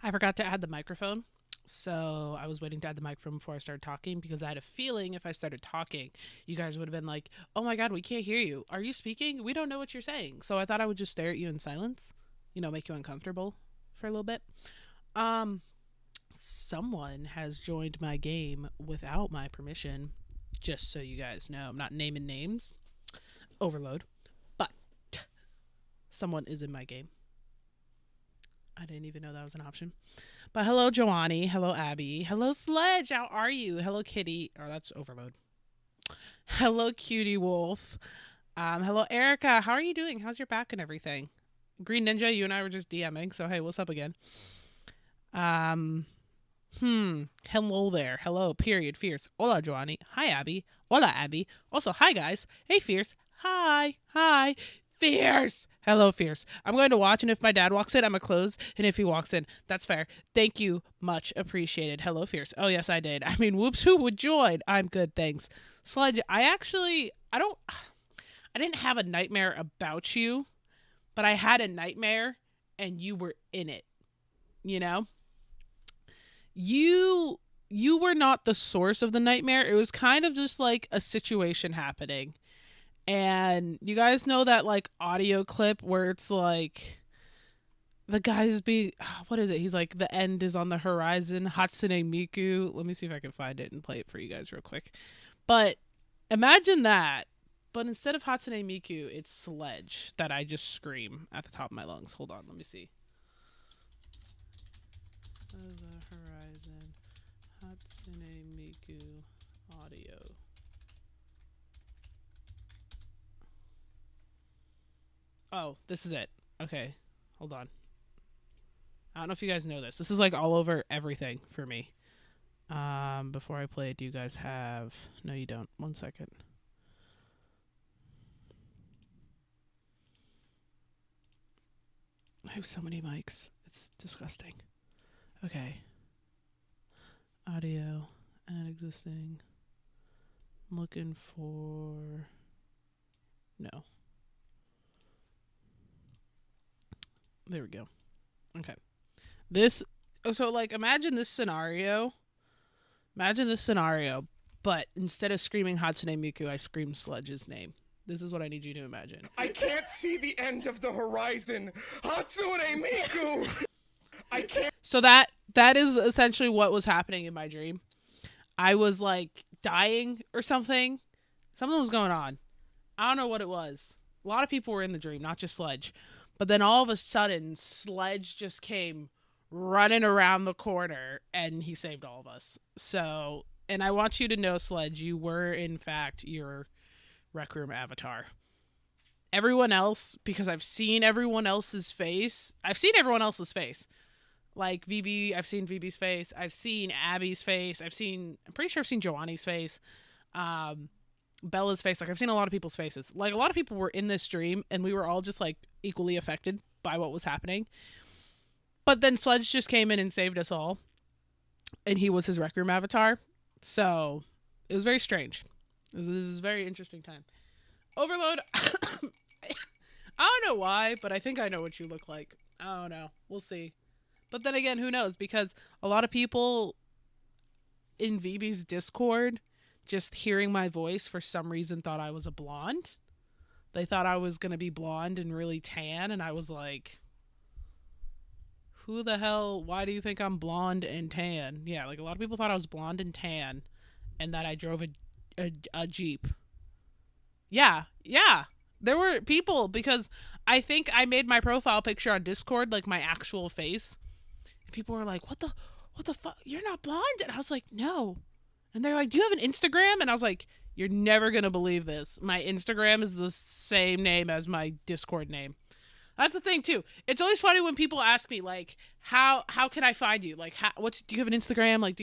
I forgot to add the microphone. So I was waiting to add the microphone before I started talking because I had a feeling if I started talking, you guys would have been like, oh my God, we can't hear you. Are you speaking? We don't know what you're saying. So I thought I would just stare at you in silence, make you uncomfortable for a little bit. Um, Someone has joined my game without my permission, just so you guys know. I'm not naming names. Overload. But someone is in my game. I didn't even know that was an option. But hello, Joannie. Hello, Abby. Hello, Sledge. How are you? Hello, Kitty. Oh, that's Overload. Hello, Cutie Wolf. Hello, Erica. How are you doing? How's your back and everything? Green Ninja, you and I were just DMing, so hey, what's up again? Hello there. Hello, period, Fierce. Hola, Joannie. Hi, Abby. Hola, Abby. Also, hi, guys. Hey, Fierce. Hi. Hi. Fierce. Hello, Fierce. I'm going to watch, and if my dad walks in, I'm going to close, and if he walks in, that's fair. Thank you. Much appreciated. Hello, Fierce. Oh, yes, I did. I mean, whoops, who would join? I'm good, thanks. Sledge, I didn't have a nightmare about you, but I had a nightmare, and you were in it, you know? You were not the source of the nightmare. It was kind of just like a situation happening. And you guys know that like audio clip where it's like the guy's being what is it? He's like the end is on the horizon. Hatsune Miku. Let me see if I can find it and play it for you guys real quick. But imagine that. But instead of Hatsune Miku, it's Sledge that I just scream at the top of my lungs. Hold on, let me see. The horizon. Hatsune Miku audio. Oh, this is it. Okay, hold on. I don't know if you guys know this. This is like all over everything for me. Before I play it, do you guys have... No, you don't. 1 second. I have so many mics. It's disgusting. Okay. Audio and existing. I'm looking for... No. There we go. Okay. So like imagine this scenario. But instead of screaming Hatsune Miku, I scream Sledge's name. This is what I need you to imagine. I can't see the end of the horizon. Hatsune Miku! I can't. So that is essentially what was happening in my dream. I was like dying or something. Something was going on. I don't know what it was. A lot of people were in the dream, not just Sledge. But then all of a sudden, Sledge just came running around the corner and he saved all of us. So, and I want you to know, Sledge, you were in fact your Rec Room avatar. Everyone else, because I've seen everyone else's face. Like VB, I've seen VB's face. I've seen Abby's face. I'm pretty sure I've seen Joannie's face. Bella's face. Like I've seen a lot of people's faces. Like a lot of people were in this stream and we were all just like equally affected by what was happening. But then Sledge just came in and saved us all. And he was his Rec Room avatar. So it was very strange. It was a very interesting time. Overload. I don't know why, but I think I know what you look like. I don't know. We'll see. But then again, who knows? Because a lot of people in VB's Discord, just hearing my voice for some reason thought I was a blonde. They thought I was going to be blonde and really tan. And I was like, who the hell? Why do you think I'm blonde and tan? Yeah, like a lot of people thought I was blonde and tan and that I drove a Jeep. Yeah. There were people because I think I made my profile picture on Discord like my actual face. And people were like, what the fuck? You're not blonde? And I was like, no. And they're like, do you have an Instagram? And I was like, you're never going to believe this. My Instagram is the same name as my Discord name. That's the thing too. It's always funny when people ask me like, how can I find you? Like, do you have an Instagram? Like,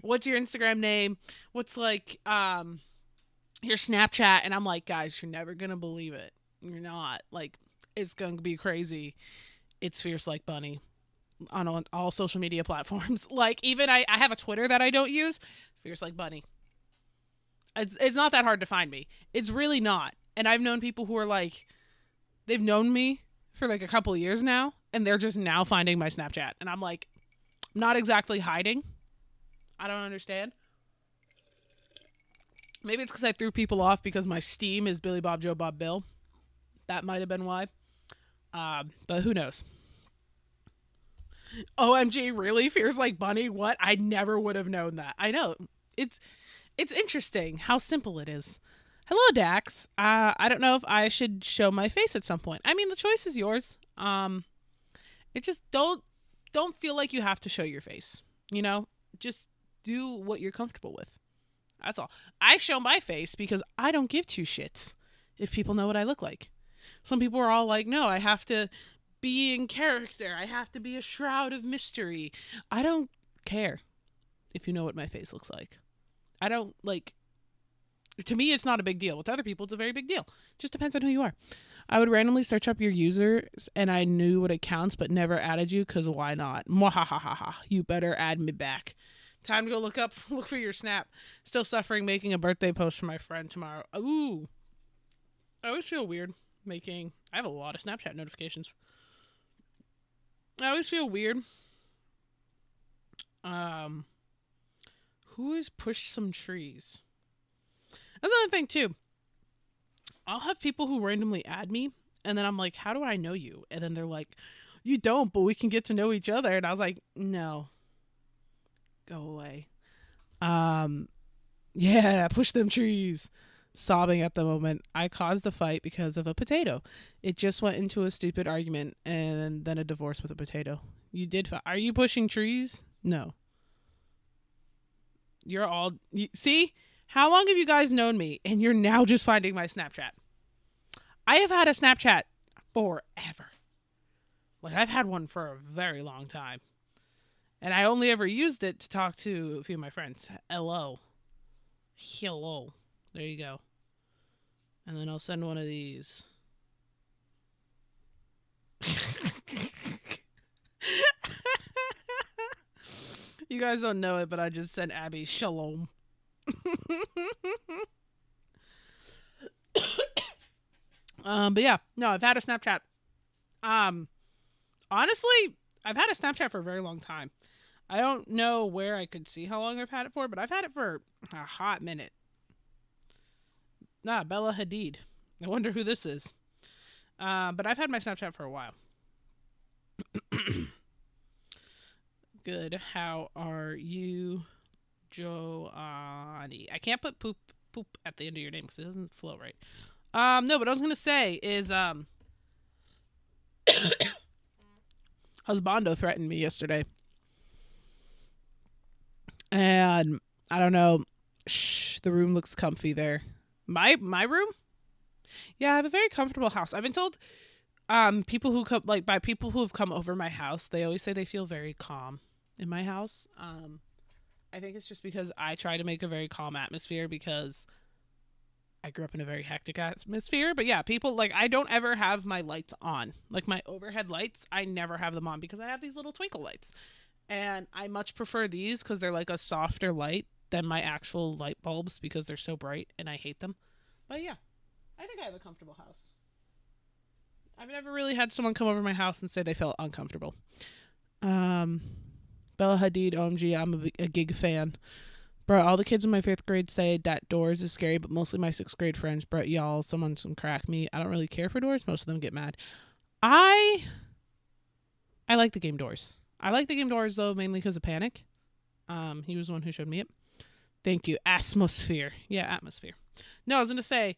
what's your Instagram name? What's like, your Snapchat? And I'm like, guys, you're never going to believe it. You're not. Like, it's going to be crazy. It's Fierce Like Bunny on all social media platforms. Like, even I have a Twitter that I don't use. Fierce Like Bunny. It's not that hard to find me. It's really not. And I've known people who are like, they've known me for like a couple of years now, and they're just now finding my Snapchat. And I'm like, not exactly hiding. I don't understand. Maybe it's because I threw people off because my Steam is Billy Bob Joe Bob Bill. That might have been why. But who knows? OMG, really? Fears like Bunny? What? I never would have known that. I know. It's interesting how simple it is. Hello, Dax. I don't know if I should show my face at some point. I mean, the choice is yours. It just don't feel like you have to show your face. You know, just do what you're comfortable with. That's all. I show my face because I don't give two shits if people know what I look like. Some people are all like, no, I have to be in character. I have to be a shroud of mystery. I don't care if you know what my face looks like. I don't like, to me, it's not a big deal. With other people, it's a very big deal. Just depends on who you are. I would randomly search up your users and I knew what accounts, but never added you because why not? Mwahahaha. You better add me back. Time to go look for your snap. Still suffering making a birthday post for my friend tomorrow. Ooh. I always feel weird I have a lot of Snapchat notifications. I always feel weird. Who has pushed some trees? That's another thing too. I'll have people who randomly add me and then I'm like, how do I know you? And then they're like, you don't, but we can get to know each other. And I was like, no. Go away. Yeah, push them trees. Sobbing at the moment. I caused a fight because of a potato. It just went into a stupid argument and then a divorce with a potato. You did. Are you pushing trees? No. You're all. See? How long have you guys known me? And you're now just finding my Snapchat. I have had a Snapchat forever. Like, I've had one for a very long time. And I only ever used it to talk to a few of my friends. Hello. There you go. And then I'll send one of these. You guys don't know it, but I just sent Abby shalom. But yeah, no, I've had a Snapchat. Honestly, I've had a Snapchat for a very long time. I don't know where I could see how long I've had it for, but I've had it for a hot minute. Bella Hadid. I wonder who this is. But I've had my Snapchat for a while. Good. How are you, Johnny? I can't put poop at the end of your name because it doesn't flow right. No, but I was gonna say is Husbando threatened me yesterday. And I don't know. The room looks comfy there. My room? Yeah, I have a very comfortable house. I've been told people who come by people who have come over my house, they always say they feel very calm in my house. I think it's just because I try to make a very calm atmosphere because I grew up in a very hectic atmosphere. But yeah, people like I don't ever have my lights on. Like my overhead lights, I never have them on because I have these little twinkle lights. And I much prefer these because they're like a softer light than my actual light bulbs because they're so bright and I hate them. But yeah, I think I have a comfortable house. I've never really had someone come over my house and say they felt uncomfortable. Bella Hadid, OMG, I'm a gig fan. Bro, all the kids in my 5th grade say that Doors is scary, but mostly my 6th grade friends. Bro, y'all, someone crack me. I don't really care for Doors. Most of them get mad. I like the game Doors. I like the game Doors, though, mainly because of Panic. He was the one who showed me it. Thank you. Atmosphere. Yeah, atmosphere. No, I was going to say,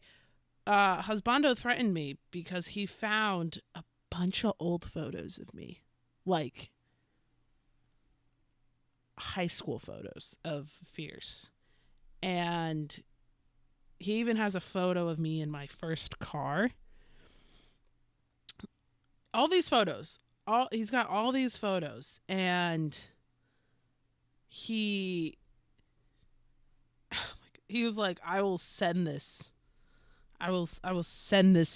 Husbando threatened me because he found a bunch of old photos of me. Like, high school photos of Fierce. And he even has a photo of me in my first car. All these photos. He's got all these photos, and he was like, I will send this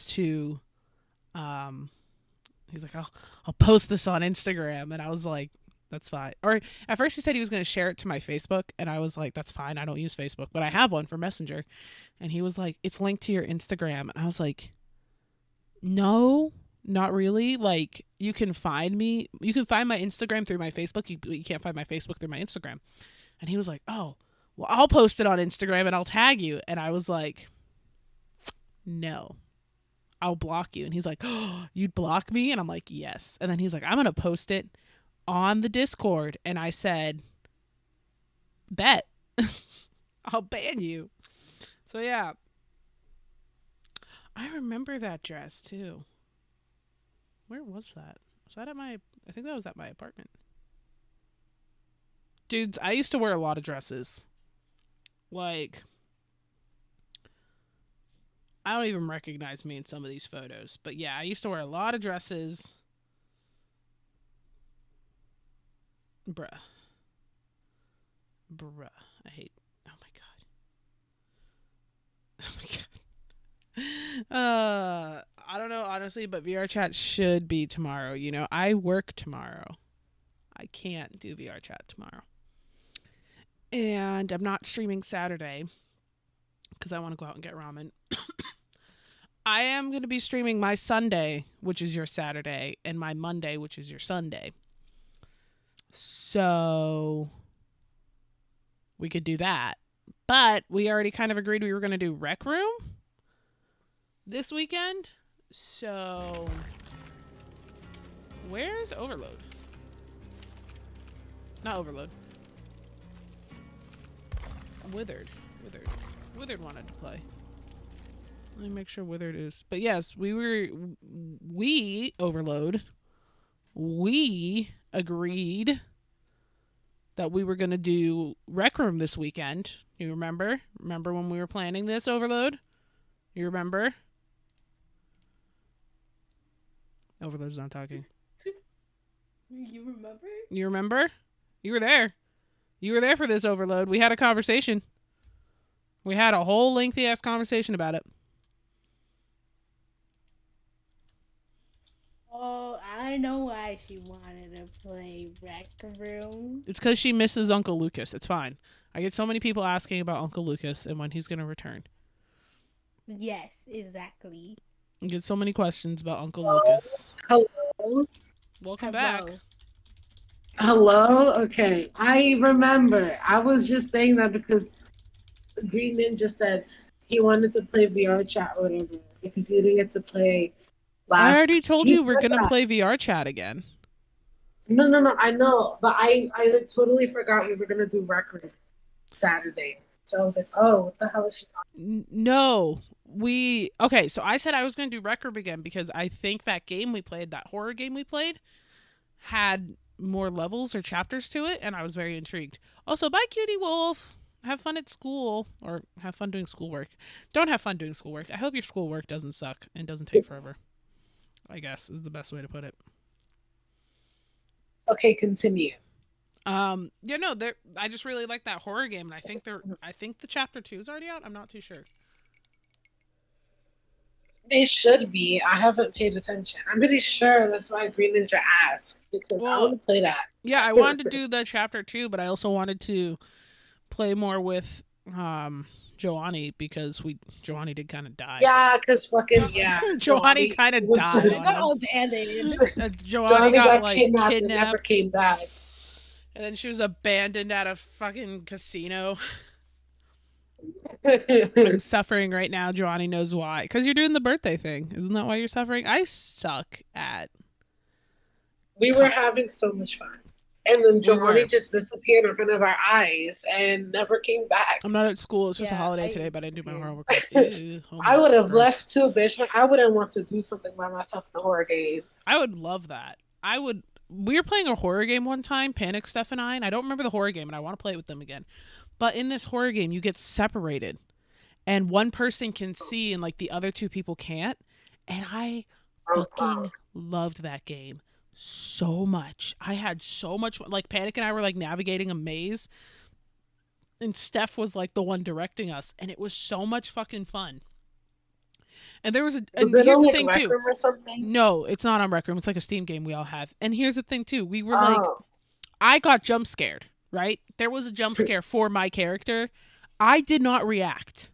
to he's like, I'll post this on Instagram. And I was like, that's fine. Or at first he said he was going to share it to my Facebook, and I was like, that's fine, I don't use Facebook, but I have one for Messenger. And he was like, it's linked to your Instagram. And I was like, no, not really. Like, you can find me. You can find my Instagram through my Facebook. You can't find my Facebook through my Instagram. And he was like, oh, well, I'll post it on Instagram and I'll tag you. And I was like, no, I'll block you. And he's like, oh, you'd block me? And I'm like, yes. And then he's like, I'm going to post it on the Discord. And I said, bet. I'll ban you. So yeah. I remember that dress too. Where was that? Was that at my... I think that was at my apartment. Dudes, I used to wear a lot of dresses. Like, I don't even recognize me in some of these photos. But yeah, I used to wear a lot of dresses. Bruh. I hate... Oh my god. Oh my god. I don't know, honestly, but VR chat should be tomorrow. You know, I work tomorrow. I can't do VR chat tomorrow. And I'm not streaming Saturday because I want to go out and get ramen. I am going to be streaming my Sunday, which is your Saturday, and my Monday, which is your Sunday. So we could do that. But we already kind of agreed we were going to do Rec Room this weekend. So where's Overload? Not Overload. Withered wanted to play. Let me make sure Withered is. But yes, we Overload, we agreed that we were going to do Rec Room this weekend. You remember when we were planning this, Overload? You remember? Overload's not talking. You remember? You remember? You were there. You were there for this, Overload. We had a conversation. We had a whole lengthy ass conversation about it. Oh, I know why she wanted to play Rec Room. It's because she misses Uncle Lucas. It's fine. I get so many people asking about Uncle Lucas and when he's going to return. Yes, exactly. I get so many questions about Uncle Lucas. Hello? Welcome back. Hello? Okay. I remember. I was just saying that because Green Ninja said he wanted to play VR chat or whatever because he didn't get to play last. I already told you we're going to play VR chat again. No, I know. But I totally forgot we were going to do Rec Room Saturday. So I was like, oh, what the hell is she talking about? No. Okay, so I said I was going to do Rec Room again because I think that game we played, that horror game we played, had more levels or chapters to it, and I was very intrigued. Also, bye, Cutie Wolf. Have fun at school, or have fun doing schoolwork. Don't have fun doing schoolwork. I hope your schoolwork doesn't suck and doesn't take forever, I guess, is the best way to put it. Okay, continue. I just really like that horror game, and I think the chapter 2 is already out. I'm not too sure. They should be. I haven't paid attention. I'm pretty sure that's why Green Ninja asked, because I want to play that. Yeah, I wanted to do the chapter 2, but I also wanted to play more with Joanny because Joanny did kind of die. Yeah, because Joanny kind of died. Joanny got like kidnapped and never came back. And then she was abandoned at a fucking casino. I'm suffering right now. Joanny knows why. Because you're doing the birthday thing. Isn't that why you're suffering? I suck at... We were having so much fun. And then Joanny just disappeared in front of our eyes and never came back. I'm not at school. It's just a holiday today, but I didn't do my homework. I would have left too, bitch. I wouldn't want to do something by myself in a horror game. I would love that. We were playing a horror game one time, Panic, Steph and I don't remember the horror game, and I want to play it with them again. But in this horror game, you get separated. And one person can see and like the other two people can't. And I fucking loved that game so much. I had so much fun. Like Panic and I were like navigating a maze. And Steph was like the one directing us. And it was so much fucking fun. And there was here's the thing too. Or something? No, it's not on Rec Room. It's like a Steam game we all have. And here's the thing too. We were like, I got jump scared, right? There was a jump scare for my character. I did not react.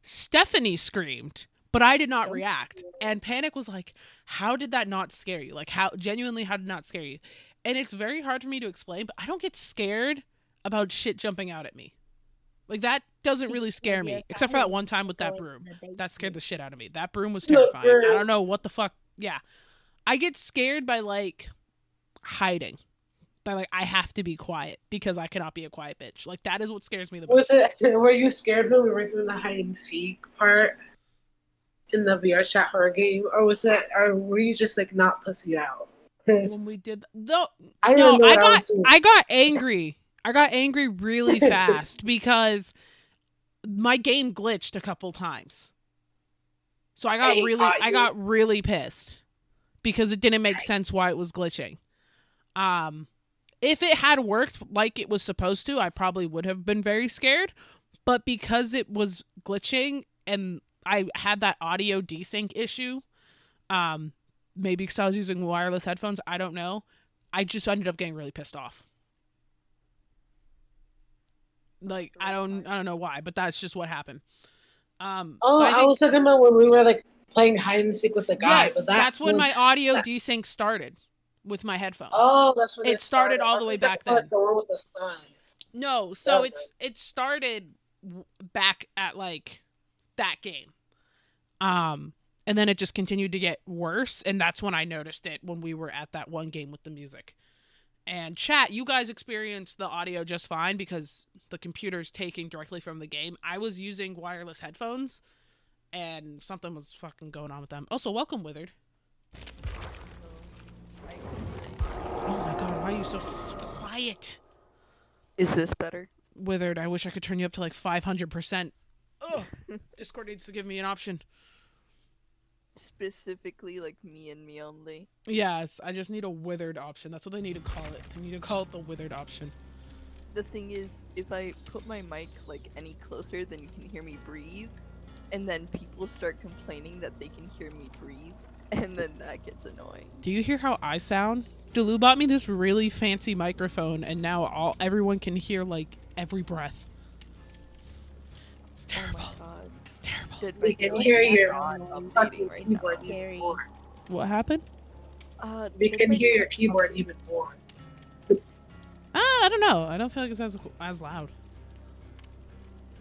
Stephanie screamed, but I did not Don't react. And Panic was like, how did that not scare you? Like, how genuinely, how did it not scare you? And it's very hard for me to explain, but I don't get scared about shit jumping out at me. Like, that doesn't really scare me, except for that one time with that broom. That scared the shit out of me. That broom was terrifying. I don't know what the fuck. Yeah. I get scared by, like, hiding. By, like, I have to be quiet because I cannot be a quiet bitch. Like, that is what scares me the most. Were you scared when we were doing the hide and seek part in the VR chat horror game? Or were you just, like, not pussy out? When we did no, I got angry. I got angry really fast because my game glitched a couple times. So I got really pissed because it didn't make sense why it was glitching. If it had worked like it was supposed to, I probably would have been very scared. But because it was glitching and I had that audio desync issue, maybe because I was using wireless headphones, I don't know. I just ended up getting really pissed off. Like, I don't know why, but that's just what happened. I was talking about when we were like playing hide and seek with the guy. Yes, but that's when my audio desync started with my headphones. Oh, that's when it started all the way back then. The one with the sun. No, so it started back at like that game. And then it just continued to get worse, and that's when I noticed it when we were at that one game with the music. And chat, you guys experienced the audio just fine because the computer's taking directly from the game. I was using wireless headphones, and something was fucking going on with them. Also, welcome, Withered. Oh my god, why are you so quiet? Is this better? Withered, I wish I could turn you up to like 500%. Ugh. Discord needs to give me an option. Specifically, like me and me only. Yes, I just need a withered option. That's what they need to call it. They need to call it the withered option. The thing is, if I put my mic like any closer, then you can hear me breathe, and then people start complaining that they can hear me breathe, and then that gets annoying. Do you hear how I sound? Delu bought me this really fancy microphone, and now everyone can hear like every breath. It's terrible. Oh my god. It's terrible. We can hear your updating right keyboard now. even more. What happened? We can hear your keyboard even more. I don't know. I don't feel like it's as loud.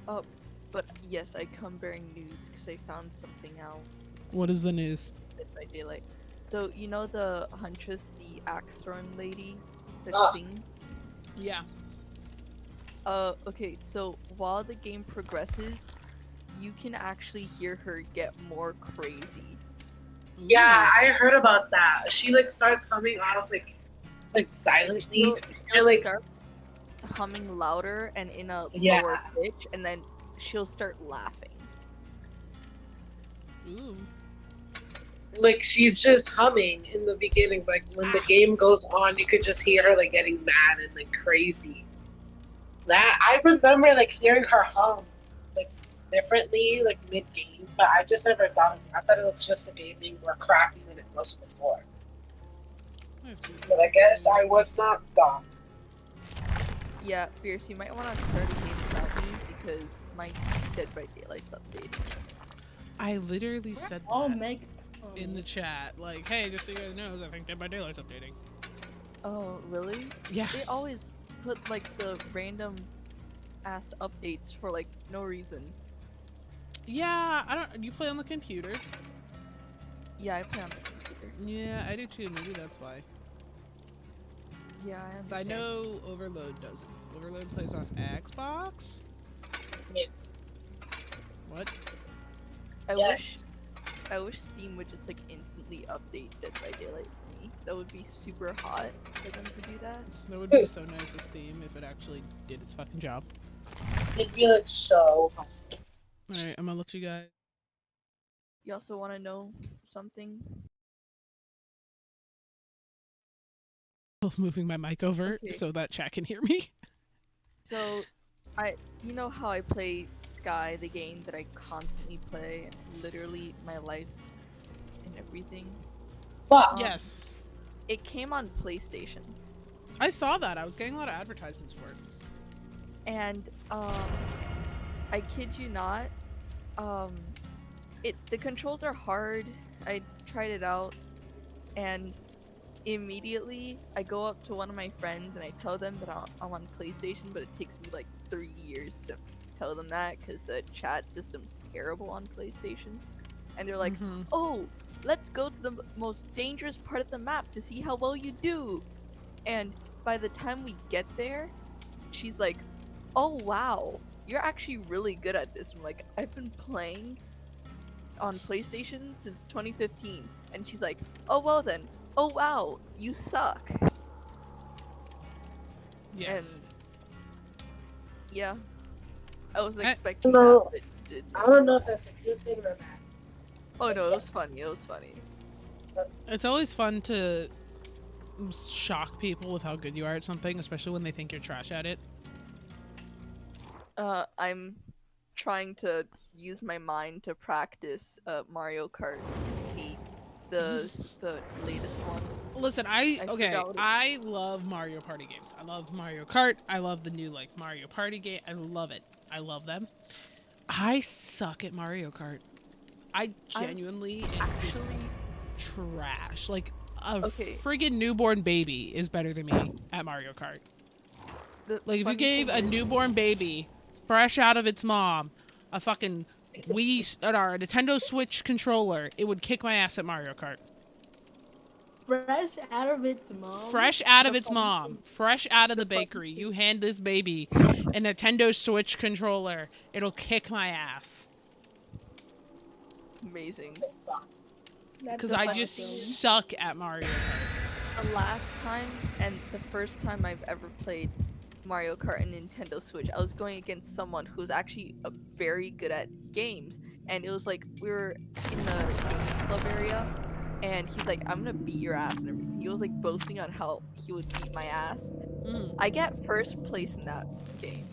But yes, I come bearing news because I found something out. What is the news? Dead by Daylight. So you know the Huntress, the axe throwing lady that sings? Yeah. Okay, so while the game progresses, you can actually hear her get more crazy. Yeah, I heard about that. She like starts humming off like silently She'll and like start humming louder and in a Yeah. lower pitch, and then she'll start laughing. Ooh. like she's just humming in the beginning. Like when the game goes on, you could just hear her like getting mad and like crazy. That I remember like hearing her hum like differently like mid game, but I just never thought of it. I thought it was just a game being more crappy than it was before. But I guess I was not dumb. Yeah, Fierce, you might want to start a game without me because my Dead by Daylight's updating. I literally said I'll that make in the chat. Like, hey, just so you guys know, I think Dead by Daylight's updating. Oh, really? Yeah. They always put like the random ass updates for like no reason. Yeah, I don't. You play on the computer? Yeah, I play on the computer. Yeah, I do too. Maybe that's why. Yeah, I 'Cause I understand. know Overload doesn't. Overload plays on Xbox. Yeah. What? I wish Steam would just like instantly update Dead by Daylight for me. That would be super hot for them to do that. That would be so nice of Steam if it actually did its fucking job. It'd be like so. Alright, I'm gonna let you guys. You also want to know something? Moving my mic over Okay. so that chat can hear me. So, you know how I play Sky, the game that I constantly play, literally my life and everything. Wow. Yes. It came on PlayStation, I saw that. I was getting a lot of advertisements for it. and I kid you not, the controls are hard. I tried it out, and immediately I go up to one of my friends and I tell them that I'm on PlayStation, but it takes me like 3 years to tell them that because the chat system's terrible on PlayStation. And they're like, oh, let's go to the most dangerous part of the map to see how well you do. And by the time we get there, she's like, oh wow, you're actually really good at this. I'm like, I've been playing on PlayStation since 2015. And she's like, oh well then, oh wow, you suck. Yes. And yeah, I was expecting No, that, but it I don't know if that's a good thing or bad. Oh no, it was funny. It was funny. It's always fun to shock people with how good you are at something, especially when they think you're trash at it. I'm trying to use my mind to practice Mario Kart 8, the latest one. Listen, forgot what it- I love Mario Party games. I love Mario Kart. I love the new like Mario Party game. I love it. I love them. I suck at Mario Kart. I genuinely am Actually, trash. Like a Okay. friggin' newborn baby is better than me at Mario Kart. Like if you gave a newborn baby, fresh out of its mom, a fucking Wii or a Nintendo Switch controller, it would kick my ass at Mario Kart. Fresh out of its mom. Fresh out of its mom, fresh out of the bakery. You hand this baby a Nintendo Switch controller, it'll kick my ass. amazing. Because I just suck at Mario Kart. The last time and the first time I've ever played Mario Kart and Nintendo Switch, I was going against someone who was actually very good at games, and it was like we were in the gaming club area, and he's like, "I'm gonna beat your ass," and everything. He was like boasting on how he would beat my ass. I get first place in that game,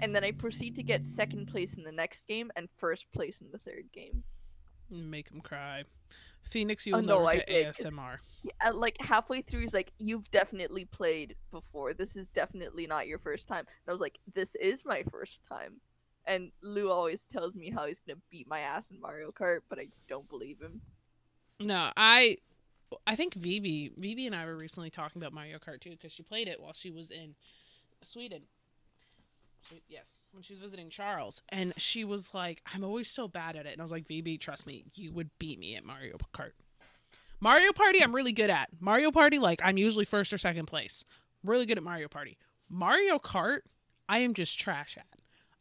and then I proceed to get second place in the next game and first place in the third game. Make him cry. Phoenix, you Oh, will no, never I get did, 'cause- ASMR. Like halfway through, he's like, "You've definitely played before. This is definitely not your first time." And I was like, "This is my first time." And Lou always tells me how he's gonna beat my ass in Mario Kart, but I don't believe him. No, I think Vivi and I were recently talking about Mario Kart too because she played it while she was in Sweden. Yes, when she was visiting Charles, and she was like, "I'm always so bad at it," and I was like, "Vivi, trust me, you would beat me at Mario Kart. Mario Party, I'm really good at. Mario Party, like I'm usually first or second place. Really good at Mario Party. Mario Kart, I am just trash at.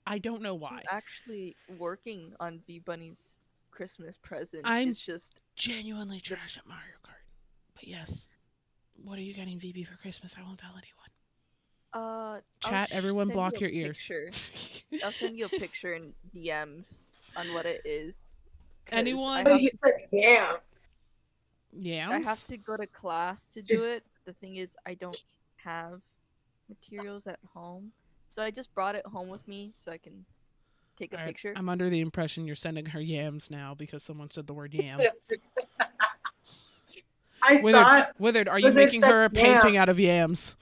I don't know why. I'm actually working on V Bunny's Christmas present. I'm It's just genuinely trash at Mario Kart. But yes, what are you getting, Vivi, for Christmas? I won't tell anyone. I'll Chat, everyone send block you a your ears. picture. I'll send you a picture in DMs on what it is. 'Cause Anyone- Oh, you said yeah. Yams? I have to go to class to do it. The thing is, I don't have materials at home, so I just brought it home with me so I can take a All right, picture. I'm under the impression you're sending her yams now because someone said the word yam. I thought Withered, are when you they making said her a yam- painting out of yams?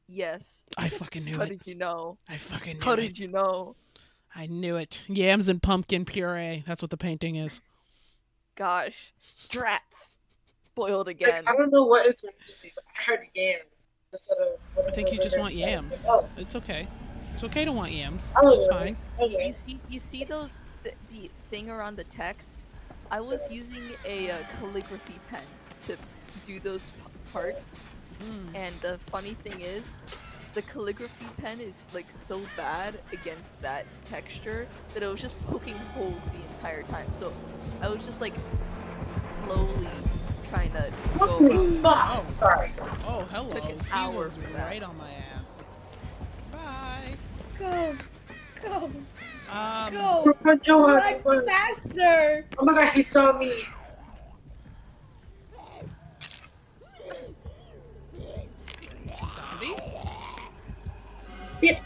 Yes. I fucking knew How it. did you know? I fucking How knew it. did you know? I knew it. Yams and pumpkin puree. That's what the painting is. Gosh, drats, spoiled like, again. I don't know what is confusing, but I heard yam instead of I whatever think you just they're want saying. yams. Oh, It's okay. It's okay to want yams. oh, It's fine. Okay. You see those the thing around the text? I was using a calligraphy pen to do those parts, and the funny thing is, the calligraphy pen is like so bad against that texture that it was just poking holes the entire time. So I was just like slowly trying to go What the around. fuck? Oh. Sorry. Oh, hello. Took an He hour was for that. right on my ass. Bye. Go, go, Go. go! Joe, Run faster! oh my god, he saw me. Zombie? Yes.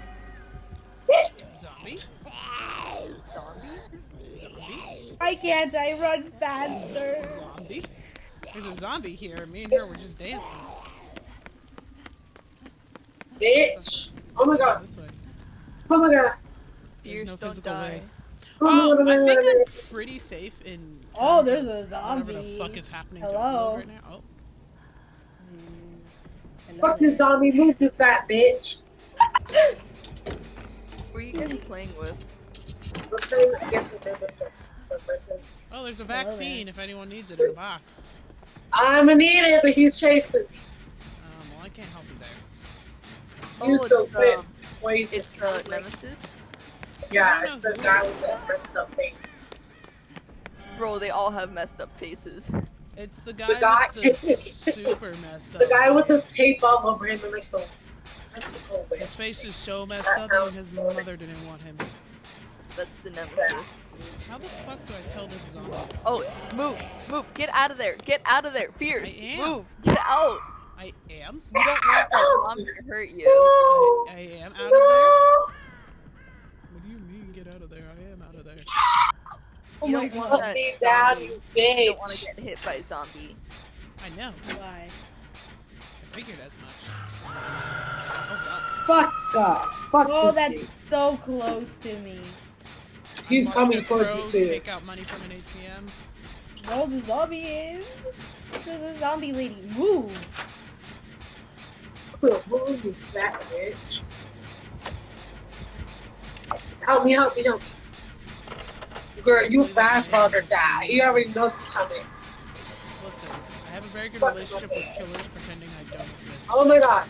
Zombie? Zombie? Why can't I run faster? Zombie? There's a zombie here. Me and her were just dancing. Bitch. Oh my god. This way. Oh my god. Fierce no don't physical die. way. Oh, I think I'm pretty safe in. Oh, terms there's of a Whatever the zombie. fuck is happening to Hello? Upload right now. Oh, Hello Fuck you, there. zombie. Move, you fat bitch. Who are you guys playing with? We're playing against another person. oh, there's a Hello vaccine if anyone needs it in a box. I'm gonna need it, but he's chasing me. Well, I can't help you there. He's so it's quick. the Wait, it's the nemesis. yeah, it's the guy with the messed up face. Bro, they all have messed up faces. It's the The guy guy, with the super messed up. the guy with the tape all over him and like the tentacle His with. face is so messed That up that sounds his funny. mother didn't want him. That's the nemesis. How the fuck do I tell this is on? Oh, move, get out of there, Fierce, I am. move, get out. I am? You don't want that zombie to hurt you. I am out of there? What do you mean get out of there? I am out of there. Oh You my don't want god. Put that me down, zombie. you You don't want to bitch. get hit by a zombie. I know. Why? I figured as much. Oh, Fuck God. Fuck Oh, this that's dude. so close to me. fuck. He's I'm coming watching a towards you crow too. Take out money from an ATM. No, the zombie is. There's a zombie lady. Move. Move, you fat bitch. Help me, help me, help me. Girl, you fast father die. He already knows you coming. Listen, I have a very good Fuck relationship my with face. killers pretending I don't exist. Oh my God.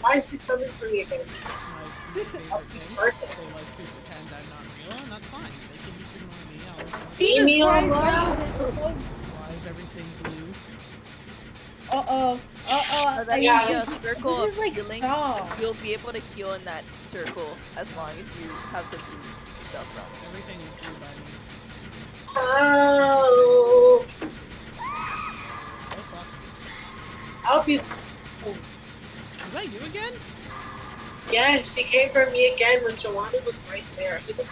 Why is she coming for me again? My favorite I'll thing. be person. They like to pretend I'm not real, and that's fine. They can just ignore me. I'll ignore them. Leave me Christ, alone. Why is everything blue? Uh-oh. Uh-oh. That Yeah, is a circle This of is like healing. stop. You'll be able to heal in that circle as long as you have the blue stuff from it. Everything is blue by me. Oh. Oh fuck. I'll be. Is that you again? Yes, he came for me again when Joanna was right there. He's like.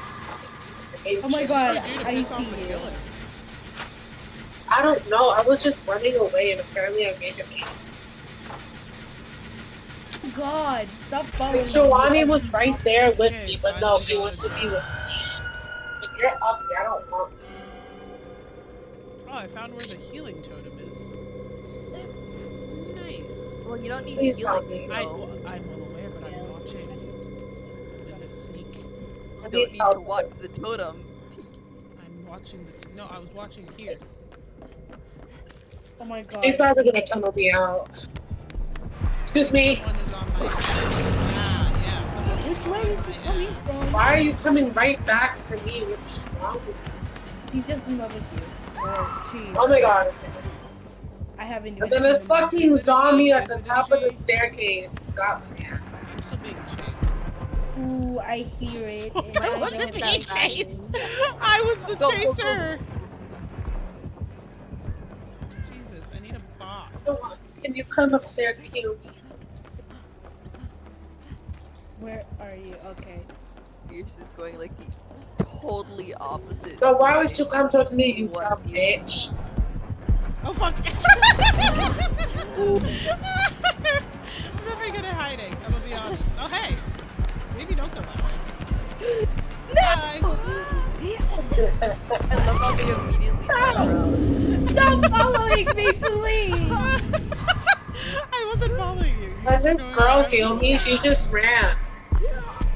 Oh my God. Oh, dude, I piss off see the you. killer. I don't know. I was just running away, and apparently I made him eat. God, stop following me. Giovanni was right there with Okay, me, but no, finally he got wants to it be done. with me. But you're ugly. I don't want you. Oh, I found where the healing totem is. Nice. Well, you don't need Please healing. help me. I'm well aware, but I'm watching. I'm gonna sneak. I You need don't need to help. watch the totem. I'm watching the. No, I was watching here. Oh my God. He's probably gonna tunnel me out. Excuse me. One is on my. Yeah. Which way is he coming from? Why are you coming right back for me? What's wrong with you? He's just in love with you. Or she. Oh my God. I haven't And then a even fucking zombie at the top of the staircase got me. I'm still being chased. Ooh, I hear it. And I I wasn't don't being like chased. it. I was the Go, go, go. chaser. Jesus, I need a box. Can you come upstairs and heal me? Where are you? Okay. Fierce is going like the totally opposite. No, why would you come towards me, you What dumb you- bitch? Oh fuck! I'm very good at hiding. I'm gonna be honest. Oh hey, maybe don't go that way. Bye. I love how they immediately turn around. Stop following me, please! I wasn't following you. You Let just were this going girl around. heal me, she just ran.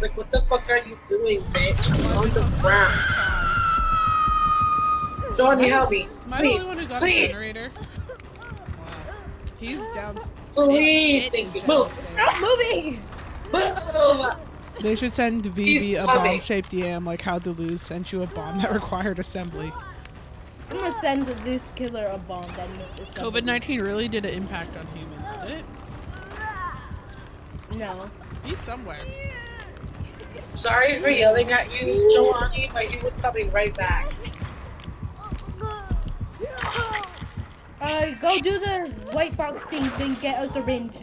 Like, what the fuck are you doing, bitch? I'm on the ground. Johnny, help me. Am I the only Please, one who got please, the generator? Wow. He's down. please, It thank is you. Move, downstairs. Stop moving! move. They should send He's VB a coming. bomb-shaped DM like how to lose sent you a bomb that required assembly. I'm gonna send this killer a bomb that needs to stop. COVID-19 really did an impact on humans, did it? No. He's somewhere. Sorry for yelling at you, Joanny, but he was coming right back. Go do the white box thing, then get a syringe.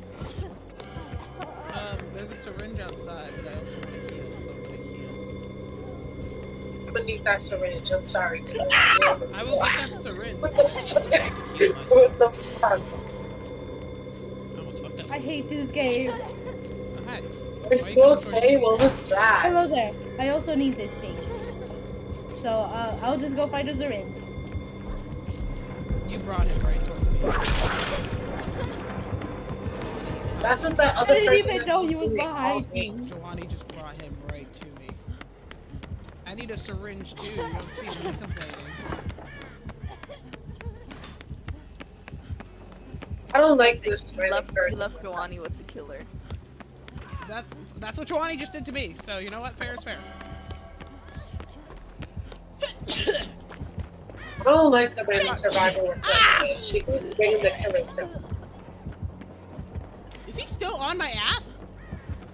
There's a syringe outside, but I also want to heal, so I'm gonna heal. I'm gonna need that syringe. I'm sorry. I will get that syringe. What the fuck? I can heal myself. What the fuck? I almost fucked up. I hate this game. Oh, hi. Are you okay? What was that? Hello there. I also need this thing. so I'll just go find a syringe. You brought him right towards me. That's what that I other didn't person even know he was doing all behind day. me. Giovanni just brought him right to me. I need a syringe too. You don't see me complaining. I don't like this He kind of left person. Giovanni with the killer. That's what Giovanni just did to me. So you know what? Fair is fair. I don't like the random survivor with that. She keeps bringing the killer to me. Is he still on my ass?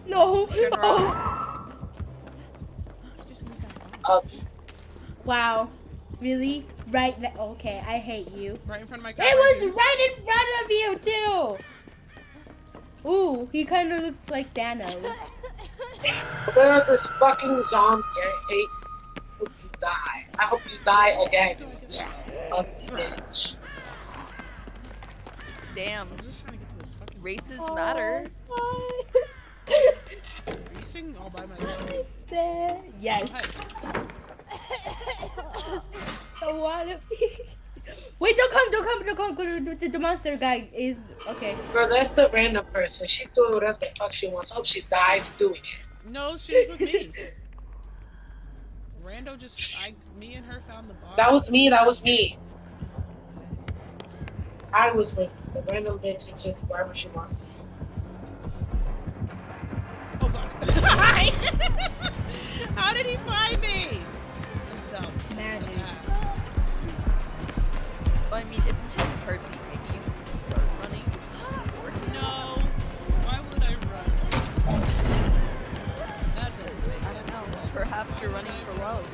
No. Turn Oh. around. I just need that box. Wow. Really? Right now. Okay, I hate you. Right in front of my car. It was right in front of you too. Ooh, he kind of looks like Thanos. Look at this fucking zombie. I hope you die. I hope you die again. Ugly bitch. Damn. I'm just trying to get to this fucking. Races matter. Oh, Are you singing all by myself? yes. Oh, hey. I wanna be. Wait, don't come. The monster guy is okay. Girl, that's the random person. She's doing whatever the fuck she wants. Hope she dies doing it. No, she was with me. Rando just, me and her found the box. That was me. I was with the random bitch and just wherever she wants to. Oh fuck! How did he find me? That's dumb. Magic. Well, I mean, if you have a heartbeat, maybe you can start running. Or No. Why would I run? That doesn't make I don't know. sense. Perhaps you're running for love.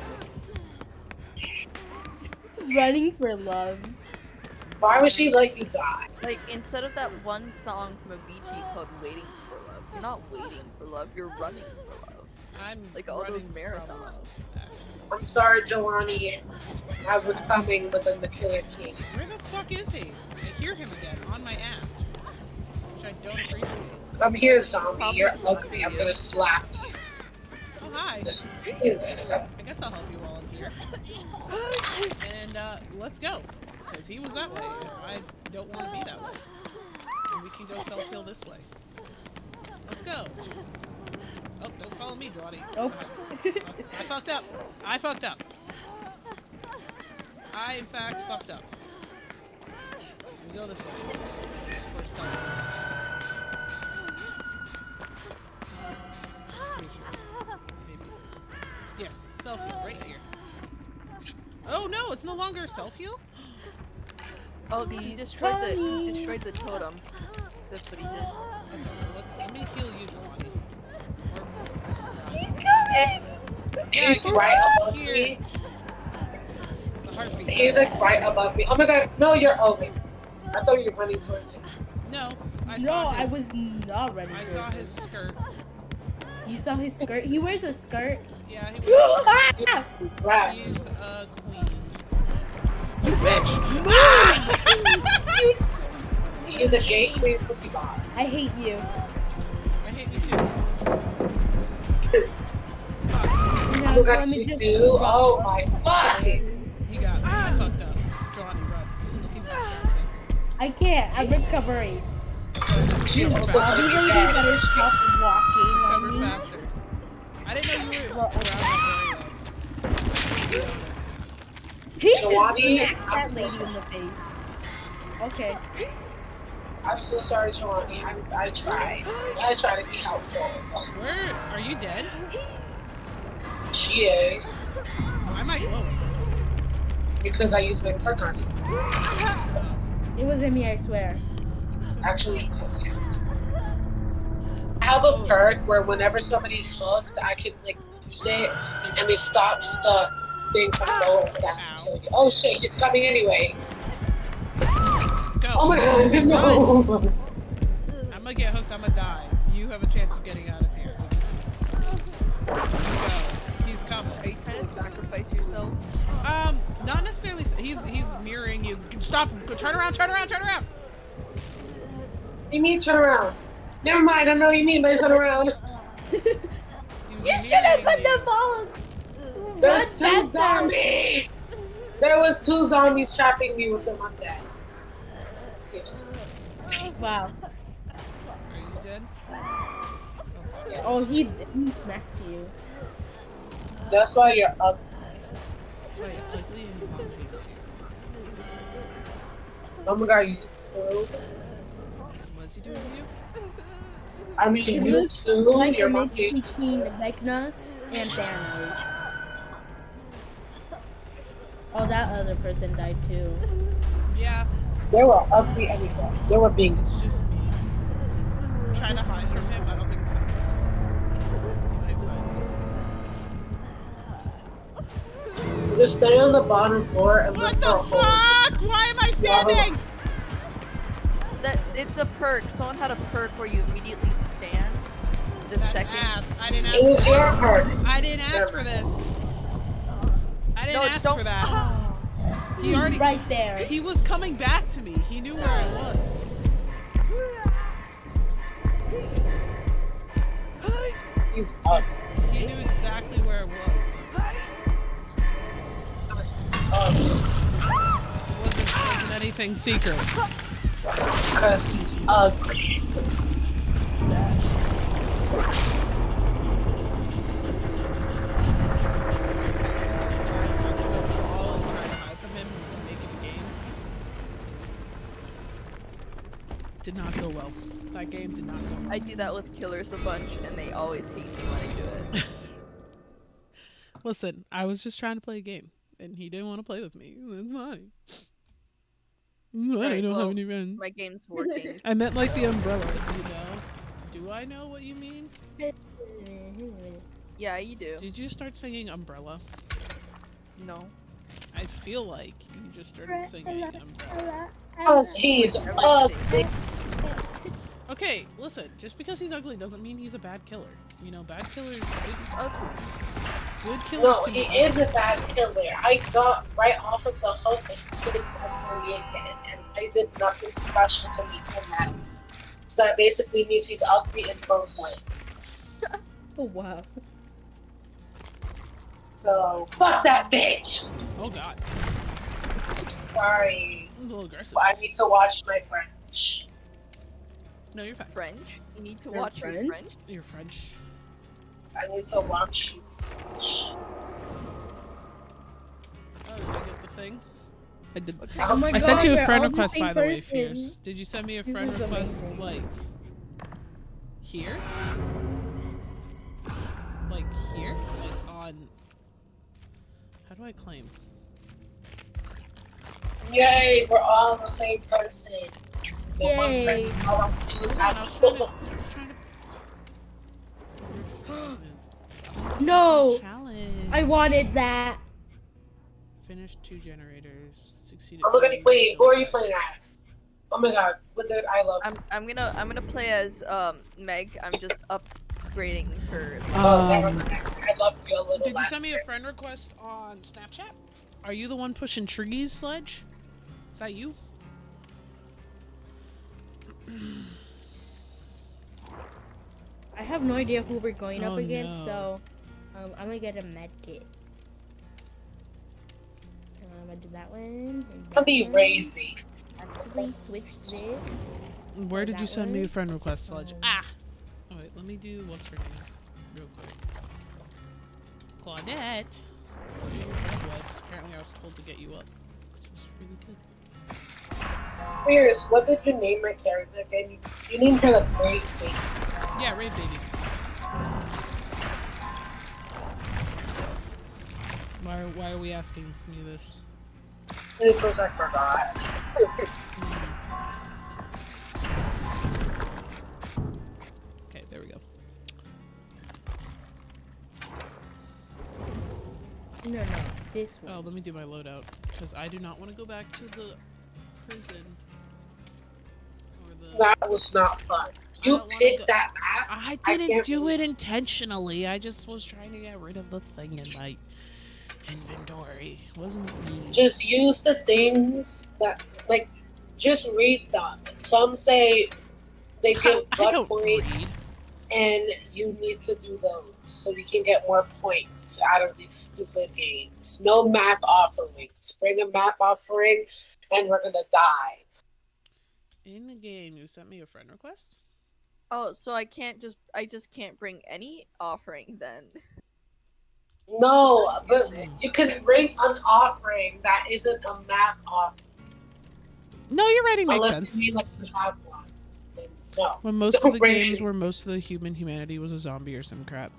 Running for love. Why would she let you die? Like, instead of that one song from Avicii called Waiting for Love, you're not waiting for love, you're running for love. I'm Like all those running from marathons. love, actually. I'm sorry, Giovanni. I was coming within the Killer King. Where the fuck is he? I hear him again on my ass, which I don't appreciate. Come here, zombie. You're ugly. I'm gonna slap you. Oh hi. This- I guess I'll help you while I'm here. And let's go. Because he was that way. I don't want to be that way. And we can go self-heal this way. Let's go. Oh, don't follow me, Drawdy. Nope. I fucked up. I fucked up. I, in fact, fucked up. We go this way. For self-heal. Pretty sure. Maybe. Yes, self-heal right here. Oh no, it's no longer self-heal? Oh, because he destroyed the totem. That's what he did. Okay, let me heal you, Giovanni. He's coming. Yeah, He's I can right see above here. me. The heartbeat. He's like right above me. Oh my god. No, you're ugly. I thought you were running towards him. No, I No, saw his, I was not ready. I for saw it. his skirt. You saw his skirt? He wears a skirt. Yeah, he was. Ah! Raps. He's a queen. You bitch! You're the gay queen pussy box. I hate you. I hate you too. Fuck, Now, Who got let me you just- too? Oh my fucking. he got me. I fucked up. Johnny, run. Looking back. I can't. I'm recovering. She's also Bobby, gonna really be dead. better stop walking Recover on me. faster. I didn't know you were Well, around that very well. He just Giovanni, smacked I'm that so lady in the sorry. face. Okay. I'm so sorry, Giovanni. I tried. I tried to be helpful. Where are you dead? She is. Why am I glowing? Because I used my perk on you. It wasn't me, I swear. Actually, I have a perk where whenever somebody's hooked, I can like use it and it stops the thing from going that can kill you. Oh shit, he's coming anyway. Go. Oh my god, no! I'm gonna get hooked. I'm gonna die. You have a chance of getting out of here. So just go. He's coming. Are you trying to sacrifice yourself? Not necessarily. He's mirroring you. Stop. Go. Turn around. Turn around. Turn around. What do you mean turn around? Never mind, I know what you mean by turn around. He was You should have mirroring put you. the ball There's two That's zombies! There was 2 zombies trapping me with him. I'm dead. Wow. Are you dead? Yes. Oh, he smacked you. That's why you're ugly. That's why you're ugly and your mom hates you. Oh my god, you too. What's he doing to you? I mean, He you looks too. like Your a mom mix hates you. between Vecna and Thanos. Oh, that other person died too. Yeah, They were ugly anyway. They were being. it's just me. Trying to hide from him, I don't think so. He might find me. Just stay on the bottom floor and What look the for a hole. fuck? Why am I standing? That it's a perk. Someone had a perk where you immediately stand the That's second. ass. I didn't ask It was for your this. part. I didn't ask for this. I didn't No, ask don't. for that. He already. Right there. He was coming back to me. He knew where I was. He's ugly. He knew exactly where it was. It was ugly. It wasn't anything secret. Because he's ugly. Did not go well. That game did not go well. I do that with killers a bunch, and they always hate me when I do it. Listen, I was just trying to play a game, and he didn't want to play with me. That's fine. I Alright, don't have well, any friends. My game's working. I meant like the umbrella, you know? Do I know what you mean? Yeah, you do. Did you start singing Umbrella? No. I feel like you just started singing Umbrella. Because he's ugly. Okay, listen, just because he's ugly doesn't mean he's a bad killer. You know, bad killers, He's ugly. good killers. No, can he be is a bad killer. I got right off of the hook and he couldn't come for me again. And I did nothing special to make him mad. So that basically means he's ugly in both ways. Oh wow. So, fuck that bitch! Oh god, Sorry. that was a little aggressive. I need to watch my French. No, you're fine. French? You need to Your watch your friend? French? You're French. I need to watch French. Oh, did I get the thing? I did. Oh my I sent God, you a we're friend all the request, same by the way, person. Fierce. Did you send me a This friend is request, amazing. like, here? Like, here? Like, on... How do I claim? Yay, we're all the same person. The one Yay. person all I do is Hold on, I have was people. trying to... No, Challenge. I wanted that. Finished 2 generators. Succeeded. Oh my god, wait, who are you playing as? Oh my god, with it, I love I'm gonna play as Meg. I'm just upgrading her. never mind. I love you a little Did you less. send me a friend request on Snapchat? Are you the one pushing trees, Sledge? Is that you? I have no idea who we're going up Oh, against, no. so I'm gonna get a med kit. I'm gonna do that one. And I'll that be one. Ravy. Actually, switch this. Where did you that send me a one. friend request, Sledge? Um, Ah! Oh wait, let me do, what's her name? Real quick. Claudette! Do your red webs. Apparently I was told to get you up. This was really good. Fierce, what did you name my character again? You named her like Ravy. Yeah, Raid Baby. Why are we asking me this? Because I forgot. Okay, there we go. No, this one. Oh, let me do my loadout. Because I do not want to go back to the prison. Or the... That was not fun. I You don't wanna picked go- that map. I I didn't can't do believe- it intentionally. I just was trying to get rid of the thing in my inventory. It wasn't me. Just use the things that, like, just read them. Some say they give I blood don't points. and you need to do those so we can get more points out of these stupid games. No map offerings. Bring a map offering, and we're gonna die. In the game, you sent me a friend request? Oh, so I just can't bring any offering then. No, but you can bring an offering that isn't a map offering. No, your writing makes Unless sense. you mean like you have one. Then no. When most Don't of the bring games shit. where most of the humanity was a zombie or some crap.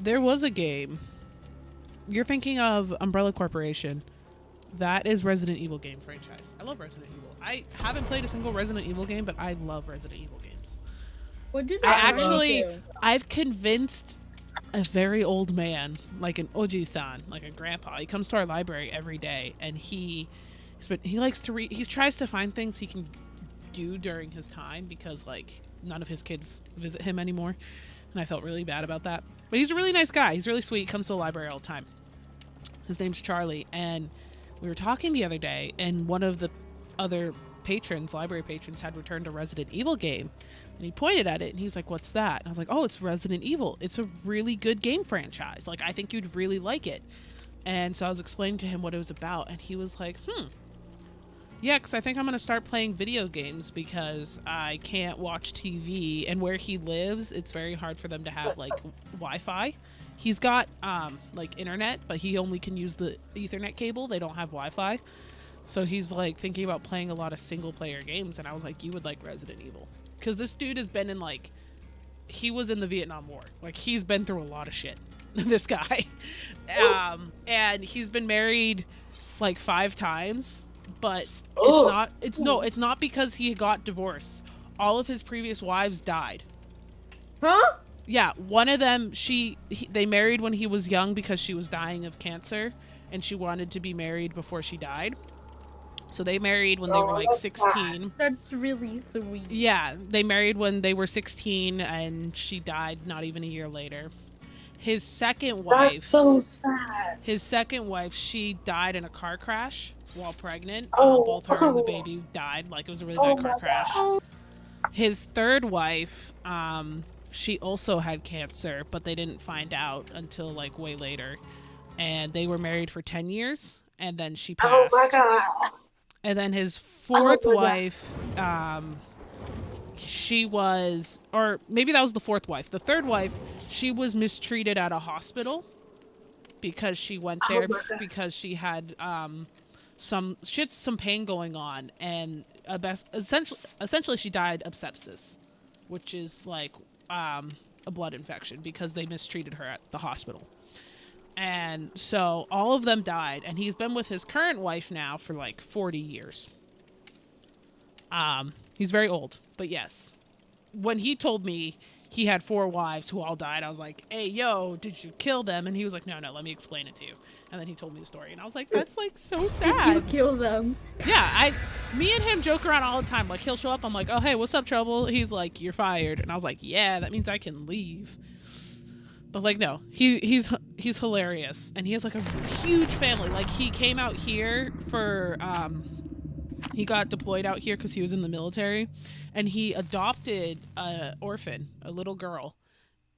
There was a game. You're thinking of Umbrella Corporation. That is Resident Evil game franchise. I love Resident Evil. I haven't played a single Resident Evil game, but I love Resident Evil games. What do they I run actually- to? I've convinced a very old man, like an oji-san, like a grandpa. He comes to our library every day, and he likes to read. He tries to find things he can do during his time because like none of his kids visit him anymore, and I felt really bad about that. But he's a really nice guy. He's really sweet. He comes to the library all the time. His name's Charlie, and we were talking the other day, and one of the other library patrons, had returned a Resident Evil game, and he pointed at it, and he was like, "What's that?" And I was like, "Oh, it's Resident Evil. It's a really good game franchise. Like, I think you'd really like it." And so I was explaining to him what it was about, and he was like, yeah, because I think I'm going to start playing video games because I can't watch TV, and where he lives, it's very hard for them to have, like, Wi-Fi. He's got, like, internet, but he only can use the Ethernet cable. They don't have Wi-Fi. So he's, like, thinking about playing a lot of single-player games, and I was like, you would like Resident Evil. Because this dude has been in, like, he was in the Vietnam War. Like, he's been through a lot of shit, this guy. And he's been married, like, 5 times, but it's not because he got divorced. All of his previous wives died. Huh? Yeah, one of them, they married when he was young because she was dying of cancer, and she wanted to be married before she died. So they married when they were like 16. That's really sweet. Yeah, they married when they were 16, and she died not even a year later. His second wife. That's so sad. His second wife, she died in a car crash while pregnant. Oh. Both her and the baby died. Like, it was a really bad car crash. His third wife, she also had cancer, but they didn't find out until like way later. And they were married for 10 years, and then she passed. Oh my god. And then his fourth wife, she was, or maybe that was the fourth wife. The third wife, she was mistreated at a hospital because she went there because she had some pain going on, and essentially she died of sepsis, which is like a blood infection because they mistreated her at the hospital. And so all of them died, and he's been with his current wife now for like 40 years. He's very old, but yes. When he told me he had 4 wives who all died, I was like, hey, yo, did you kill them? And he was like, no, let me explain it to you. And then he told me the story, and I was like, that's like so sad. Did you kill them? Yeah, me and him joke around all the time. Like, he'll show up, I'm like, oh, hey, what's up, trouble? He's like, you're fired. And I was like, yeah, that means I can leave. But like, no, he's hilarious, and he has like a huge family. Like, he came out here for he got deployed out here because he was in the military, and he adopted a orphan, a little girl,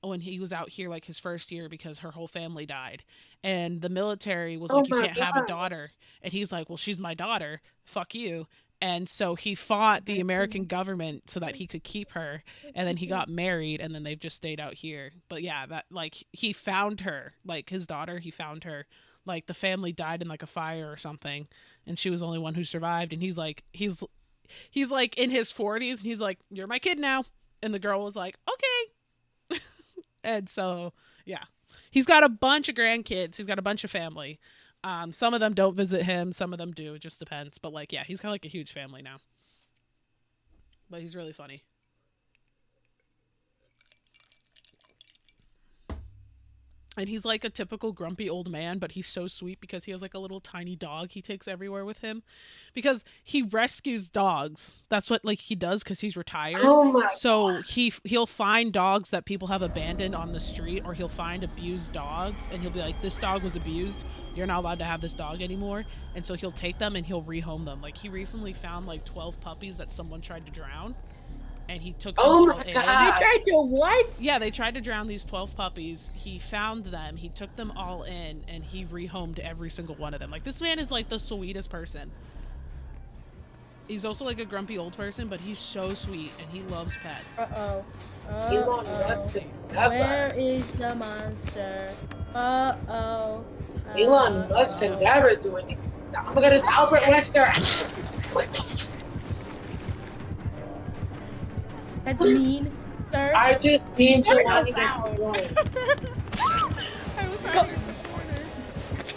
when he was out here like his first year because her whole family died, and the military was like, you can't have a daughter, and he's like, well, she's my daughter, fuck you. And so he fought the American government so that he could keep her. And then he got married, and then they've just stayed out here. But yeah, that, like, he found her, like, his daughter, he found her. Like, the family died in like a fire or something, and she was the only one who survived. And he's like in his 40s, and he's like, you're my kid now. And the girl was like, okay. And so, yeah, he's got a bunch of grandkids. He's got a bunch of family. Some of them don't visit him. Some of them do. It just depends. But like, yeah, he's got like a huge family now. But he's really funny. And he's like a typical grumpy old man, but he's so sweet because he has like a little tiny dog he takes everywhere with him. Because he rescues dogs. That's what like he does because he's retired. Oh my so he'll find dogs that people have abandoned on the street, or he'll find abused dogs, and he'll be like, this dog was abused. You're not allowed to have this dog anymore. And so he'll take them and he'll rehome them. Like, he recently found like 12 puppies that someone tried to drown. and he took them Oh all my in. God. They tried to what? Yeah, they tried to drown these 12 puppies. He found them, he took them all in, and he rehomed every single one of them. Like, this man is like the sweetest person. He's also like a grumpy old person, but he's so sweet and he loves pets. Uh-oh. Elon Musk could never. Where is the monster? Uh-oh. Elon Musk could never do anything. Oh my God, it's Albert Wesker. What the f- That's mean, sir. I just mean Never Jelani go got down. I was hiding in the corner.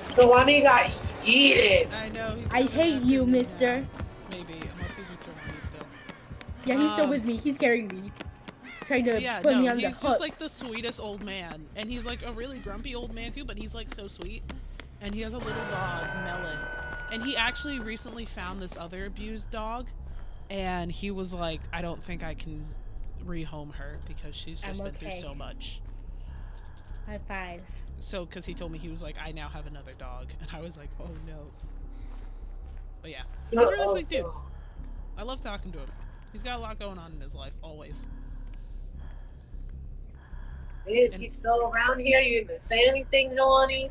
Jelani got yeeted. I know. He's I coming hate after you, me now. mister. Maybe, unless he's with Giovanni still. Yeah, he's still Um, with me. He's carrying me. Trying to Yeah, put me no, on the he's hook. just like the sweetest old man. And he's like a really grumpy old man too, but he's like so sweet. And he has a little dog, Melon. And he actually recently found this other abused dog. And he was like, I don't think I can rehome her because she's just I'm been through okay. so much. I'm fine. So, because he told me, he was like, I now have another dog. And I was like, oh no. But yeah, he's a really sweet dude. I love talking to him. He's got a lot going on in his life, always. If he's still around here, you didn't say anything, Jelani?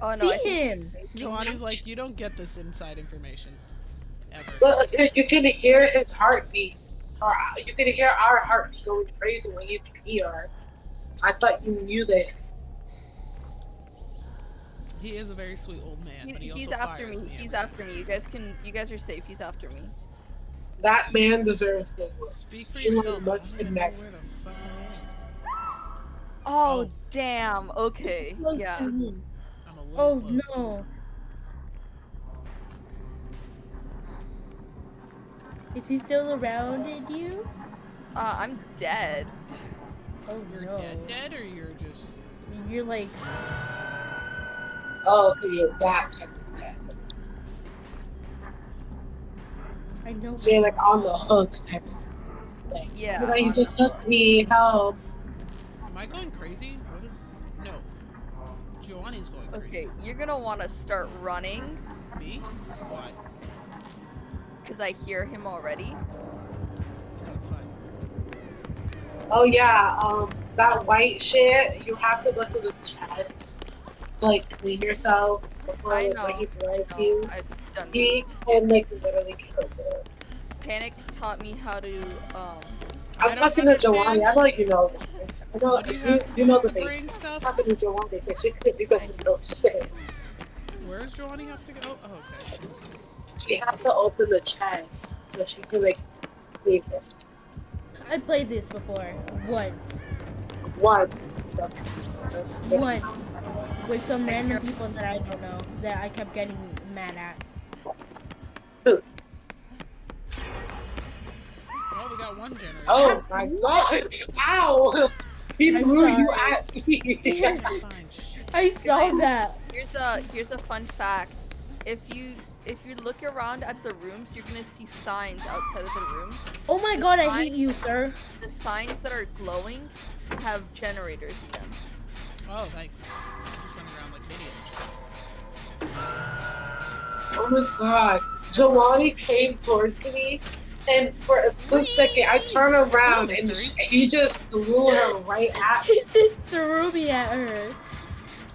Oh no, I See think him. Giovanni's like, you don't get this inside information. Ever. But you can hear his heartbeat. Or you can hear our heartbeat going crazy when he's here. I thought you knew this. He is a very sweet old man, but he he's also after fires me. He's every after me. You guys are safe. He's after me. That man deserves the world. Speak for She yourself. must I don't even connect. know where the fuck I am. Oh, Oh. damn. Okay. Close Yeah. to me. I'm a little Oh close. no. Is he still around you? I'm dead. Oh You're no. dead, or you're just... You're like, Oh, so you're that type of dead. I know. So you're like on the hook type of thing. Yeah. Like, you just hooked me, help. Am I going crazy? What is... No. Giovanni's going crazy. Okay, you're gonna want to start running Me? Why? because I hear him already. That's fine. Oh yeah, that white shit, you have to go to the chest to like clean yourself before I like, know. when he I blows know. you. I've done. He can like literally kill you. Panic taught me how to. I I'm don't talking to understand. Joanne. I know you know this. I know What do you have you know the brain basics. I'm stuff? talking to Joanne because she could because of no shit. Where's Giovanni have to go? Oh, okay. She has to open the chest so she can like clean this I played this before once. one. So that's Once. With some Take random care. people that I don't know that I kept getting mad at. Well, we got one generator. Oh my god! Ow! He I'm threw you sorry. at me. Fine, shit. I saw that. Here's a fun fact. If you look around at the rooms, you're gonna see signs outside of the rooms. Oh my god, I hate you, sir. The signs that are glowing have generators in them. Oh, thanks. I'm just running around like an idiot. Oh my god. Jelani came towards me, and for a split second, I turned around and he just threw her right at me. He just threw me at her.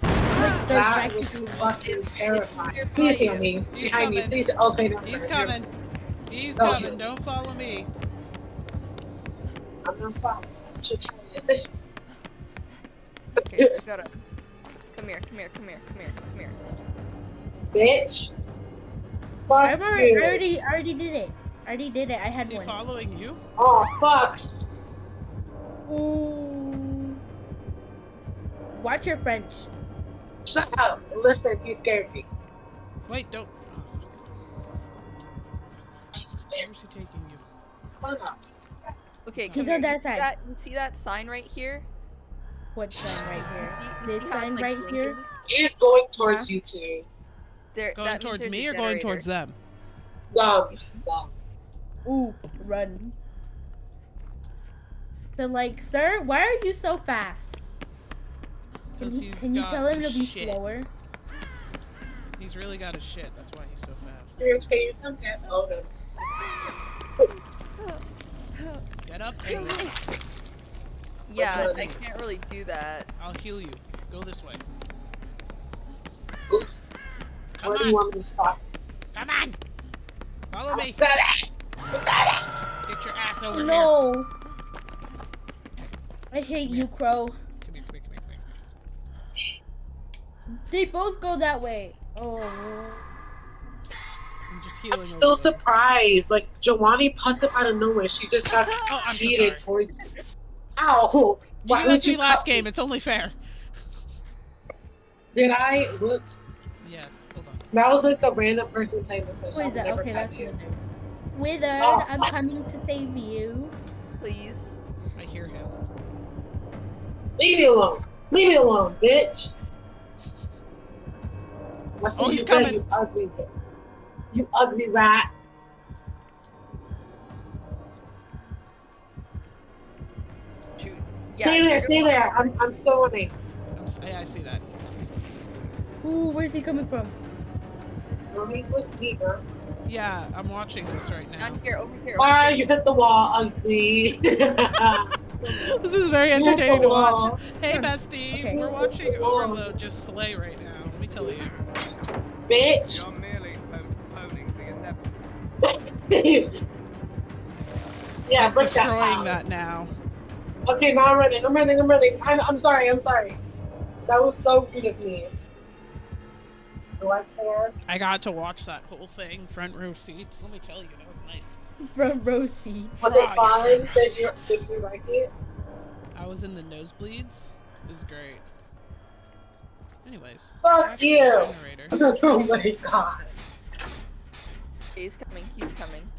Like, That directly was to me. fucking It's terrifying. nearby Please heal you. me. He's Behind me. coming. Please. Okay, no. He's no, coming. He's No, coming. he- Don't follow me. I'm not following. I'm just Okay, you gotta. Come here. bitch. I Fuck remember, you. I already did it. I already did it. I had Is he one. following you? Oh, fuck. Ooh. Watch your French. Shut up. Listen, he scared me. Wait, don't. Oh, fuck. He scared Where's he taking you? me. Shut up. Okay, He's come on here. that You see side. that? You see that sign right here? What sign right You here? see, This you see how it's, sign like, right blinking? here? He's going towards you two. There, Going that means towards there's me a or going generator. towards them? Dumb. Ooh, run. So like, sir, why are you so fast? Because he's Can you got tell him to be shit. slower? He's really got his shit. That's why he's so fast. Seriously, you come get over. Get up and run. Yeah, I can't really do that. I'll heal you. Go this way. Oops. Come Where do on. you want me to stop? Come on. Follow me. Got it. Get your ass over here. No. I hate you, Crow. Come here, come here, come here, come here. They both go that way. Oh. I'm just healing. I'm still over there. surprised. Like, Giovanni popped up out of nowhere. She just got Oh, I'm so cheated sorry. towards. Ow! You Why did that would to me you last cut game. me? It's only fair. Did I? Whoops. Yes. Hold on. That was like the random person playing with us. What I is would that? never Okay, cut that's you. Withered. Withered, Oh. I'm coming to save you. Please. I hear him. Leave me alone. Leave me alone, bitch. I see Oh, he's you there, coming. you ugly, you ugly rat. Shoot. Stay you're there, stay the one- there. I'm still winning. Yeah, I see that. Ooh, where's he coming from? Mommy's with me, girl. Yeah, I'm watching this right now. Down here, over here. Why Over you hit the wall, ugly? This is very You hit entertaining the to watch. wall. Hey, Sure. bestie. Okay. We're watching Hit the wall. Overload just slay right now. Let me tell you. Bitch. You're merely postponing the inevitable. Yeah, He's break that destroying power. that now. Okay, now I'm running. I'm sorry. That was so rude of me. Do I care? I got to watch that whole thing, front row seats. Let me tell you, that was nice. Front row seats. Was it Right. fun? Did you like it? I was in the nosebleeds. It was great. Anyways. Fuck back to the you. generator. Oh my god. He's coming. He's coming.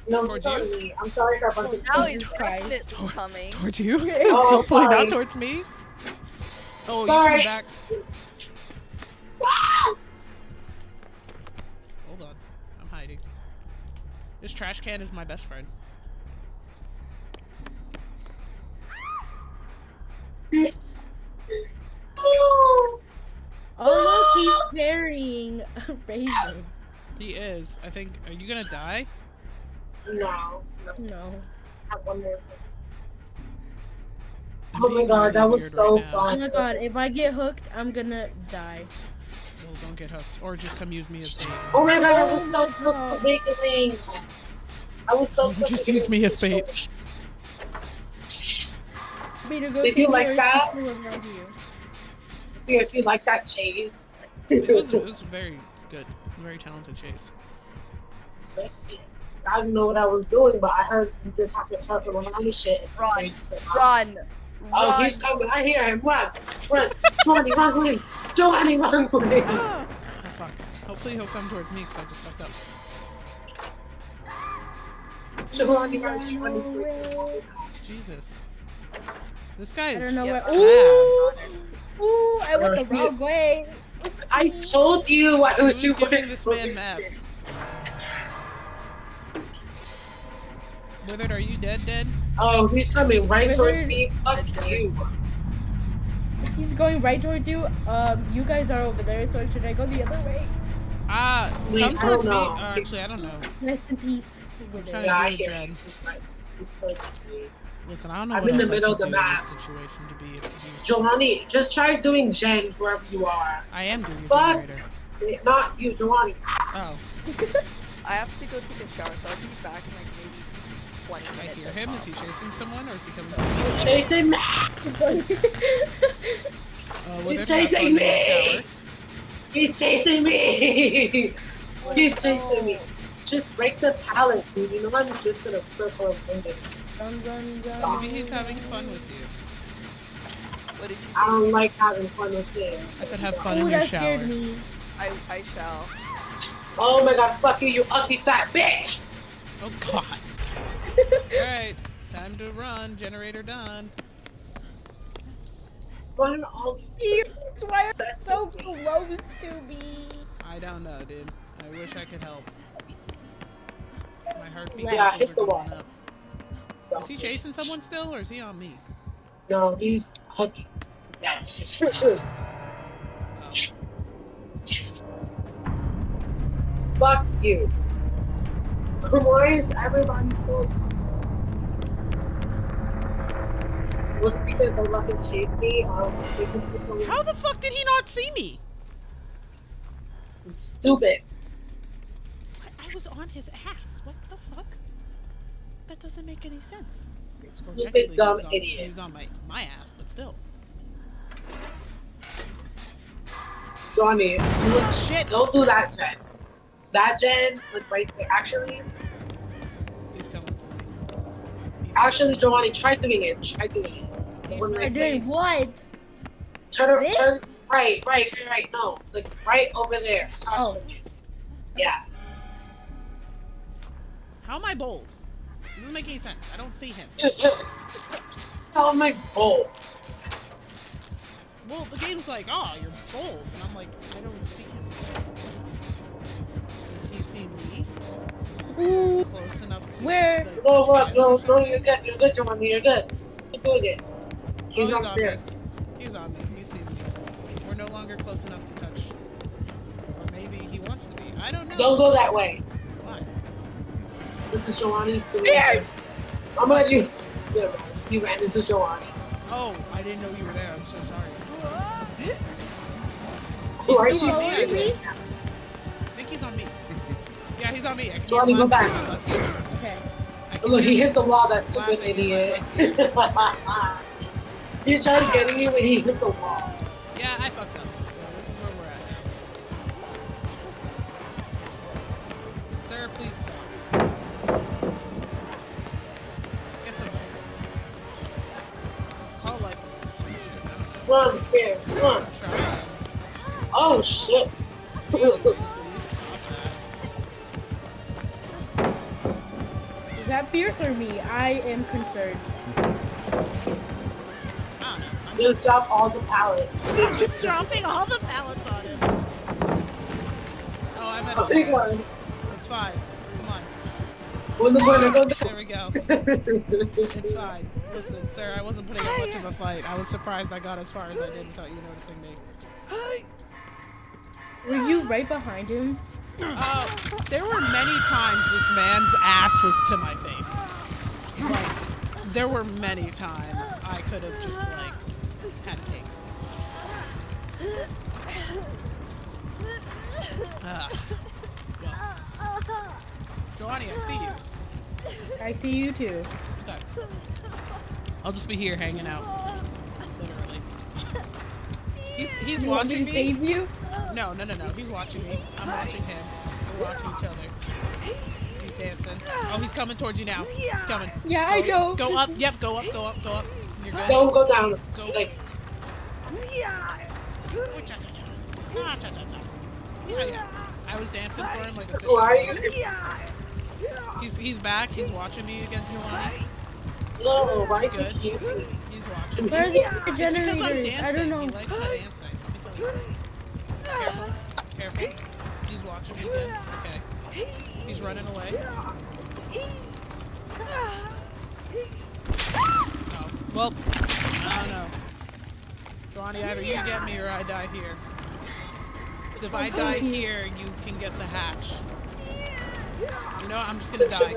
No, Towards it's not me. I'm sorry for bumping Now into he's Jesus Christ. definitely coming. Towards you? Oh, Hopefully sorry. not towards me. Oh, you Sorry. came back. Hold on. I'm hiding. This trash can is my best friend. Oh, look, he's carrying a Raven. He is. I think. Are you gonna die? No. No. I wonder. I'm Oh my being god, really that was weird so right now. Oh fun. my god, if I get hooked, I'm gonna die. Well, don't get hooked. Or just come use me as bait. Oh my god, I was Oh so my close to God. wiggling. I was so close Just to use me getting as bait. Me to go Did you see like where that? people around here. Yes, you like that chase. It was very good. Very talented chase. I didn't know what I was doing, but I heard you just have to circle around and shit. Run. Run. Oh, Run. he's coming. I hear him. Run. Run. Johnny, run away. Johnny, run away. Oh fuck. Hopefully he'll come towards me because I just fucked up. Johnny, run away. Jesus. This guy I is don't know Yep. where. Ooh! Ooh, I went the You're- wrong way. I told you why would Who's you giving went this to man this map? shit? Withered, are you dead? Oh, he's coming right towards Withered. me. Fuck Dead. you. He's going right towards you. You guys are over there, so should I go the other way? Wait, Come I towards don't me. know. Actually, I don't know. Rest in peace. With trying it. to- Yeah, I do hear dread. him. He's towards me. Listen, I don't know I'm what in the else I middle of could the do in map. this situation to be of use. Giovanni, just try doing gens wherever you are. I am doing a Fuck. generator. Not you, Giovanni. Oh, I have to go take a shower, so I'll be back in like maybe 20 I minutes. hear at him. Is top. he chasing someone or is he coming to me? Chasing me. Withered, He's have fun chasing in the me. shower. He's chasing me. He's No. chasing me. Just break the pallet, dude. You know I'm just gonna circle around it. Run, run, run. Maybe he's having fun with you. What did you I say? don't like having fun with things. I said have fun Ooh, in your that shower. scared me. I shall. Oh my god, fuck you, you ugly fat bitch! Oh god. Alright, time to run. Generator done. Why are all these Here's why I'm obsessed so with me? close to me. I don't know, dude. I wish I could help. My heartbeat Yeah, levels hit are the going wall. up. Is he chasing someone still, or is he on me? No, he's hugging. Yeah. Oh. Fuck you. Why is everybody so Was it because the weapon saved me? Or How the fuck did he not see me? Stupid. I was on his ass. What the fuck? That doesn't make any sense. Or Stupid, technically, dumb he idiot. was on my ass, but still. Johnny, Shit. don't do that, Jen. That Jen, like right there. Actually, He's coming for me. actually, Giovanni, try doing it. Try doing it. The one I'm right there. doing what? Turn, This? turn, right. No, like right over there. Across Oh. from you. Yeah. How am I bold? It doesn't make any sense. I don't see him. Oh my bold. Well, the game's like, oh, you're bold. And I'm like, I don't see him. Does he see me? Ooh, Close enough to... where? the- No, you're good, Giovanni, you're good. Keep doing it. He's he's not on me. there. He's on me. He sees me. We're no longer close enough to touch. Or maybe he wants to be. I don't know. Don't go that way. Why? This is Giovanni's doing it. I'm gonna let you. You ran into Giovanni. Oh, I didn't know you were there. I'm so sorry. Why is she He's seeing me. me? I think he's on me. Yeah, he's on me. I can Johnny, hear go him back. on me. Okay. I can Look, hear he him. hit the wall, that stupid idiot. He tried getting you when he hit the wall. Yeah, I fucked up. So this is where we're at now. Sir, please stop. Get some call like some shit. I don't know. Run, here, run. Try. Oh shit. Is that fierce or me? I am concerned. Just drop all the pallets. I'm just dropping all the pallets on him. Oh, I'm at A big one. It's fine. Come on. Go in the corner, go There we go. It's fine. Listen, sir, I wasn't putting up much of a fight. I was surprised I got as far as I did without you noticing me. Were you right behind him? There were many times this man's ass was to my face. Like, there were many times I could have just, like, had cake. Well. Johnny, I see you. I see you too. Okay. I'll just be here hanging out. Literally. He's You want me watching to me. save you? No. He's watching me. I'm watching him. We're watching each other. He's dancing. Oh, he's coming towards you now. He's coming. Yeah, I know. Go up. Yep, go up. You're good. Don't go down. Go. Like, I was dancing for him like a fish. why are you? He's back. He's watching me against Giovanni. No, why is he Good. cute? He's watching me. Where are the Because I'm generators? dancing. I don't know. He likes my dancing. Let me tell you. Careful. He's watching me again. Okay. He's running away. Oh. Well, I don't know. Johnny, either you get me or I die here. Because if I die here, you can get the hatch. You know, I'm just gonna die.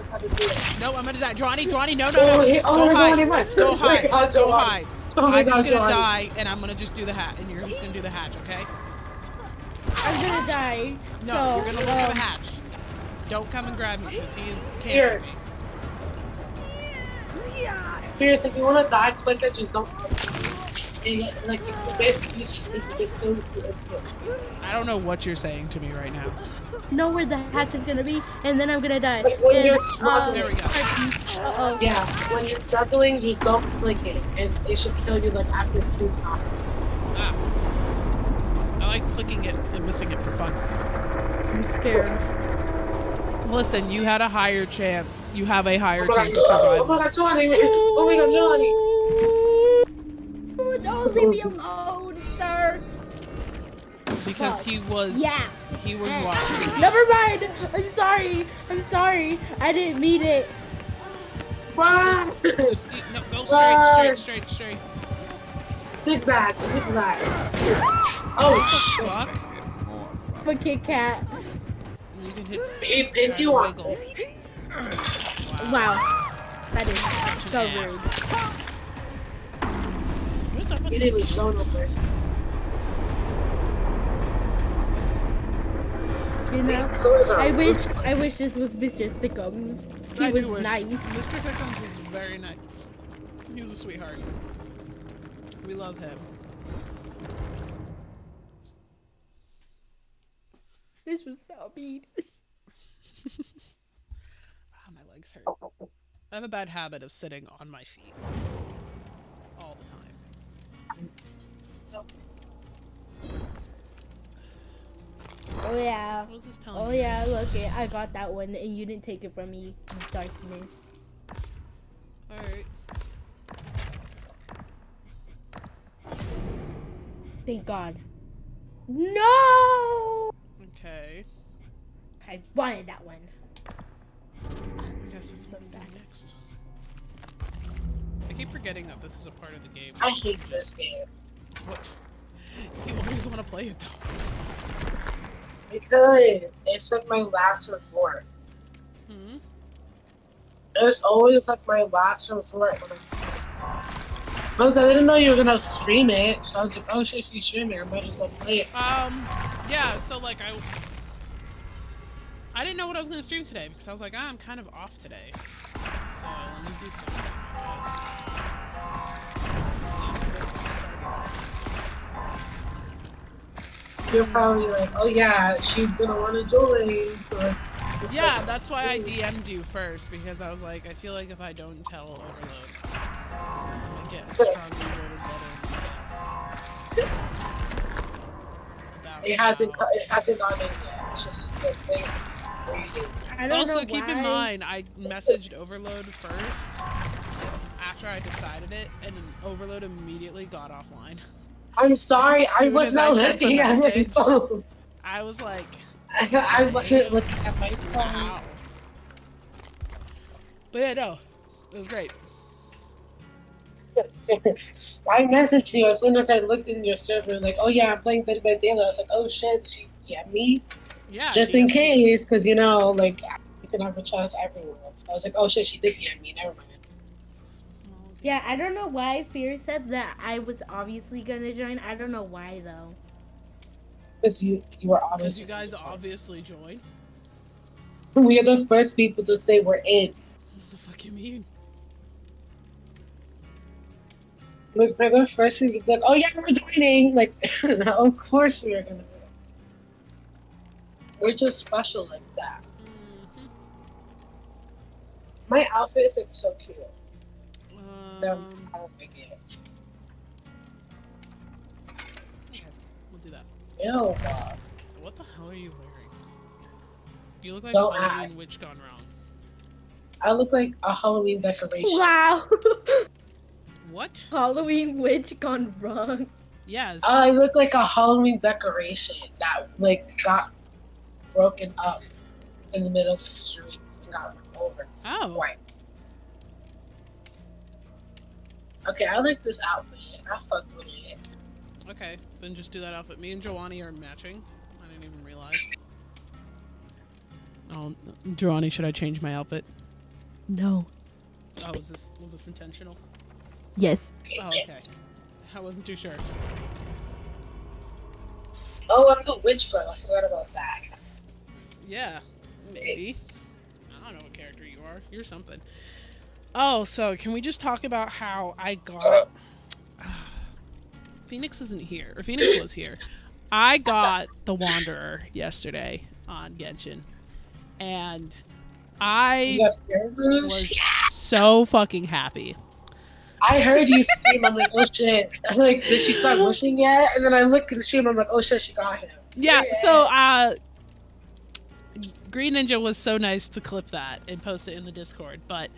No, I'm gonna die. Johnny, no. Oh, my Go God, hide. he went. Go Oh my hide. God, Go Johnny. hide. Oh my I'm God, just gonna Johnny. die, and I'm gonna just do the hatch, and you're just gonna do the hatch, okay? I'm gonna die. No, so, you're gonna look for the hatch. Don't come and grab me, because he is Here. camping me. Here, if you want to die quicker, just don't. And, like, basically, just get close to it. I don't know what you're saying to me right now. know where the hatch is gonna be, and then I'm gonna die. Like, when And, you're struggling. There we go. Uh-oh. Yeah, when you're struggling, just don't click it, and it should kill you like after 2 times. Ah. I like clicking it and missing it for fun. I'm scared. Listen, you had a higher chance. You have a higher Oh my chance God, of surviving. oh my God, Johnny! Oh my God, Johnny! Oh, don't leave me alone, sir. Because he was watching. Never mind. I'm sorry. I didn't mean it. Run! No, go Run! straight. Stick back. Oh, shit. Fuck. I'm a Kit Kat. You can hit. He pinned you on. wiggle. Wow. That is so rude. He didn't even show no person. You know, Colors are I wish awesome. this was Mr. Thickums. He I was do wish. nice. Mr. Pickles was very nice. He was a sweetheart. We love him. This was so mean. Ah, my legs hurt. I have a bad habit of sitting on my feet all the time. Oh yeah. What was this telling Oh me? yeah, look it. I got that one and you didn't take it from me. Darkness. Alright. Thank God. No! Okay. I wanted that one. I guess that's what I'm doing next. I keep forgetting that this is a part of the game. I hate this game. What? You always want to play it though. Because it's like my last resort. Hmm? It's always like my last resort. Because I didn't know you were gonna stream it, so I was like, oh shit, she's streaming, I might as well play it. Yeah, so like I didn't know what I was gonna stream today because I was like, I'm kind of off today. So let me do something. You're probably like, oh yeah, she's gonna wanna join, so let's Yeah, like, that's why I DM'd you first because I was like, I feel like if I don't tell Overload, I get a strong it hasn't gone in yet. It's just the thing. I don't Also, know keep why. in mind, I messaged Overload first after I decided it, and then Overload immediately got offline. I'm sorry, As I soon was as not I sent the looking at my message. phone. I was like, I wasn't looking at my phone. wow. But yeah, no, it was great. I messaged you as soon as I looked in your server, like, oh yeah, I'm playing Dead by Daylight. I was like, oh shit, she me? Yeah. Just in case, because you know, like, you can never trust everyone. So I was like, oh shit, she did DM me, never mind. Yeah, I don't know why Fear said that I was obviously gonna join. I don't know why though. Because you were Because obviously. you guys obviously joined. We are the first people to say we're in. What the fuck you mean? Like, we're the first people to be like, oh yeah, we're joining. Like, no, of course we're gonna do it. We're just special like that. Mm-hmm. My outfit is like, so cute. I don't think it. We'll do that. Ew. What the hell are you wearing? You look like Don't a Halloween ask. witch gone wrong. I look like a Halloween decoration. Wow. What? Halloween witch gone wrong. Yes. I look like a Halloween decoration that like got broken up in the middle of the street and got run over. Oh. White. Okay, I like this outfit. I fuck with it. Okay, then just do that outfit. Me and Joanny are matching. I didn't even realize. Oh, Joanny, should I change my outfit? No. Oh, was this intentional? Yes. Oh, okay. I wasn't too sure. Oh, I'm the witch girl. I forgot about that. Yeah, maybe. I don't know what character you are. You're something. Oh, so can we just talk about how I got... Phoenix isn't here. Or Phoenix was here. I got the Wanderer yesterday on Genshin. And I was so fucking happy. I heard you scream. I'm like, oh shit. I'm like, did she start wishing yet? And then I look at the stream. I'm like, oh shit, she got him. Yeah, so Green Ninja was so nice to clip that and post it in the Discord, but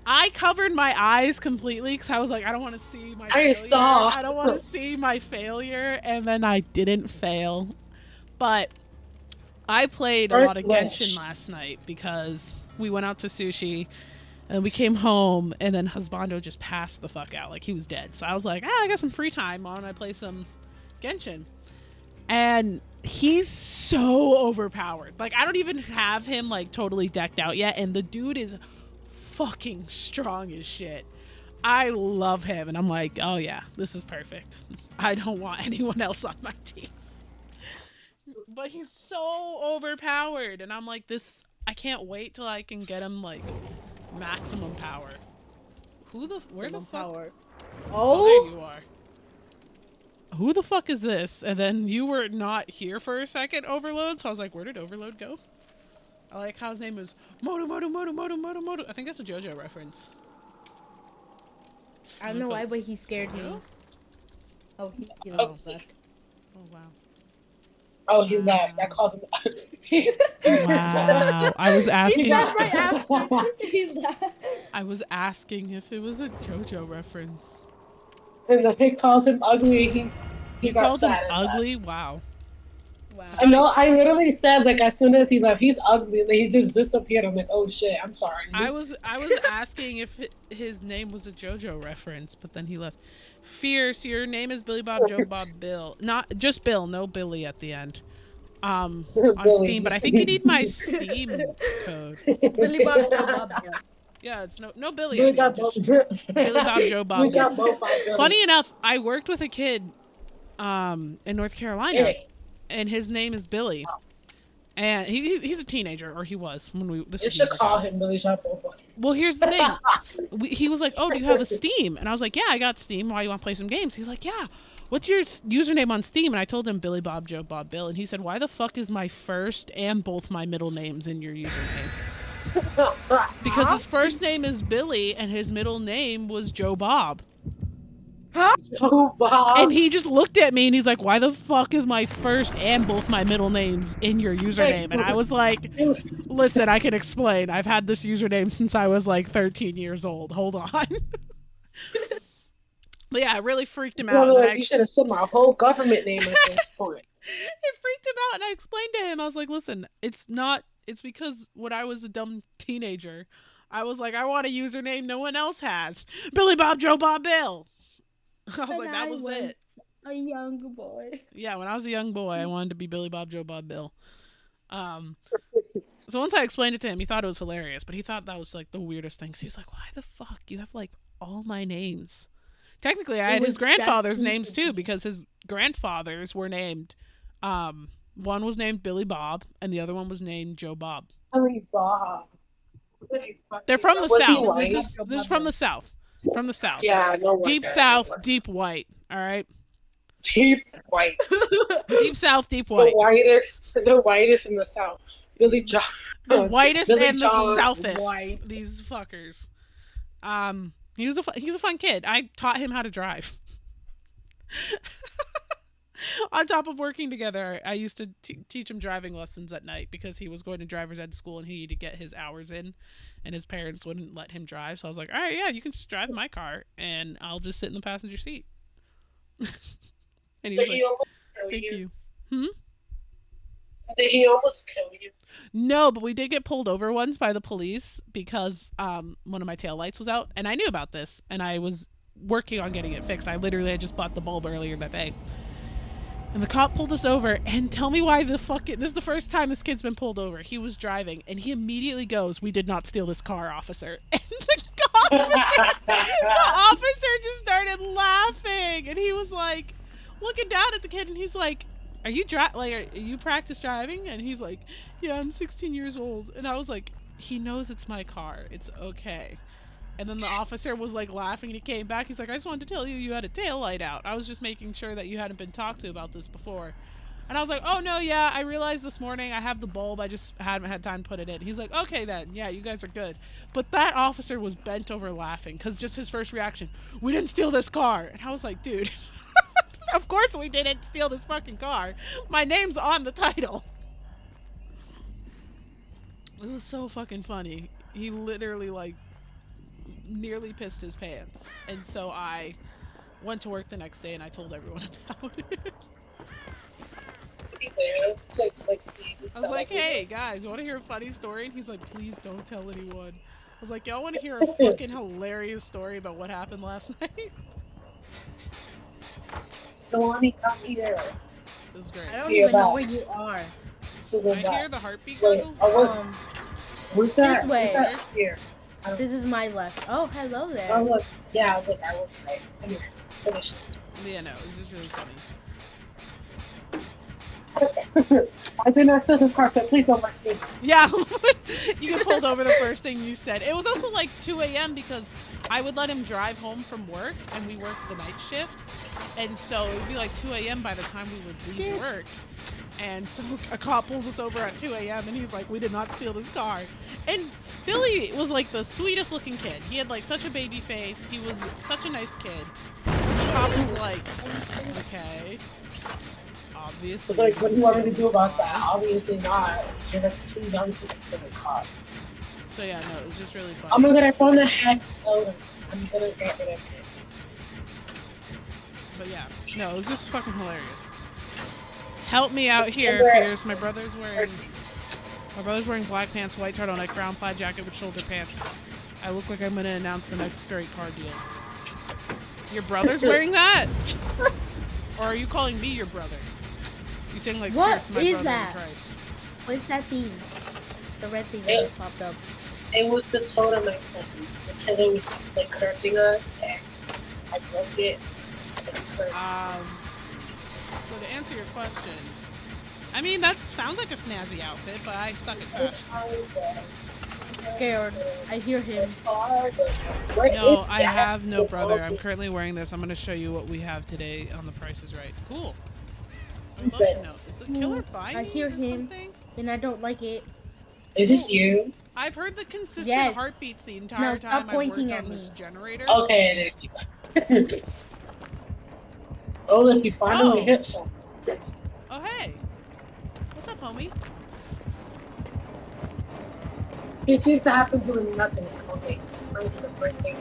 I covered my eyes completely because I was like, I don't want to see my failure. I don't want to see my failure, and then I didn't fail. But I played a lot of Genshin last night because we went out to sushi and we came home, and then Husbando just passed the fuck out like he was dead. So I was like, I got some free time. Why don't I play some Genshin? And he's so overpowered. Like, I don't even have him like totally decked out yet, and the dude is fucking strong as shit. I love him, and I'm like, oh yeah, this is perfect. I don't want anyone else on my team. But he's so overpowered, and I'm like, I can't wait till I can get him like maximum power. Where the fuck? Power. Oh, there you are. Who the fuck is this? And then you were not here for a second, Overload. So I was like, where did Overload go? I like how his name is Moto. I think that's a JoJo reference. I don't know why, but he scared me. Oh, he left. Oh wow. Oh, he left. I called him. Wow. I was asking. He left right after. He left. I was asking if it was a JoJo reference. And then he called him ugly. He got Called him sad. ugly? Wow. Wow. I know. I literally said like as soon as he left, he's ugly. And he just disappeared. I'm like, oh shit. I'm sorry. I was asking if his name was a JoJo reference, but then he left. Fierce, your name is Billy Bob Joe Bob Bill. Not just Bill, no Billy at the end. On Billy. Steam, but I think you need my Steam code. Billy Bob Joe Bob. Yeah, it's no Billy. Billy I mean, Bob just Joe Billy Bob Joe Bob. We got both Bob Billy. Funny enough, I worked with a kid in North Carolina, Hey. and his name is Billy. And he's a teenager, or he was when we. You was should years call ago. him Billy Bob. Well, here's the thing. He was like, "Oh, do you have a Steam?" And I was like, "Yeah, I got Steam. Why you want to play some games?" He's like, "Yeah. What's your username on Steam?" And I told him Billy Bob Joe Bob Bill, and he said, "Why the fuck is my first and both my middle names in your username?" Because his first name is Billy and his middle name was Joe Bob. Oh, Bob. And he just looked at me and he's like, "Why the fuck is my first and both my middle names in your username?" And I was like, "Listen, I can explain. I've had this username since I was like 13 years old. Hold on." But yeah, it really freaked him out. You should have said my whole government name at this point. It freaked him out, and I explained to him, I was like, "Listen, it's because when I was a dumb teenager, I was like, I want a username no one else has. Billy Bob Joe Bob Bill." I was like, that was it. A young boy. Yeah, when I was a young boy, I wanted to be Billy Bob Joe Bob Bill. So once I explained it to him, he thought it was hilarious, but he thought that was like the weirdest thing. So he was like, "Why the fuck? You have like all my names." Technically, I had his grandfather's names too, because his grandfathers were named. One was named Billy Bob, and the other one was named Joe Bob. Billy Bob. They're from the Was he South. white? This is from the South. From the South. Yeah, no wonder. Deep South, deep white. All right. Deep white. Deep South, deep white. The whitest in the South. Billy John. The whitest Billy and John the southest. White. These fuckers. He's a fun kid. I taught him how to drive. On top of working together, I used to teach him driving lessons at night because he was going to driver's ed school and he needed to get his hours in, and his parents wouldn't let him drive. So I was like, "All right, yeah, you can just drive my car, and I'll just sit in the passenger seat." And he was like, "Thank you." Did he almost kill you? No, but we did get pulled over once by the police because one of my taillights was out, and I knew about this, and I was working on getting it fixed. I literally had just bought the bulb earlier that day. And the cop pulled us over, and tell me why this is the first time this kid's been pulled over. He was driving, and he immediately goes, "We did not steal this car, officer." And the officer just started laughing, and he was like looking down at the kid, and he's like, "Are you are you practice driving?" And he's like, "Yeah, I'm 16 years old." And I was like, "He knows it's my car. It's okay." And then the officer was like laughing, and he came back. He's like, "I just wanted to tell you you had a tail light out. I was just making sure that you hadn't been talked to about this before." And I was like, "Oh no, yeah, I realized this morning I have the bulb. I just haven't had time to put it in." He's like, "Okay then, yeah, you guys are good." But that officer was bent over laughing because just his first reaction, "We didn't steal this car." And I was like, "Dude, of course we didn't steal this fucking car. My name's on the title." It was so fucking funny. He literally like nearly pissed his pants, and so I went to work the next day and I told everyone about it. I was like, "Hey guys, you want to hear a funny story?" And he's like, "Please don't tell anyone." I was like, "Y'all want to hear a fucking hilarious story about what happened last night?" Delani, come here. It was great. I don't even know where you are. I hear the heartbeat goggles. Where's that? This way. Where's that here? This is my left. Oh, hello Oh there. look, yeah, look, I was right. Anyway, finish this. Yeah, no, it was just really funny. I did not steal this car, so please don't rush me. Yeah, you get pulled over the first thing you said. It was also like 2 a.m. because I would let him drive home from work, and we worked the night shift. And so it would be like 2 a.m. by the time we would leave work. And so a cop pulls us over at 2 a.m. and he's like, we did not steal this car. And Billy was like the sweetest looking kid. He had like such a baby face. He was such a nice kid. The cop was like, okay. Obviously. Like, what do you want me to do about that? Obviously not. You're like too young to steal a car. So yeah, no, it was just really fun. Oh my god, I found the hex totem. I'm gonna get rid of it. But yeah, no, it was just fucking hilarious. Help me out here, Fierce. My brother's wearing black pants, white turtleneck, brown plaid jacket with shoulder pants. I look like I'm gonna announce the next great car deal. Your brother's wearing that? Or are you calling me your brother? You saying like What Fierce, my is brother that? in Christ. What's that thing? The red thing that just popped up. It was the totem I cleansed. And it was like cursing us, and I broke it. So So to answer your question, I mean that sounds like a snazzy outfit, but I suck at fashion. Scared. I hear him. No, I have no brother. I'm currently wearing this. I'm gonna show you what we have today on The Price is Right. Cool. I'd love to know. Is the killer by I me hear or him. something? And I don't like it. Is this you? I've heard the consistent Yes. heartbeats the No, entire stop time I've worked pointing at on this me. generator. Okay, it is you. Oh, look, you finally Oh. hit something. Oh hey, what's up, homie? It seems to happen doing nothing. It's okay. It's only the first thing.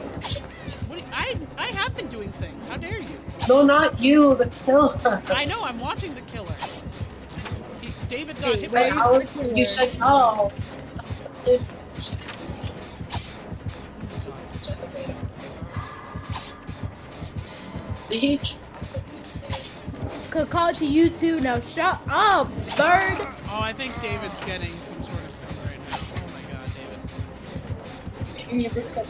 What do you, I have been doing things. How dare you? No, not you, the killer. I know. I'm watching the killer. David got hit wait, by. I was, you said no. Could call it to you too. Now shut up, bird. Oh, I think David's getting some sort of thing right now. Oh my god, David. Can you fix that?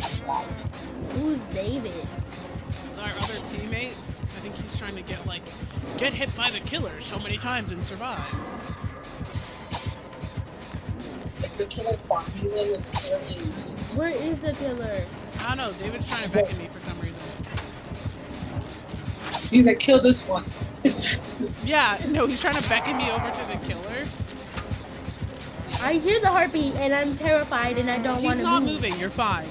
Who's David? Our other teammate. I think he's trying to get hit by the killer so many times and survive. If the killer fought you, then it's really nice. Where is the killer? I don't know. David's trying to beckon me for some reason. You that killed this one. Yeah, no, he's trying to beckon me over to the killer. I hear the heartbeat and I'm terrified and I don't He's want to not move. moving. You're fine.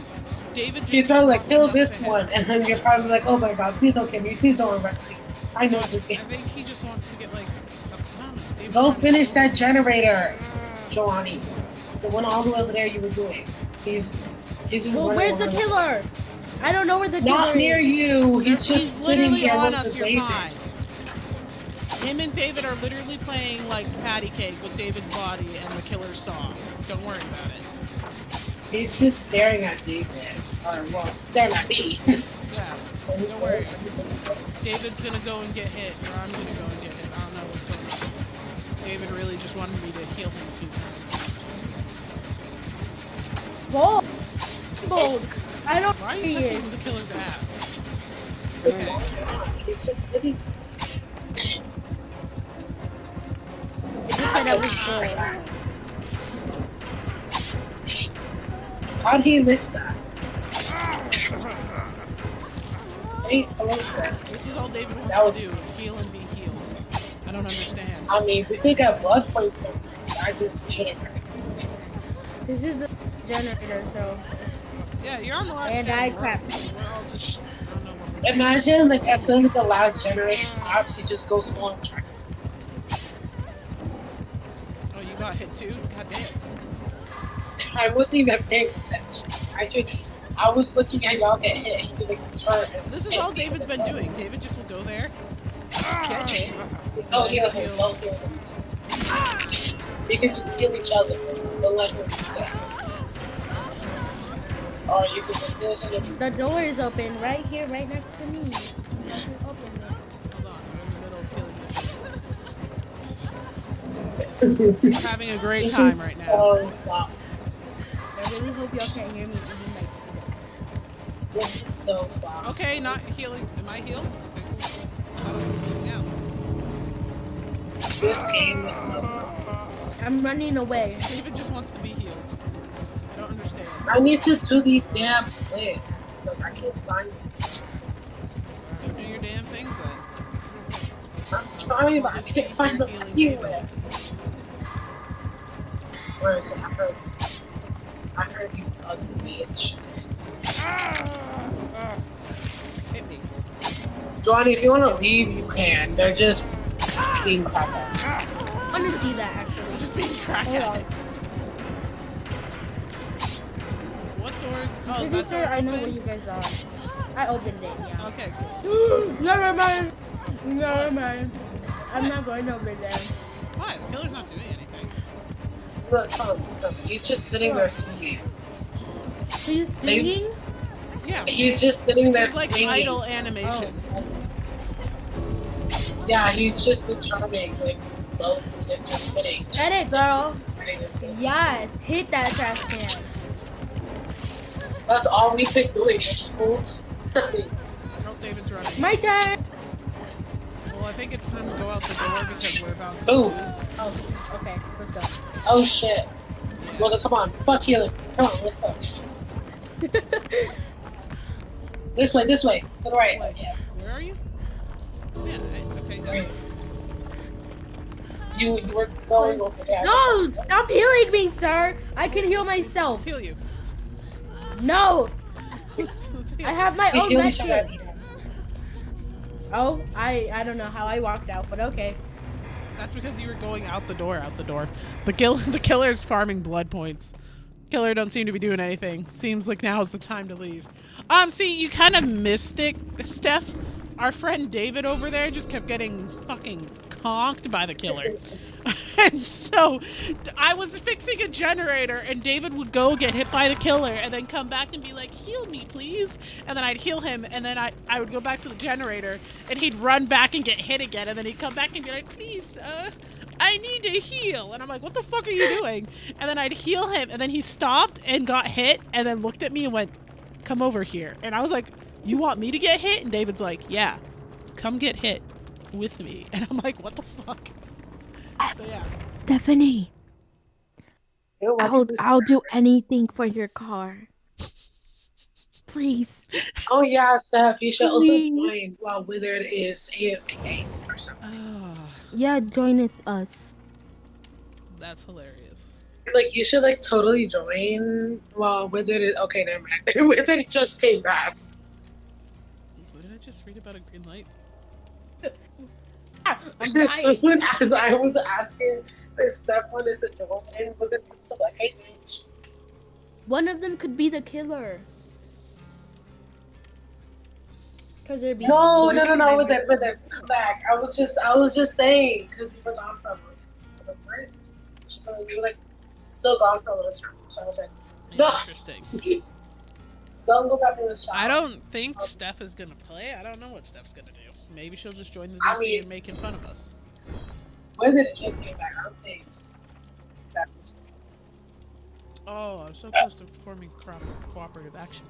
David just You're trying to like walked kill up this to him. one, and then you're probably like, oh my god, please don't kill me, please don't arrest me. I know this I game. think he just wants to get like. I don't know. David's Go trying to- finish that generator, Johnny. The one all the way over there you were doing. He's just Well, running where's the around. killer? I don't know where the killer Not near is. you. He's just He's sitting literally here on with us. the You're David. fine. Him and David are literally playing like patty cake with David's body and the killer's saw. Don't worry about it. He's just staring at David. Or, well, staring at me. Yeah. Don't worry. David's gonna go and get hit, or I'm gonna go and get hit. I don't know what's going on. David really just wanted me to heal him a few times. Bold. Bold. I don't know Why are where he you is. touching the killer's ass? He's Okay. He's just sitting. I just said I was bold. How'd he miss that? Hey, hello, sir. This is all David That wants was- to do, is heal and be healed. I don't understand. I mean, we could get blood points. I just shouldn't. This is the generator, so. Yeah, you're on the last And gen, I we're- crap. We're all just, I don't know what we're Imagine, like, as soon as the last generation pops, he just goes full on track. Oh, you got hit too? God damn. I wasn't even paying attention. I was looking at y'all get hit. He could, like, turn. and This is hit all me. David's been doing. David just will go there. Get hit. Oh, heal him. Oh, heal him. We can just heal each other. Don't let him do that. Or you can just heal him. The door is open right here, right next to me. You should open it. Hold on, we're in the middle of killing this shit. We're having a great This time is right now. so fun. I really hope y'all can't hear me eating my This is so fun. Okay, not healing. Am I healed? Okay, cool. I thought I was bleeding out. This game is so fun. I'm running away. David just wants to be healed. I don't understand. I need to do these damn clicks. Like, I can't find it. Go do your damn things then. I'm trying, but I Just can't keep find your them healing anywhere. Where is it? I heard you ugly bitch. Hit me. Johnny, if you want to leave, you can. They're just being crackers. I want to see that actually. Just being Hold crackhead. on. What doors? Oh, Pretty that's sure I know where you guys are. I opened it, yeah. Okay, cool. Never mind. Never mind. I'm not going over there. Why? The killer's not doing anything. Look, he's just sitting there swinging. She's singing? Yeah. He's just sitting there It's like swinging. idle animation. Yeah, he's just been charming, like, lonely and just hitting. Get it, girl. Hitting it too. Yes. Hit that trash can. That's all we've been doing, just hold. Oh, David's running. My turn. Well, I think it's time to go out the door because we're about to. Ooh. Oh, okay. Let's go. Oh shit. Yeah. Well, then come on. Fuck healing. Come on, let's go. This way, this way. To the right. Yeah. Where are you? Yeah. Okay. Done. Right. You were going over there. No! Stop healing me, sir! I can heal myself. Let's heal you. No! Let's heal. I have my We own heal each medkit. other. Oh, I don't know how I walked out, but okay. That's because you were going out the door. The killer's farming blood points. Killer don't seem to be doing anything. Seems like now's the time to leave. See, you kind of missed it, Steph. Our friend David over there just kept getting fucking conked by the killer. And so I was fixing a generator and David would go get hit by the killer and then come back and be like, heal me, please. And then I'd heal him and then I would go back to the generator and he'd run back and get hit again. And then he'd come back and be like, please, I need to heal. And I'm like, what the fuck are you doing? And then I'd heal him and then he stopped and got hit and then looked at me and went, come over here. And I was like, you want me to get hit? And David's like, yeah, come get hit with me. And I'm like, what the fuck? So yeah. Stephanie, Ew, why did you I'll do anything for your car. Please. Oh yeah, Steph, you should also Please. join while Withered is AFK or something. Yeah, join with us. That's hilarious. Like you should like totally join while Withered is okay, never mind. Withered just came back. What did I just read about a green light? I'm As dying. soon as I was asking if Steph wanted to join, Withered was like, hey bitch. One of them could be the killer. Cause they're being No, Withered, come back. I was just saying because you were gone for the first. You were like still gone for a little time, so I was like, no. Interesting. Don't go back in the shop. I don't think Steph is gonna play. I don't know what Steph's gonna do. Maybe she'll just join the DC I mean- and making fun of us. Withered just came back. I don't think Steph is. Oh, I'm so close to performing cooperative action.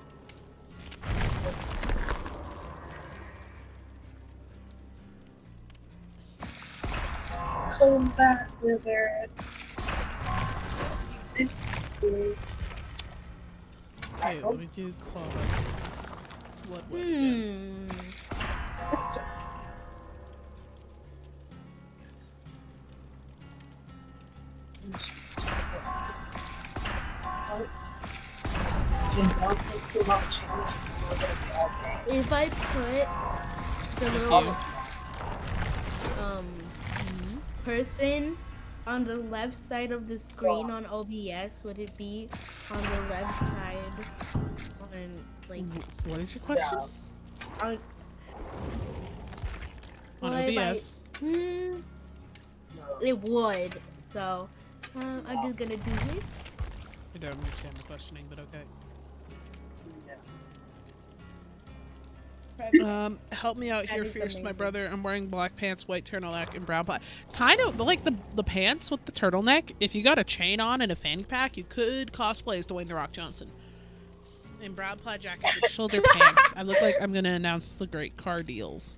Come back, Withered. This is. Okay, let me do claw. What was Don't take too long to change. We're gonna be all day. If I put the you. little person on the left side of the screen on OBS, would it be on the left side on like What is your question? on On Well, if I- OBS. hmm, it would. So I'm just gonna do this. I don't understand the questioning, but okay. Help me out That here, is Fierce, my amazing. brother. I'm wearing black pants, white turtleneck, and brown black. Kind of like the pants with the turtleneck. If you got a chain on and a fanny pack, you could cosplay as Dwayne The Rock Johnson. in brown plaid jacket with shoulder pants. I look like I'm going to announce the great car deals.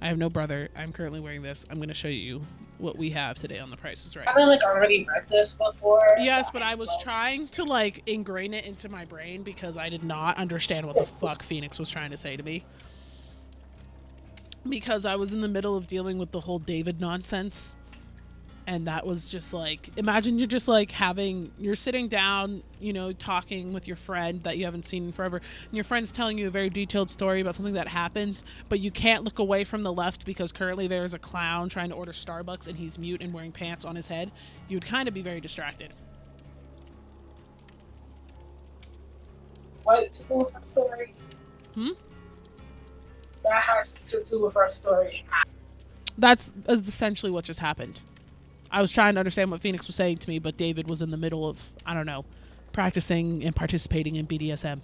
I have no brother. I'm currently wearing this. I'm going to show you what we have today on The Price is Right. I like already read this before. Yes, but I was trying to like ingrain it into my brain because I did not understand what the fuck Phoenix was trying to say to me. Because I was in the middle of dealing with the whole David nonsense. And that was just like, imagine you're just like you're sitting down, you know, talking with your friend that you haven't seen in forever. And your friend's telling you a very detailed story about something that happened, but you can't look away from the left because currently there's a clown trying to order Starbucks and he's mute and wearing pants on his head. You would kind of be very distracted. What to do with her story? That has to do with her story. That's essentially what just happened. I was trying to understand what Phoenix was saying to me, but David was in the middle of, I don't know, practicing and participating in BDSM.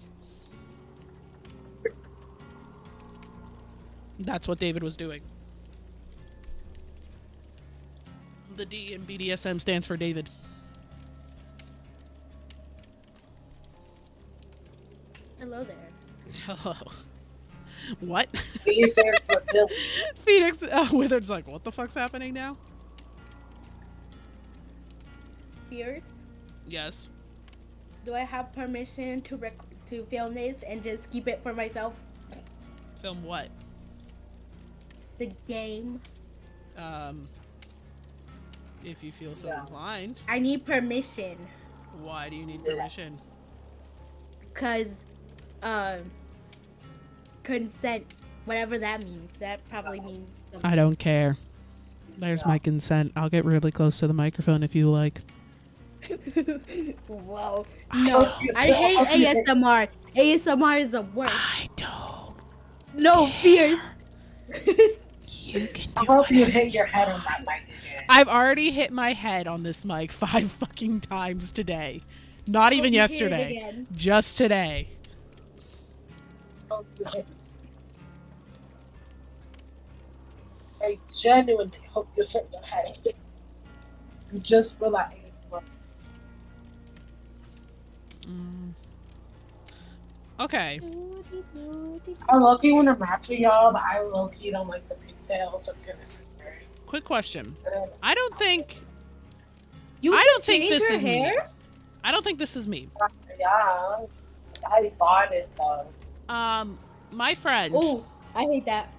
That's what David was doing. The D in BDSM stands for David. Hello there. Hello. What? B stands for Bill. Phoenix Withered's like, what the fuck's happening now? Fierce, Yes. do I have permission to film this and just keep it for myself? Film what? The game. If you feel so Yeah. inclined. I need permission. Why do you need permission? Cause, consent, whatever that means. That probably means something. I don't care. There's my consent. I'll get really close to the microphone if you like. Whoa. I No, don't I hate ASMR. ASMR is the worst. I don't. No, Fierce. You can I do hope you whatever hit your head on that mic again. I've already hit my head on this mic 5 fucking times today. Not even Hope you hit it yesterday. again. Just today. Hope you hit it. I genuinely hope you hit your head. You just relax. Okay. I love you when I'm after y'all, but I love you don't like the pigtails. I'm gonna say. Quick question. I don't think You I can don't think change this her is me. hair? I don't think this is me. Yeah, I bought it though. My friend Oh, I hate that.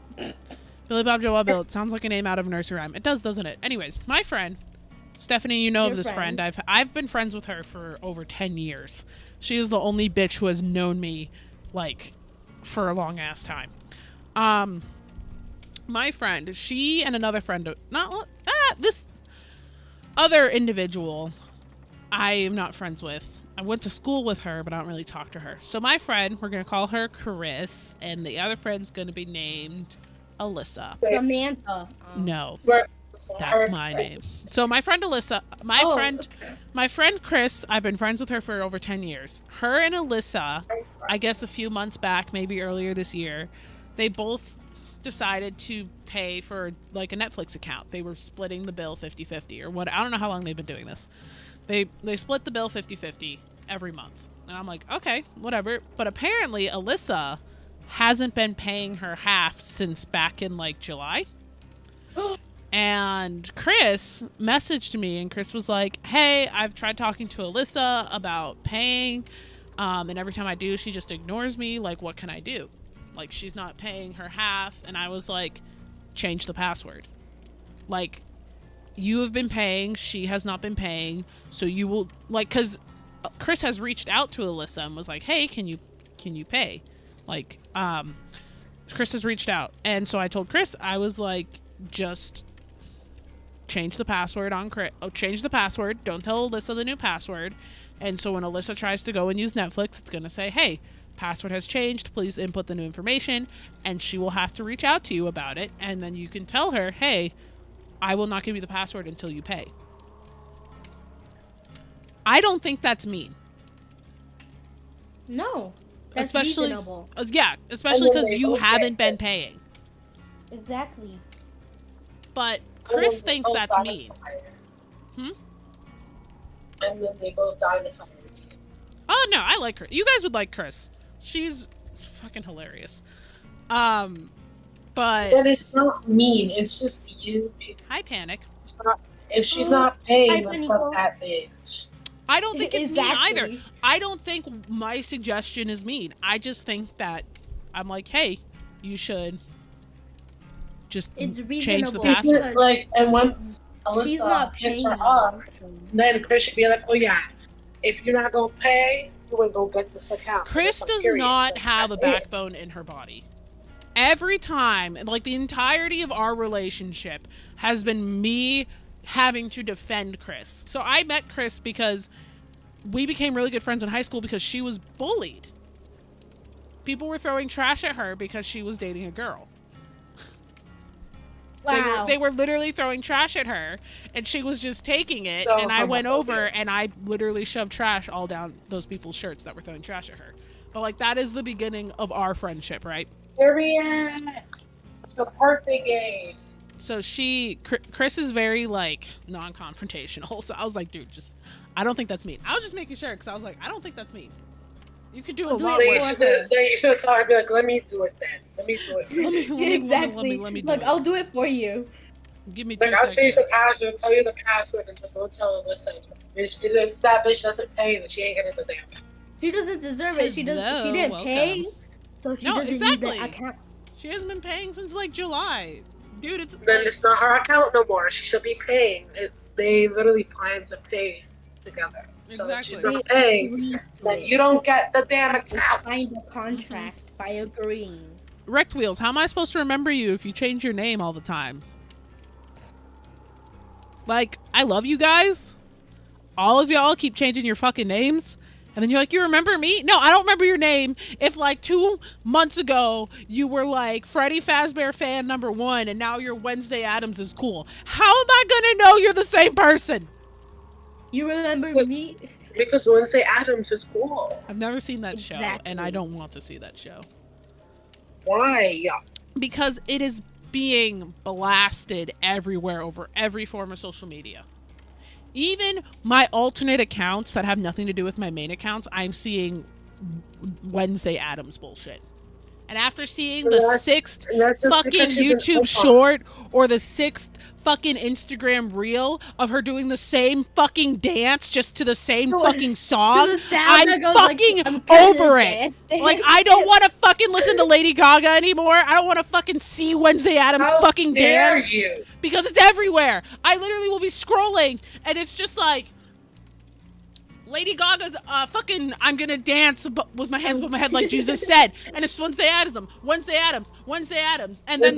Billy Bob Joe Bill. It sounds like a name out of a nursery rhyme. It does, doesn't it? Anyways, my friend Stephanie, you know Your of this friend. friend. I've been friends with her for over 10 years. She is the only bitch who has known me like for a long ass time. My friend, she and another friend, this other individual I am not friends with. I went to school with her, but I don't really talk to her. So my friend, we're going to call her Chris, and the other friend's going to be named Alyssa. Samantha. No, Where- that's my name. So my friend Alyssa, my friend Chris, I've been friends with her for over 10 years. Her and Alyssa, I guess a few months back, maybe earlier this year, they both decided to pay for like a Netflix account. They were splitting the bill 50-50 or what. I don't know how long they've been doing this. They split the bill 50-50 every month. And I'm like, okay, whatever. But apparently Alyssa hasn't been paying her half since back in like July. And Chris messaged me, and Chris was like, hey, I've tried talking to Alyssa about paying, and every time I do, she just ignores me. Like, what can I do? Like, she's not paying her half. And I was like, change the password. Like, you have been paying, she has not been paying, so you will, like, because Chris has reached out to Alyssa and was like, hey, can you pay? Like, Chris has reached out. And so I told Chris, I was like, just change the password on change the password. Don't tell Alyssa the new password. And so when Alyssa tries to go and use Netflix, it's going to say, hey, password has changed. Please input the new information. And she will have to reach out to you about it. And then you can tell her, hey, I will not give you the password until you pay. I don't think that's mean. No, that's especially, reasonable. Yeah, especially because you haven't been paying. Exactly. But Chris thinks that's mean. And then they both died of fire. Oh, no, I like Chris. You guys would like Chris. She's fucking hilarious. But But it's not mean. It's just you. hi, Panic. It's not, if she's not paying, Hi, then Panico. fuck that bitch. I don't think it's mean either. Exactly. I don't think my suggestion is mean. I just think that I'm like, hey, you should just It's change the reasonable. It's password. not like, and once She's Alyssa not hits paying. her up, then Chris should be like, oh yeah, if you're not gonna pay, you would go get this account. Chris That's does period. not Like, have a that's it. backbone in her body. Every time, like the entirety of our relationship has been me having to defend Chris. So I met Chris because we became really good friends in high school because she was bullied. People were throwing trash at her because she was dating a girl. Wow. They were literally throwing trash at her, and she was just taking it. So and I went homophobia. over and I literally shoved trash all down those people's shirts that were throwing trash at her. But like that is the beginning of our friendship, right? Period. Support the game. So Chris is very like non-confrontational. So I was like, dude, just I don't think that's mean. I was just making sure because I was like, I don't think that's mean. You could do a Well, do lot it Then you worse. for should tell her, be like, let me do it then. Let me do it for Let me, you. let me, Exactly. let me do Look, it. I'll do it for you. Give me 2 Like, I'll change the seconds. password, tell you the password, and just don't tell her, listen, if that bitch doesn't pay, then she ain't getting the damn thing. She doesn't deserve it. She doesn't. Hello, She didn't welcome. pay, so she No, doesn't exactly. need the account. She hasn't been paying since like July. Dude, it's Then like, it's not her account no more. She should be paying. They literally plan to pay together. So if she's Exactly. not paying, then you don't get the damn account. Signed a contract by agreeing. Wrecked Wheels, how am I supposed to remember you if you change your name all the time? Like, I love you guys. All of y'all keep changing your fucking names. And then you're like, you remember me? No, I don't remember your name. If like 2 months ago, you were like Freddy Fazbear fan #1 and now you're Wednesday Addams is cool. How am I gonna know you're the same person? You remember me? Because Wednesday Addams is cool. I've never seen that show and I Exactly. don't want to see that show. Why? Because it is being blasted everywhere over every form of social media. Even my alternate accounts that have nothing to do with my main accounts, I'm seeing Wednesday Addams bullshit. And after seeing the That's- 6th That's just fucking because she's an YouTube opa. short or the 6th fucking Instagram reel of her doing the same fucking dance just to the same To- fucking To song, the sound that I'm goes like, fucking I'm gonna over it. dance. Like, I don't want to fucking listen to Lady Gaga anymore. I don't want to fucking see Wednesday Addams How fucking dare dance you? because it's everywhere. I literally will be scrolling and it's just like Lady Gaga's fucking I'm gonna dance with my hands above my head like Jesus said, and it's Wednesday Addams, Wednesday Adams, and then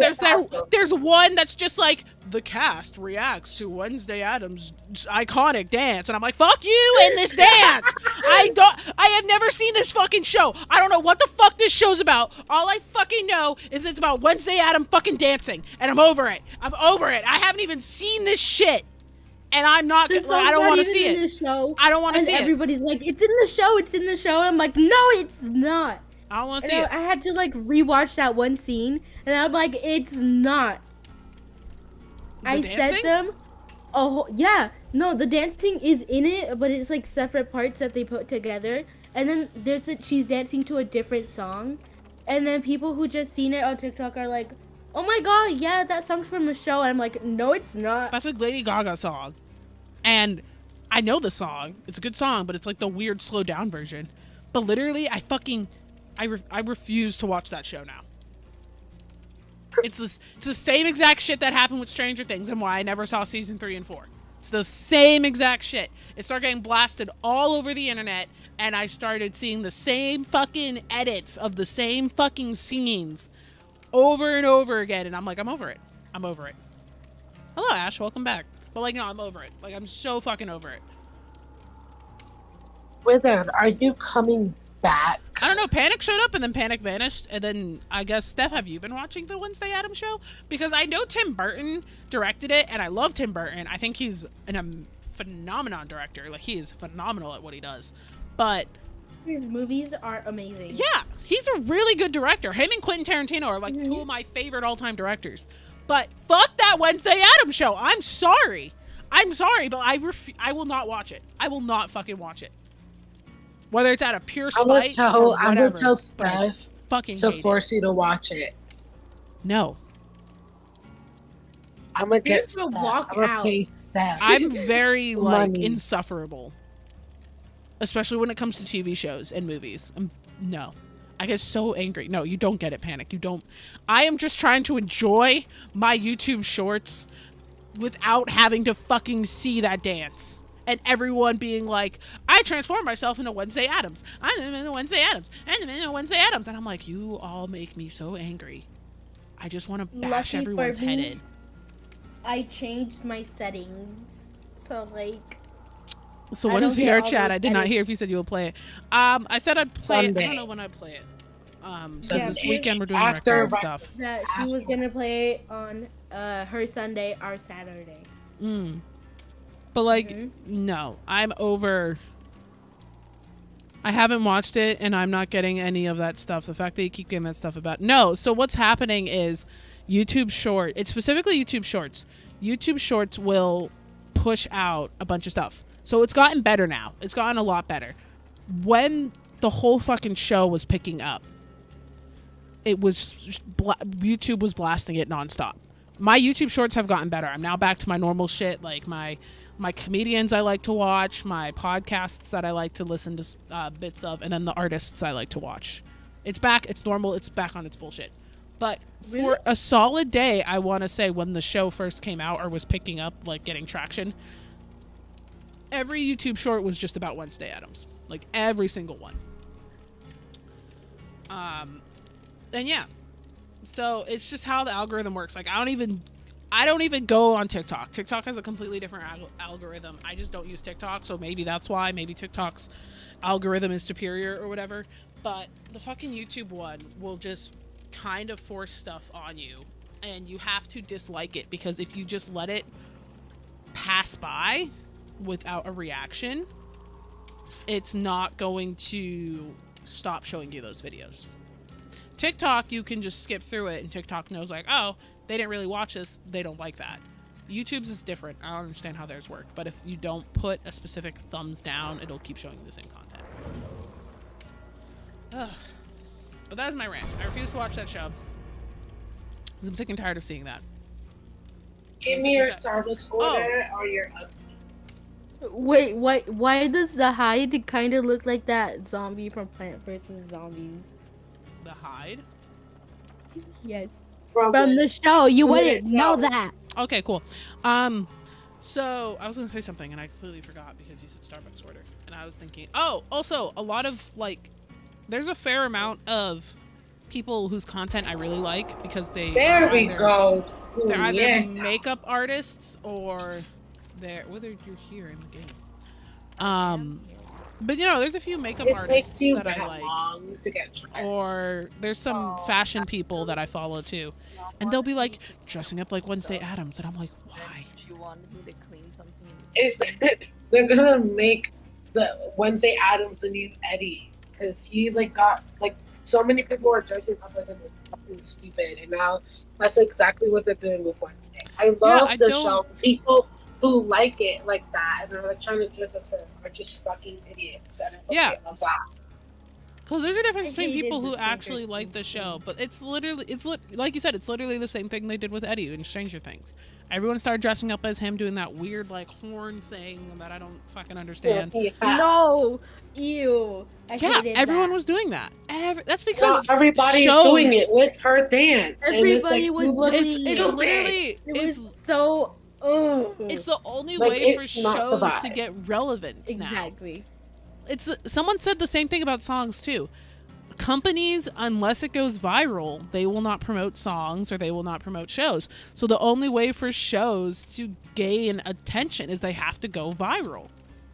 there's one that's just like the cast reacts to Wednesday Addams' iconic dance, and I'm like, fuck you in this dance. I have never seen this fucking show. I don't know what the fuck this show's about. All I fucking know is it's about Wednesday Addams fucking dancing, and I'm over it. I haven't even seen this shit. And I'm not. The I song's don't not want to even see in it. the show, I don't want to and see it. everybody's like, it's in the show. It's in the show. And I'm like, no, it's not. I don't want to And see it. I had to like rewatch that one scene, and I'm like, it's not. I dancing? sent them. Oh yeah, no, the dancing is in it, but it's like separate parts that they put together. And then she's dancing to a different song, and then people who just seen it on TikTok are like, oh my god, yeah, that song's from the show. And I'm like, no, it's not. That's a Lady Gaga song, and I know the song. It's a good song, but it's like the weird slow down version. But literally, I refuse to watch that show now. It's the same exact shit that happened with Stranger Things and why I never saw season 3 and 4. It's the same exact shit. It started getting blasted all over the internet, and I started seeing the same fucking edits of the same fucking scenes over and over again, and I'm like, I'm over it. I'm over it. Hello, Ash. Welcome back. But like, no, I'm over it. Like, I'm so fucking over it. Wizard, are you coming back? I don't know. Panic showed up and then Panic vanished. And then I guess, Steph, have you been watching the Wednesday Addams show? Because I know Tim Burton directed it, and I love Tim Burton. I think he's a phenomenon director. Like, he is phenomenal at what he does. But His movies are amazing. yeah, he's a really good director. Him and Quentin Tarantino are like two of my favorite all-time directors. But fuck that Wednesday Addams show. I'm sorry, but I will not watch it. I will not fucking watch it. Whether it's out of pure I'm gonna spite tell or whatever. but I Steph fucking to hate it. force you to watch it. No. I'm gonna get Just to Steph. walk I'm gonna out. pay Steph. I'm very like Money. insufferable. Especially when it comes to TV shows and movies. No. I get so angry. No, you don't get it, Panic. You don't. I am just trying to enjoy my YouTube shorts without having to fucking see that dance. And everyone being like, I transformed myself into Wednesday Addams. I'm into Wednesday Addams. I'm into Wednesday Addams. And I'm like, you all make me so angry. I just want to bash Lucky for everyone's head me, in. I changed my settings. So like So I what is don't get VR all chat? those I did not edits. hear if you said you will play it. I said I'd play it. I Sunday. don't know when I'd play it. Because Sunday. this weekend we're doing After record stuff. that she was gonna play on her Sunday, our Saturday. But like, Mhm. no, I'm over. I haven't watched it, and I'm not getting any of that stuff. The fact that you keep getting that stuff about no. So what's happening is YouTube Short. It's specifically YouTube Shorts. YouTube Shorts will push out a bunch of stuff. So it's gotten better now. It's gotten a lot better. When the whole fucking show was picking up, it was YouTube was blasting it nonstop. My YouTube Shorts have gotten better. I'm now back to my normal shit, like my comedians I like to watch, my podcasts that I like to listen to bits of, and then the artists I like to watch. It's back. It's normal. It's back on its bullshit. But Really? for a solid day, I want to say when the show first came out or was picking up, like getting traction, every YouTube short was just about Wednesday Addams. Like every single one. And yeah. So it's just how the algorithm works. Like I don't even go on TikTok. TikTok has a completely different algorithm. I just don't use TikTok, so maybe that's why. Maybe TikTok's algorithm is superior or whatever. But the fucking YouTube one will just kind of force stuff on you, and you have to dislike it, because if you just let it pass by without a reaction, it's not going to stop showing you those videos. TikTok, you can just skip through it, and TikTok knows like, oh, they didn't really watch this, they don't like that. YouTube's is different. I don't understand how theirs work, but if you don't put a specific thumbs down, it'll keep showing you the same content. Ugh. But that's my rant. I refuse to watch that show because I'm sick and tired of seeing that. Give me your Starbucks order or your Wait, what? Why does the hide kind of look like that zombie from Plant vs. Zombies? The hide? Yes. from From the show, you wouldn't no. know that. Okay, cool. So I was gonna say something and I completely forgot because you said Starbucks order, and I was thinking, oh, also a lot of like, there's a fair amount of people whose content I really like because they There are we either- go. They're either Yeah. makeup artists or they're whether you're here in the game. But you know, there's a few makeup It artists takes you that I that like. long to get dressed. Or there's some fashion people that I follow too, and they'll be like dressing up like Wednesday Addams, and I'm like, why? She wanted me to clean something. Is they're gonna make the Wednesday Addams the new Eddie, because he like got like so many people were dressing up as him, fucking stupid, and now that's exactly what they're doing with Wednesday. I love I the don't- show. People who like it like that and they're like trying to dress as her are just fucking idiots. And I'm Yeah. okay about that. Because there's a difference I between hated people the who Stranger actually like the Things show, thing. but it's like you said, it's literally the same thing they did with Eddie in Stranger Things. Everyone started dressing up as him, doing that weird like horn thing that I don't fucking understand. Yeah. No, ew. I Yeah, hated everyone that. was doing that. That's Not because everybody's shows- doing it with her dance. And it's Everybody like, was you look doing It's it. stupid. literally It it's was so. Ugh. it's the only Like, way for it's not the shows to vibe. get relevant now. Exactly. It's someone said the same thing about songs too. Companies, unless it goes viral, they will not promote songs or they will not promote shows. So the only way for shows to gain attention is they have to go viral.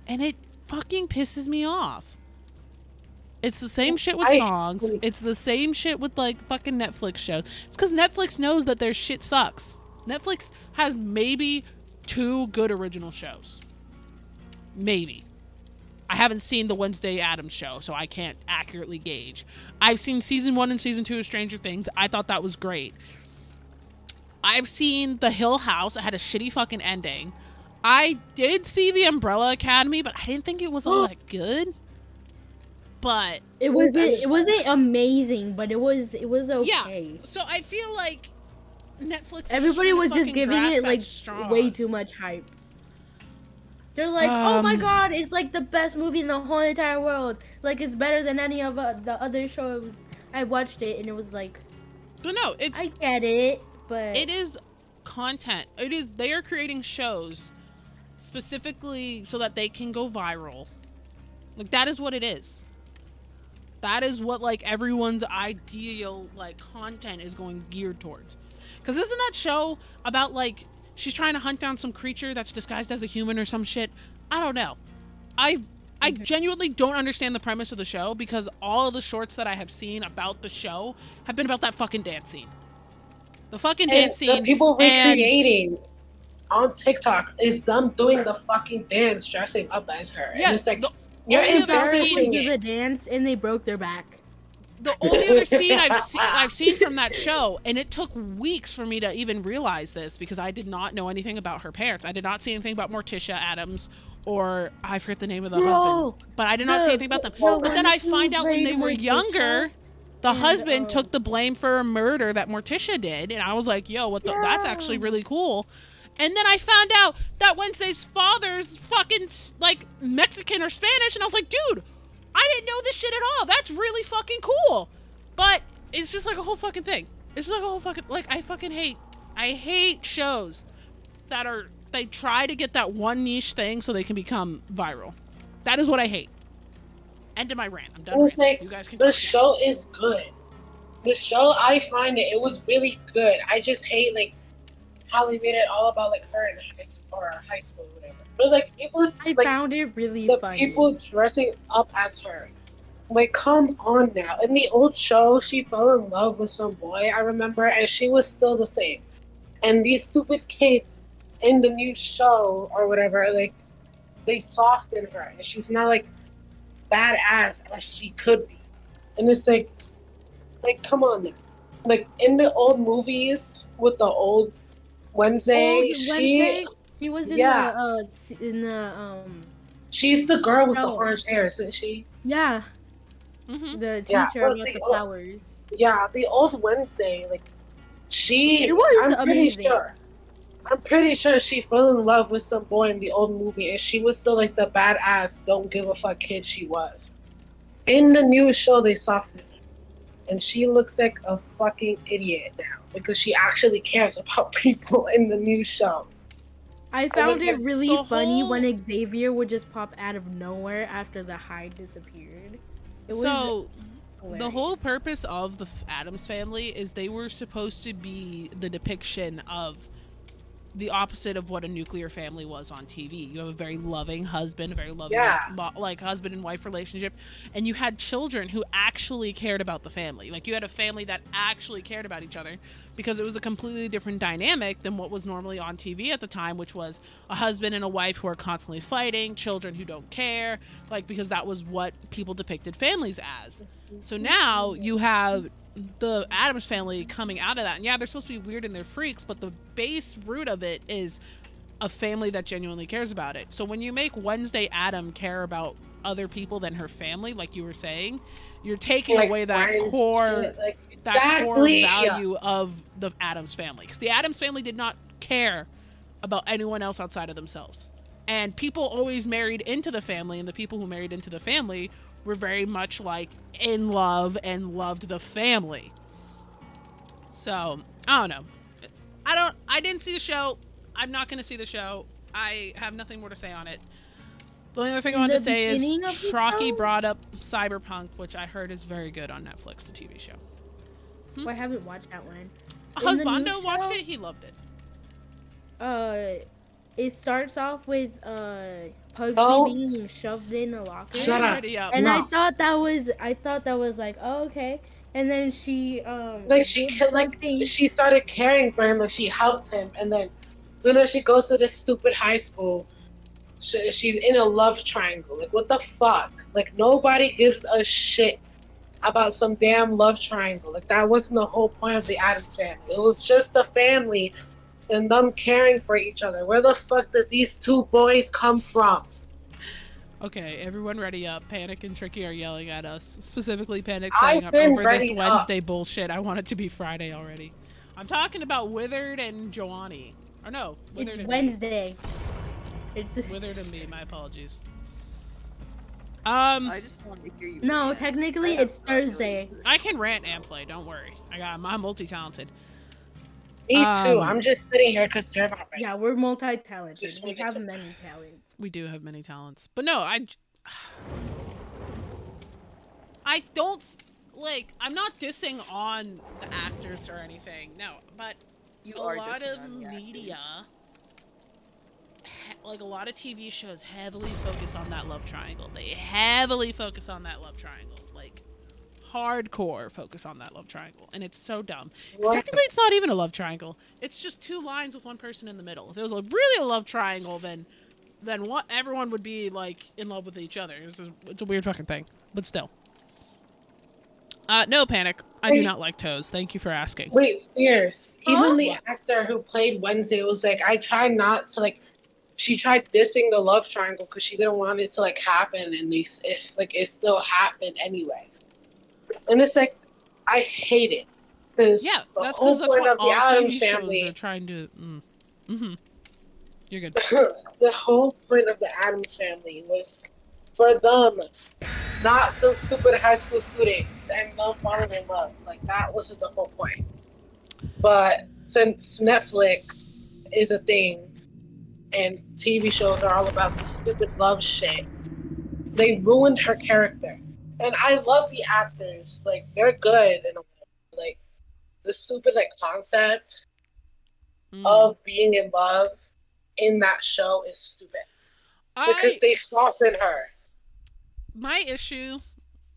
And it fucking pisses me off. It's the same shit with I- songs. It's the same shit with like fucking Netflix shows. It's because Netflix knows that their shit sucks. Netflix has maybe 2 good original shows. Maybe. I haven't seen the Wednesday Addams show, so I can't accurately gauge. I've seen season 1 and season 2 of Stranger Things. I thought that was great. I've seen The Hill House. It had a shitty fucking ending. I did see The Umbrella Academy, but I didn't think it was all that good. but It wasn't amazing, but it was okay. so I feel like Netflix. is Everybody trying to was just fucking giving grasp it at like straws. way too much hype. They're like, oh my Um, god, it's like the best movie in the whole entire world. Like it's better than any of the other shows. I watched it and it was like, But no, it's I get it, but it is content. It is they are creating shows specifically so that they can go viral. Like that is what it is. That is what like everyone's ideal like content is going geared towards. Cuz isn't that show about like she's trying to hunt down some creature that's disguised as a human or some shit? I don't know. I genuinely don't understand the premise of the show because all of the shorts that I have seen about the show have been about that fucking dance scene. The fucking And dance scene. the people and recreating on TikTok is them doing the fucking dance, dressing up as her. Yeah, And it's like, the you're only other embarrassing do it. the dance and they broke their back. The only other scene I've seen from that show, and it took weeks for me to even realize this because I did not know anything about her parents. I did not see anything about Morticia Adams or I forget the name of the husband, but I did not see anything about them. But then I find out when they were younger, the husband took the blame for a murder that Morticia did, and I was like, "Yo, what the? That's actually really cool." And then I found out that Wednesday's father's fucking like Mexican or Spanish, and I was like, "Dude, I didn't know this shit at all. That's really fucking cool." But it's just like a whole fucking thing. It's like a whole fucking like I hate shows that are they try to get that one niche thing so they can become viral. That is what I hate. End of my rant. I'm done. It's like, You guys can the show is good. The show, I find it was really good. I just hate like how they made it all about like her in high school or whatever. But like people, I like found it really the funny. people dressing up as her. Like, come on now. In the old show, she fell in love with some boy, I remember, and she was still the same. And these stupid kids in the new show or whatever, like, they soften her, and she's not like badass as she could be. And it's like come on now. Like in the old movies with the old Wednesday, she was in the she's the girl with the show. orange hair, isn't she? Yeah, Mm-hmm. the teacher Yeah, well, about the the- flowers. Yeah, the old Wednesday, like she. It was I'm amazing. pretty sure she fell in love with some boy in the old movie, and she was still like the badass, don't give a fuck kid she was. In the new show, they softened her, and she looks like a fucking idiot now because she actually cares about people in the new show. I found was it like, really the funny whole- when Xavier would just pop out of nowhere after the hide disappeared. It was So the hilarious. whole purpose of the Addams Family is they were supposed to be the depiction of the opposite of what a nuclear family was on TV. You have a very loving husband, a very loving like husband and wife relationship, and you had children who actually cared about the family. Like you had a family that actually cared about each other because it was a completely different dynamic than what was normally on TV at the time, which was a husband and a wife who are constantly fighting, children who don't care, like because that was what people depicted families as. So now you have the Addams Family coming out of that, and yeah, they're supposed to be weird and they're freaks, but the base root of it is a family that genuinely cares about it. So when you make Wednesday Adam care about other people than her family, like you were saying, you're taking Like away that friends, core shit, like, that core exactly. value of the Addams Family, because the Addams Family did not care about anyone else outside of themselves, and people always married into the family, and the people who married into the family were very much like in love and loved the family. So I don't know. I didn't see the show. I'm not going to see the show. I have nothing more to say on it. The only other thing I want to say is beginning of the Shrocky show? brought up Cyberpunk, which I heard is very good on Netflix, the TV show. I haven't watched that one. In the new Husbando watched show, it. He loved it. It starts off with Pugsy Oh. being shoved in a locker. Shut up. Already up. And No. I thought that was like, oh, okay. And then she Like she did like something- she started caring for him, like she helped him, and then as soon as she goes to this stupid high school, she's in a love triangle. Like what the fuck? Like nobody gives a shit about some damn love triangle. Like that wasn't the whole point of the Addams Family. It was just a family and them caring for each other. Where the fuck did these two boys come from? Okay, everyone ready up. Panic and Tricky are yelling at us. Specifically, Panic I've saying I'm been over this ready up. Wednesday bullshit. I want it to be Friday already. I'm talking about Withered and Joanny. Or no, Withered It's and Wednesday. It's me. Withered and me, my apologies. I just want to hear you. no, rant. technically I have it's no idea Thursday. what you're I can rant and play, don't worry. I'm multi-talented. Me too. Um, I'm just sitting here because they're not ready. Yeah, we're multi-talented. Just We wanted have to- many talents. We do have many talents. But no, I don't, like, I'm not dissing on the actors or anything. No, but You a are lot dissing of on the actors. media, like a lot of TV shows heavily focus on that love triangle. They heavily focus on that love triangle. Like, hardcore focus on that love triangle. And it's so dumb. 'Cause What? technically it's not even a love triangle. It's just two lines with one person in the middle. If it was really a love triangle, then what everyone would be like in love with each other. It's a weird fucking thing. But still. No Panic. I do not like toes. Thank you for asking. Wait, fierce. Huh? Even the actor who played Wednesday was like, I tried not to like. She tried dissing the love triangle because she didn't want it to like happen, and it still happened anyway. And it's like, I hate it. Because Yeah, the that's whole because that's point what of the all Addams TV shows family, are trying to. Mm-hmm. You're good. the whole point of the Addams family was for them, not some stupid high school students, and them falling in love. Like that wasn't the whole point. But since Netflix is a thing, and TV shows are all about this stupid love shit, they ruined her character. And I love the actors. Like, they're good. And, like, the stupid, like, concept of being in love in that show is stupid. Because they soften her. My issue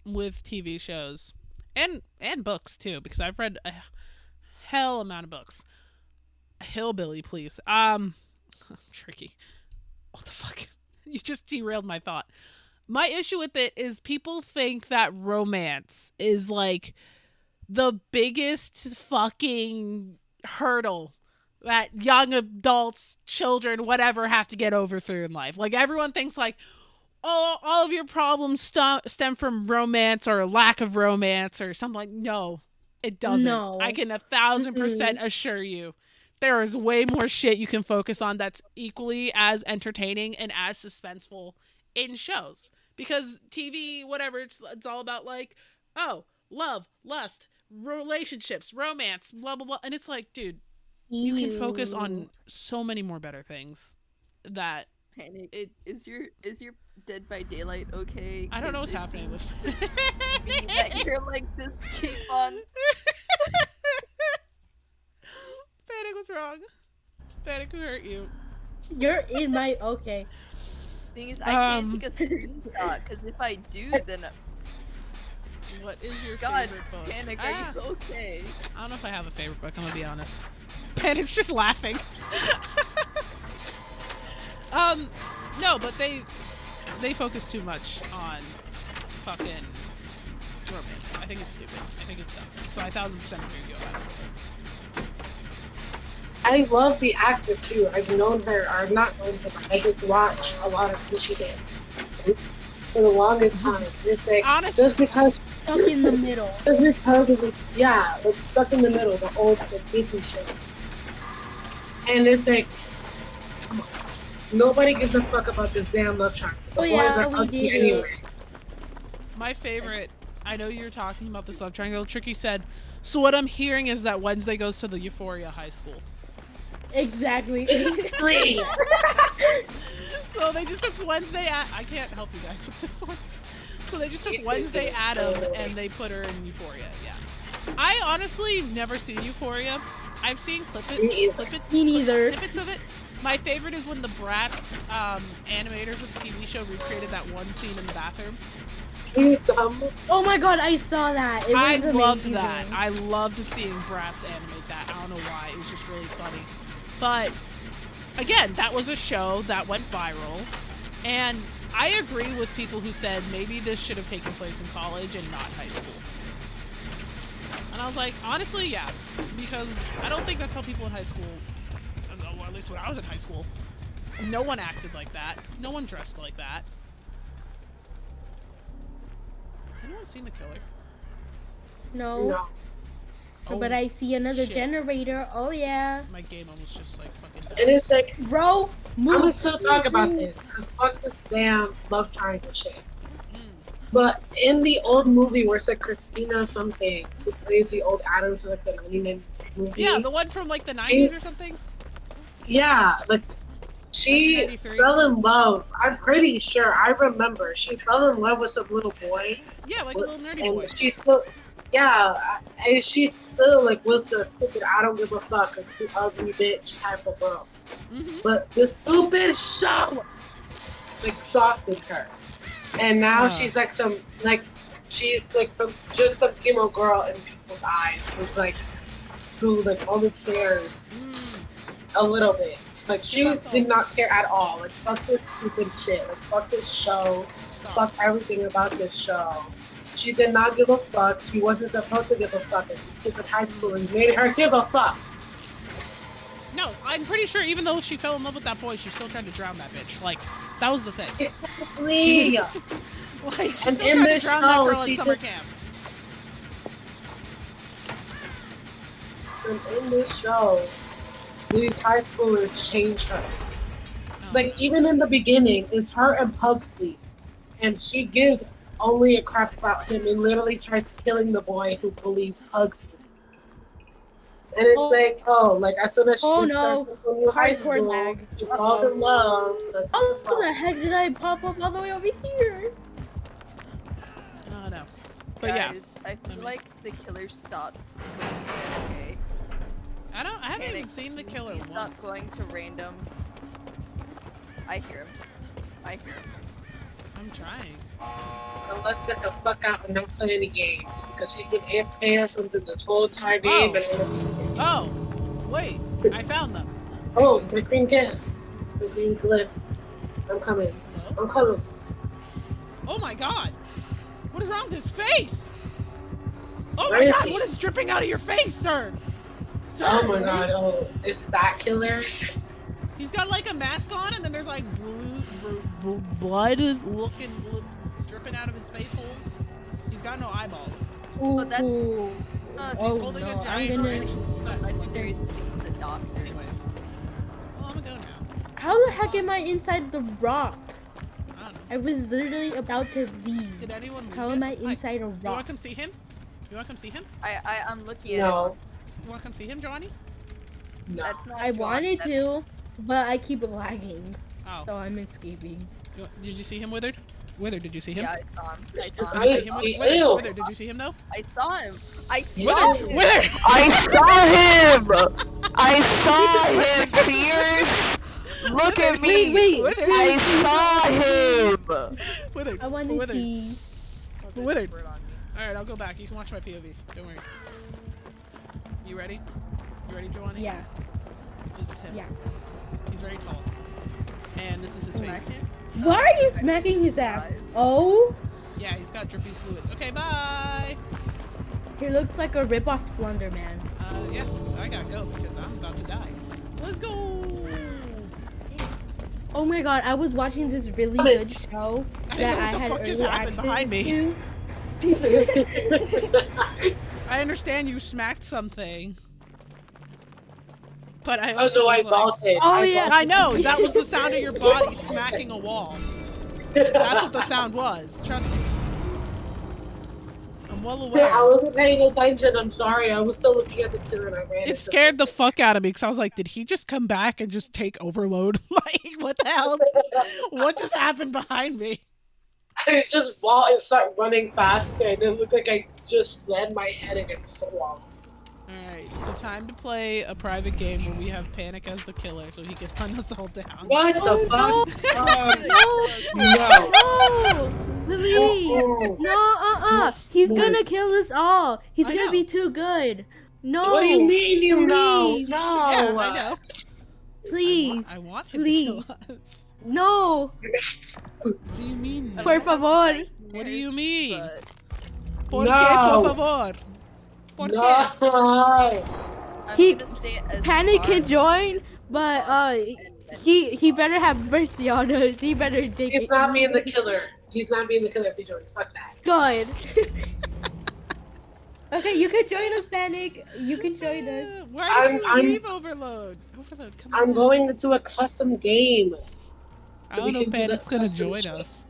with TV shows and books too, because I've read a hell amount of books. Hillbilly, please. Tricky. What the fuck? You just derailed my thought. My issue with it is people think that romance is like the biggest fucking hurdle that young adults, children, whatever have to get over through in life. Like everyone thinks like, oh, all of your problems stem from romance or lack of romance or something. Like, no, it doesn't. No. I can 1,000% assure you there is way more shit you can focus on that's equally as entertaining and as suspenseful in shows. Because TV, whatever, it's all about like, oh, love, lust, relationships, romance, blah, blah, blah. And it's like, dude, you can focus on so many more better things that Panic. Is your Dead by Daylight okay? I don't know 'Cause what's it happening with seems to be that you're like just keep on. Panic, what's wrong? Panic, who hurt you? You're in my okay. Thing is, I can't take a screenshot because if I do, then What is your God, favorite book? Panic, are you okay? I don't know if I have a favorite book, I'm gonna be honest. Panic's just laughing. No, but they focus too much on fucking romance. I think it's stupid. I think it's dumb. So I 1,000% agree with you on that. I love the actor too. I've known her, or not known her, but I did watch a lot of what she did for the longest time. It's like, Honestly, just because Stuck in the middle. just because it was, yeah, like stuck in the middle, the old like, Disney show. And it's like, come on. Nobody gives a fuck about this damn love triangle. The Oh, boys yeah, are we ugly do. anyway. my favorite, I know you're talking about this love triangle. Tricky said, so what I'm hearing is that Wednesday goes to the Euphoria High School. Exactly. Please. So they just took Wednesday I can't help you guys with this one. So they just took Wednesday Adam and they put her in Euphoria. Yeah. I honestly never seen Euphoria. I've seen Me neither. snippets of it. My favorite is when the Bratz animators of the TV show recreated that one scene in the bathroom. Oh my god, I saw that. It I was loved amazing. that. I loved seeing Bratz animate that. I don't know why. It was just really funny. But again, that was a show that went viral. And I agree with people who said maybe this should have taken place in college and not high school. And I was like, honestly, yeah. Because I don't think that's how people in high school, well, at least when I was in high school, no one acted like that. No one dressed like that. anyone seen the killer? No. No. But I see another shit. generator. Oh yeah. My game almost just like fucking died. And it's like, Bro, I'm move. gonna still talk about this, because fuck this damn love triangle shit. Mm. But in the old movie where it's like Christina something, who plays the old Adams in like the 99 movie. Yeah, the one from like the 90s or something. Yeah, like she 1993. fell in love. I'm pretty sure I remember she fell in love with some little boy. Yeah, like a little nerdy and boy. she still, yeah, and she still like was a stupid I don't give a fuck, a ugly bitch type of girl. Mm-hmm. But the stupid show exhausted her, and now she's like some she's like some just some emo girl in people's eyes. Who's like who like only cares a little bit. Like she did not care at all. Like fuck this stupid shit. Like fuck this show. Fuck everything about this show. She did not give a fuck. She wasn't supposed to give a fuck. And these stupid high schoolers made her give a fuck. No, I'm pretty sure even though she fell in love with that boy, she still tried to drown that bitch. Like, that was the thing. Exactly. Like, she And still in tried this to drown that show, girl she in summer just- camp. And in this show, these high schoolers changed her. Oh. Like even in the beginning, it's her and Pugsley, and she gives only a crap about him and literally tries killing the boy who bullies Pugsley. And it's like, like as soon as she Oh, just starts no. into new high Hardcore school, lag. she falls in love. Like, Oh, what the fuck? the heck did I pop up all the way over here? Oh, no. But yeah, Guys, I feel like the killer stopped going okay. I haven't even Panic. seen the killer He once. stopped going to random. I hear him. I hear him. I'm trying. So let's get the fuck out and not play any games because he's been AFK or something this whole entire game. Oh, wait, I found them. Oh, the green gift, the green glyph. I'm coming. Hello? I'm coming. Oh my god! What is wrong with his face? Oh Where my is god, he? what is dripping out of your face, sir? Sir, Oh my god, oh, it's that killer? He's got like a mask on, and then there's like blood looking, dripping out of his face holes. He's got no eyeballs. Ooh. that's- Ooh. He's Oh, holding no, a I'm giant gonna- wrench. Legendary to the doctor. Anyways. Well, I'm gonna go now. How the heck am I inside the rock? I don't know. I was literally about to leave. Did anyone leave How yet? am I Hi. inside a You wanna rock? come see him? You wanna come see him? I'm looking at No. him. You wanna come see him, Johnny? No. That's not I John, wanted that's- to, but I keep lagging, Oh. so I'm escaping. Did you see him, Withered? Withered, did you see him? Yeah, I saw him. I saw I him. didn't see- Withered, ew. Withered, did you see him though? I saw him. I saw Withered! him. Withered! I saw him! I saw him, Pierce! Look at me! Wait, Withered! I saw him! Withered! I want to Withered. see. Oh, there's Withered. a bird on me. Alright, I'll go back. You can watch my POV. Don't worry. You ready? You ready, Johnny? Yeah, This is him. yeah. He's very tall. And this is his face. Smack him. Why are you smacking his ass? Oh, Yeah, he's got dripping fluids. Okay, bye! he looks like a rip-off Slender Man. Yeah, I gotta go because I'm about to die. Let's go! Oh my god, I was watching this really good show I that didn't know I what the had fuck just early happened behind me. access to. I understand you smacked something. But I Oh also no, I was like- vaulted. Oh, yeah. I know, that was the sound of your body smacking a wall. That's what the sound was. Trust me. I'm well aware. I wasn't paying attention. I'm sorry. I was still looking at the killer and I ran. It scared the fuck out of me because I was like, did he just come back and just take overload? Like, what the hell? What just happened behind me? I just vault and start running faster, and it looked like I just slammed my head against the wall. Alright, so time to play a private game where we have Panic as the killer so he can hunt us all down. What the Oh, fuck? No, No. no, Lily, Oh, no, he's No. gonna kill us all. He's I gonna know. be too good. No, what do you mean you know? Please. No. Yeah, I know. please, I want him please. to kill us. no, What do you mean? I por don't have favor. nightmares, What do you mean? but Por No. qué, por favor? Por qué? No. I'm He- gonna stay as Panic far can join, but he better have mercy on us. He better take It's it. not me and the killer. He's not being the killer if he joins. Fuck that. Good. Okay, you can join us, Panic. You can join us. Why did you I'm- leave Overload? Overload, come I'm on. going into a custom game. I don't know if do the Panic's gonna custom join shit. us.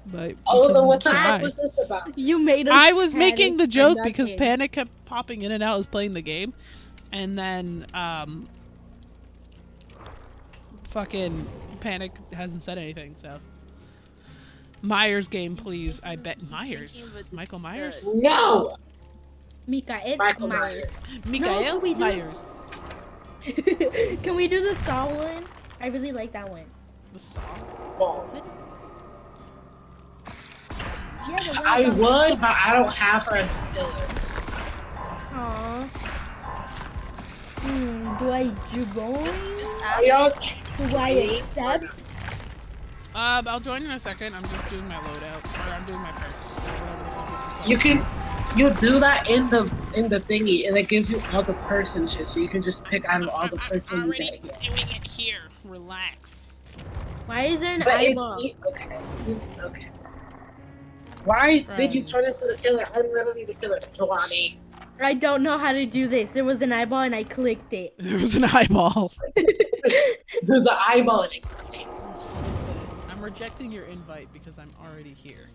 But we Oh, then can what the try. heck was this about? You made us. I was Panic making the for joke because nothing. Panic kept popping in and out as playing the game. And then, fucking Panic hasn't said anything, so. Myers game, please. I bet Myers. Michael Myers? No! Mikael Michael Myers. Myers. Mikael we do- Myers. Can we do the Saw one? I really like that one. The song. Well, Yeah, the one I about- would, but I don't have her as villains. Aw. Do I join? Are y'all Do I accept? I'll join in a second. I'm just doing my loadout. Or I'm doing my perks. Or whatever the fuck this is called. You do that in the thingy, and it gives you all the perks and shit, so you can just pick out of all the perks I'm that you already get. doing it here. Relax. Why is there an But it's eyeball? okay. Why did you Friends. turn into the killer? I'm literally the killer, Giovanni. I don't know how to do this. There was an eyeball and I clicked it. There was an eyeball. There's an eyeball in it. I'm rejecting your invite because I'm already here.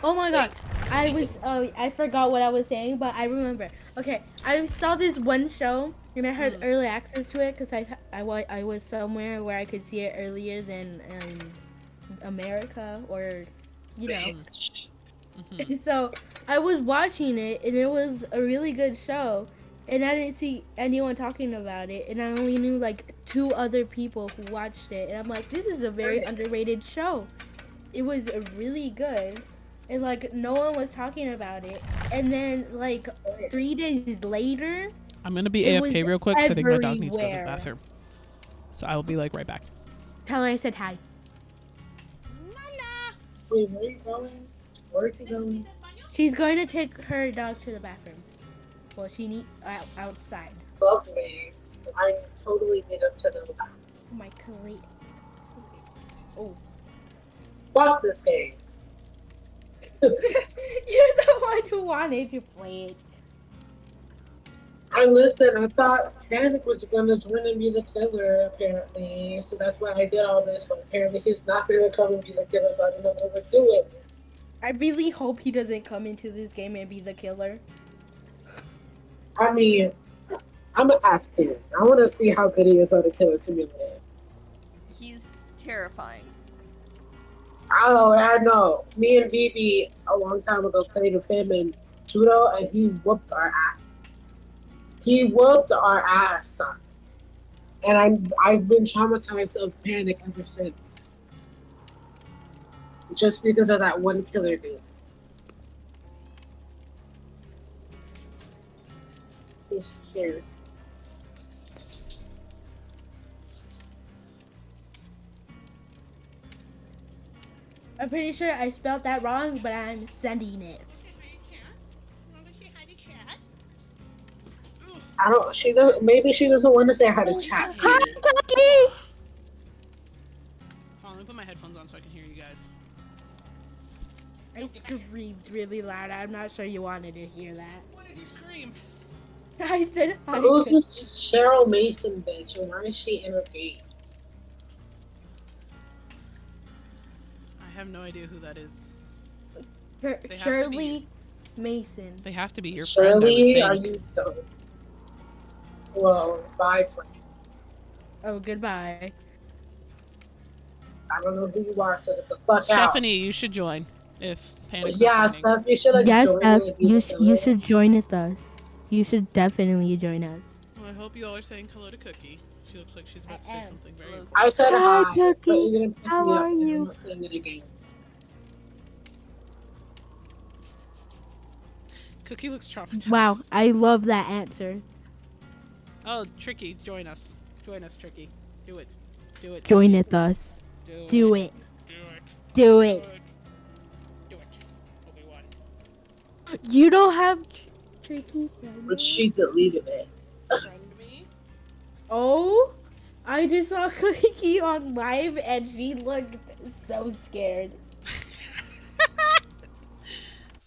Oh my god. I forgot what I was saying, but I remember. Okay, I saw this one show and I had early access to it because I was somewhere where I could see it earlier than America or, you know. Bitch. Mhm. So I was watching it and it was a really good show and I didn't see anyone talking about it and I only knew like 2 other people who watched it and I'm like, this is a very underrated show. It was really good and like no one was talking about it and then like 3 days later I'm gonna be It AFK was real quick 'cause I think my dog needs to go to the everywhere. bathroom. So I will be like right back. tell her I said hi. Wait, where are you going? Where are you going? She's going to take her dog to the bathroom. Well, she needs outside. Lovely. I totally need up to know that. Oh my god. Oh. Fuck this game. You're the one who wanted to play it. I thought Panic was gonna join and be the killer, apparently. So that's why I did all this, but apparently he's not gonna come and be the killer, so I don't know what we're doing. I really hope he doesn't come into this game and be the killer. I mean, I'm gonna ask him. I wanna see how good he is on the killer simulator. He's terrifying. Oh, I know. Me and BB a long time ago played with him in judo, and he whooped our ass. He whooped our ass, son. And I've been traumatized of Panic ever since. Just because of that one killer dude. He scares. I'm pretty sure I spelled that wrong, but I'm sending it. I don't. She doesn't. Maybe she doesn't want to say how to chat. Hold on, let me put my headphones on so I can hear you guys. I screamed really loud. I'm not sure you wanted to hear that. What did you scream? I said hi. Who's this Cheryl Mason bitch, and why is she in her game? I have no idea who that is. Shir- They have to be- Shirley Mason. They have to be your friend. I would Shirley, are think. you dumb? Well, bye, friend. Oh, goodbye. I don't know who you are, so get the fuck out. Stephanie, you should join if Panic's not Yeah, joining. Steph, you should like Yes, join Steph, and be the killer. join with us. You should definitely join us. Well, I hope you all are saying hello to Cookie. She looks like she's about to I say am. something very Hello. important. I said Hi, hi, Cookie. but you're gonna pick How me up are and you? I'm not saying it again. Cookie looks traumatized. Wow, I love that answer. Oh, Tricky, join us. Join us, Tricky. Do it. Do it. Join with us. Do it. Do it. Do it. Do it. Obi-Wan. You don't have tricky But she deleted it. Friend me. Oh, I just saw Cookie on live and she looked so scared.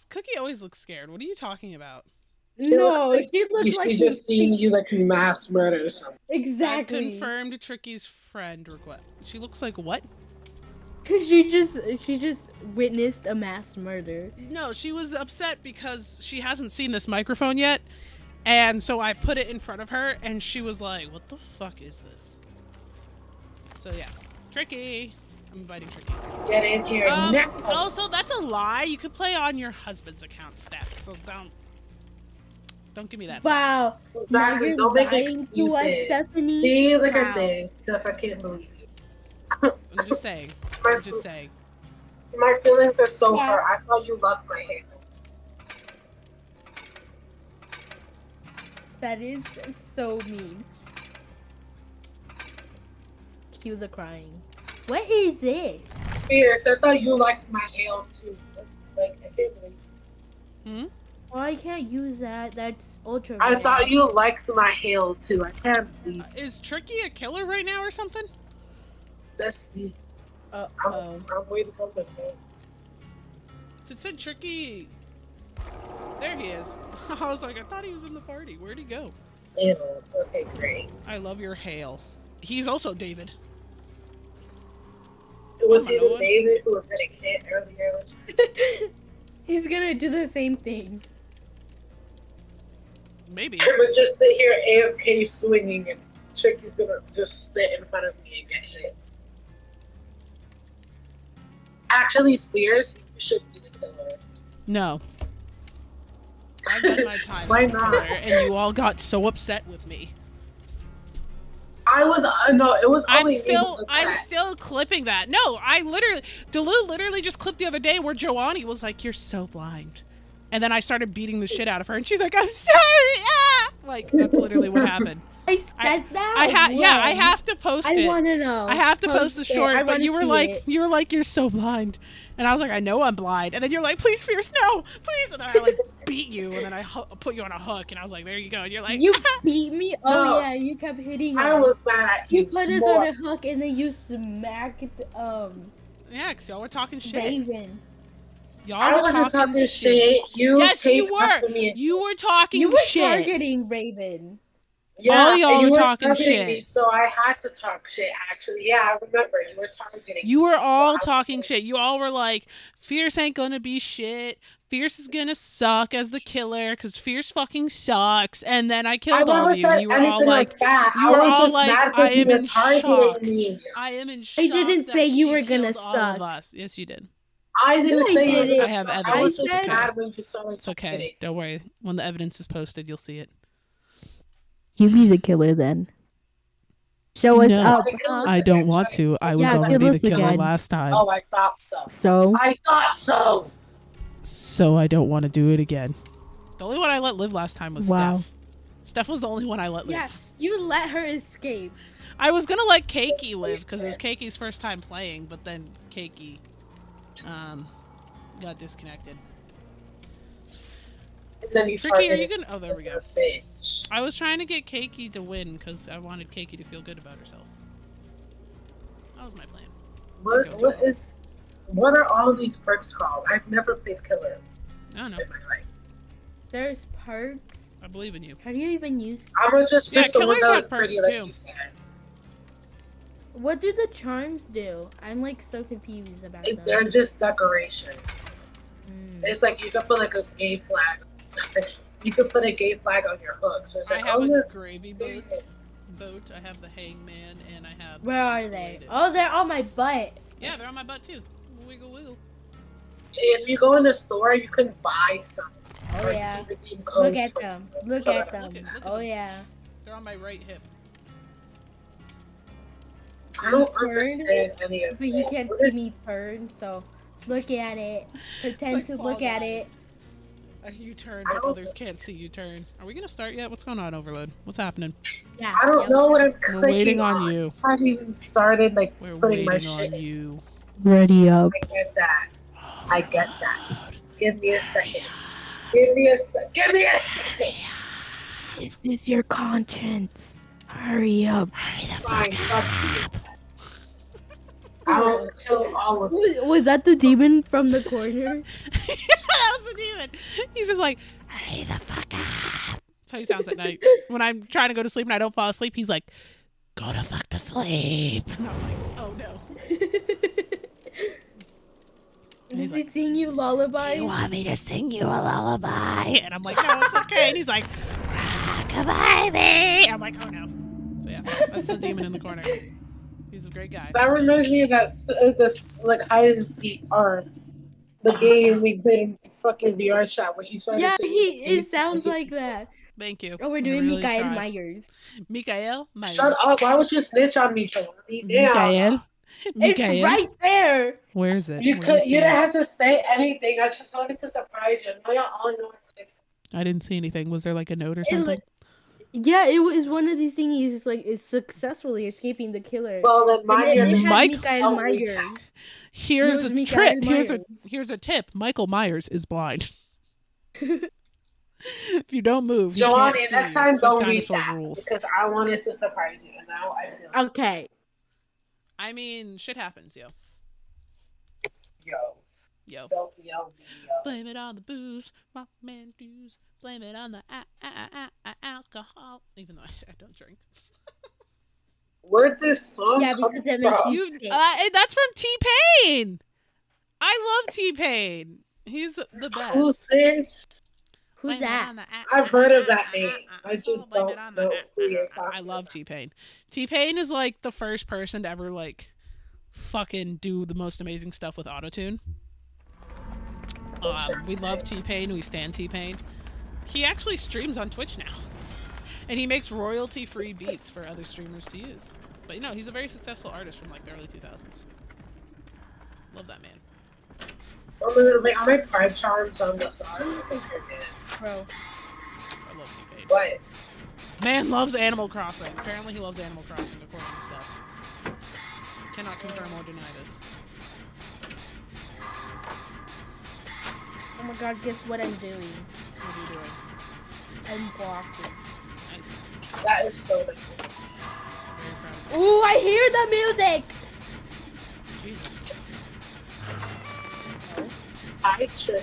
Cookie always looks scared. What are you talking about? No, like she looks she like just seen you like mass murder or something. I've exactly. confirmed Tricky's friend request. She looks like what? She just witnessed a mass murder. No, she was upset because she hasn't seen this microphone yet. And so I put it in front of her and she was like, what the fuck is this? So yeah. Tricky. I'm inviting Tricky. Get in here now. Also, that's a lie. You could play on your husband's account, Steph. So don't give me that. Wow. Exactly. Now Don't make you're lying to us, excuses. Stephanie. See, look Wow. at this stuff. I can't believe it. I'm just saying. My, I'm just saying. my feelings are so Yeah. hurt. I thought you loved my hair. That is so mean. Cue the crying. What is this? Fierce, I thought you liked my hair too. Like, I can't believe it. Hmm? Oh, I can't use that. That's ultra. I thought you liked my hair too. I can't believe it. Is Tricky a killer right now or something? That's me. Oh. I'm waiting for the hair. It said Tricky. There he is. I was like, I thought he was in the party. Where'd he go? Ew. Okay, great. I love your hail. He's also David. Was Oh, he my the lord. David who was getting hit earlier? He's gonna do the same thing. Maybe. I would just sit here AFK swinging and Tricky's gonna just sit in front of me and get hit. Actually, Fierce, you should be the killer. No. I've done my time. Why as a not? killer, and you all got so upset with me. I was no, it was only I'm still clipping that. No, Delu literally just clipped the other day where Joannie was like, "You're so blind," and then I started beating the shit out of her, and she's like, "I'm sorry." Ah! Like that's literally what happened. I said that. I have to post it. I want to know. I have to post the it. short, I but wanna you were see like, it. "You're so blind," and I was like, "I know I'm blind," and then you're like, "Please, Fierce, no, please," and then I like beat you, and then I put you on a hook, and I was like, "There you go," and you're like, You beat me. Oh No. yeah, you kept hitting. I us. was mad at you. You put us more. on a hook and then you smacked "Yeah, 'cause y'all were talking shit." Raven. Y'all I were wasn't talking shit. You Yes, came you after were. me. You were talking You were shit. targeting Raven. Yeah, All y'all you were were talking targeting me, shit. so I had to talk shit. Actually, yeah, I remember you were targeting. You were me, all so I talking was- shit. You all were like, Fierce ain't gonna be shit. Fierce is gonna suck as the killer because Fierce fucking sucks. And then I I killed all never of you. said And you were anything all like, that. you I were was all just like, mad I because you am were in shock. targeting me. I am in shock. I didn't that say you she were gonna killed all of suck. us. Yes, you did. I didn't I say you were didn't. gonna I have suck. evidence. I was just I said- mad when you started It's okay. targeting. Don't worry. When the evidence is posted, you'll see it. You be the killer then. Show us No. up. I don't want to. I was Yeah, already kill the us killer again. last time. Oh, I thought so. So I thought so. So I don't want to do it again. The only one I let live last time was Wow. Steph. Steph was the only one I let live. yeah, you let her escape. I was gonna let Keiki live because it was Keiki's first time playing, but then Keiki got disconnected. And then you Tricky, are targeted you gonna? Oh, there we go. bitch. I was trying to get Keiki to win because I wanted Keiki to feel good about herself. That was my plan. What are all of these perks called? I've never played killer I don't know. in my life. There's perks. I believe in you. How do you even use? I'm gonna just Yeah, pick the ones killers that have are pretty perks, like too. you said. What do the charms do? I'm like so confused about them. They're just decoration. Mm. It's like you can put like a gay flag. You could put a gay flag on your hook. So it's I like, have oh a look. gravy boat. I have the hangman, and I have. the Where are they? isolated. Oh, they're on my butt. Yeah, they're on my butt too. Wiggle, wiggle. If you go in the store, you can buy some. Oh or yeah. use the game Look codes at for them. some. Look at them. Look at Oh them. yeah. They're on my right hip. I don't Turned, understand any of But this. you can't What see is- me turn, so look at it. Pretend like to Fall look at Guys. it. You turn, I but don't- others can't see you turn. Are we gonna start yet? What's going on, Overload? What's happening? Yeah. I don't yep. know what I'm We're clicking waiting on you. I haven't even started like We're putting my waiting shit. on you. Ready up. I get that. I get that. Give me a second. Give me a second. Is this your conscience? Hurry up. Fine, fuck you. I'll kill all of them. Was that the demon from the corner? That was the demon. He's just like, hurry the fuck up. That's how he sounds at night. When I'm trying to go to sleep and I don't fall asleep, he's like, go to fuck to sleep. And I'm like, oh no. Does he sing you lullabies? Do you want me to sing you a lullaby? And I'm like, no, it's okay. And he's like, rock-a-bye me. I'm like, oh no. So yeah, that's the demon in the corner. He's a great guy. That reminds me of this like hide and seek or the game we played in fucking VR chat where he started Yeah, singing. it sounds like that. Thank you. Oh, we're doing really Mikael tried. Myers. Mikael Myers. Shut up! Why would you snitch on me, Giovanni? Damn. Mikael. It's right there. Where is it? You Where could. is You it? didn't have to say anything. I just wanted to surprise you. Now y'all all know. I didn't see anything. Was there like a note or It something? Yeah, it was one of these thingies. It's like it's successfully escaping the killer. Well, then mind your it had Mike- Mikael Myers. Here's It a was trip. Mikael Here's a tip. Michael Myers is blind. If you don't move, you Giovanni, can't next see. time It's like don't read dinosaur that rules. because I wanted to surprise you, and now I feel. Okay. I mean, shit happens, yo. Yo, don't yell me, yo. Blame it on the booze, rock man dues. Blame it on the alcohol. Even though I don't drink. Where'd this song Yeah, come because it makes from? you- That's from T-Pain. I love T-Pain. He's the best. Who's this? Who's that? I've heard of that name. I just don't know who you're talking I love about. T-Pain. T-Pain is like the first person to ever like fucking do the most amazing stuff with autotune. We love T-Pain. We stand T-Pain. He actually streams on Twitch now. And he makes royalty-free beats for other streamers to use. But you know, he's a very successful artist from like the early 2000s. Love that man. I make pride charms on the side. Bro. I love T-Pain. What? Man loves Animal Crossing. Apparently he loves Animal Crossing according to stuff. Cannot confirm or deny this. Oh my god, guess what I'm doing? What are you doing? I'm walking. Nice. That is so nice. Very proud. Ooh, I hear the music! Jesus. I should.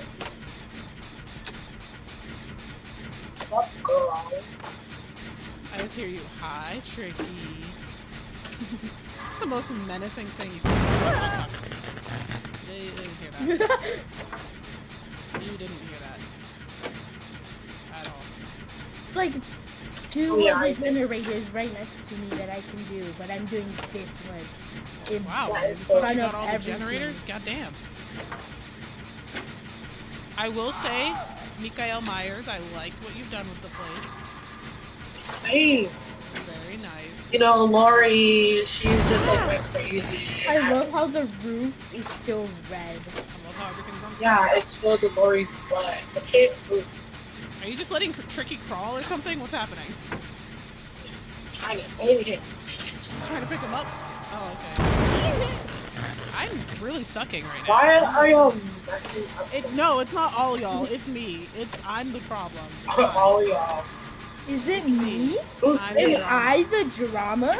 Fuck girl. I just hear you. Hi, Tricky. The most menacing thing you can do. You didn't hear that. You didn't hear that. At all. Like two Yeah, of I the generators right next to me that I can do, but I'm doing this one. In Wow, That you is so fucking cool. got all the Everything. generators? Goddamn. I will say, Mikael Myers, I like what you've done with the place. Hey, Very nice. you know, Lori, she's just like went crazy. I love how the roof is still red. I love how everything's on. Yeah, it's filled with Lori's blood. I can't move. Are you just letting Tricky crawl or something? What's happening? Trying to hit him. Trying to pick him up? Oh, okay. I'm really sucking right now. Why are y'all messing up? No, it's not all y'all. It's me. I'm the problem. All y'all. Is it me? Who's I'm this? Am I the drama?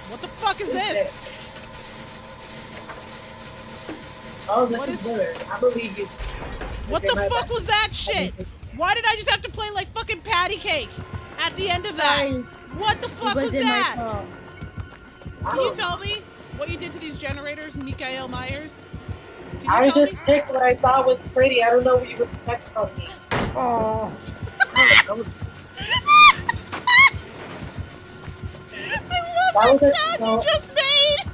What the fuck is Who's this? this? Oh, this What is is- good. I believe you. What the fuck was that shit? Why did I just have to play like fucking patty cake at the end of that? Sorry, What the it fuck was wasn't my that? fault. Can you tell me what you did to these generators, Mikael Myers? Can you I tell just me? picked what I thought was pretty. I don't know what you expect from me. Oh. I love Why was that it sound so- you just made!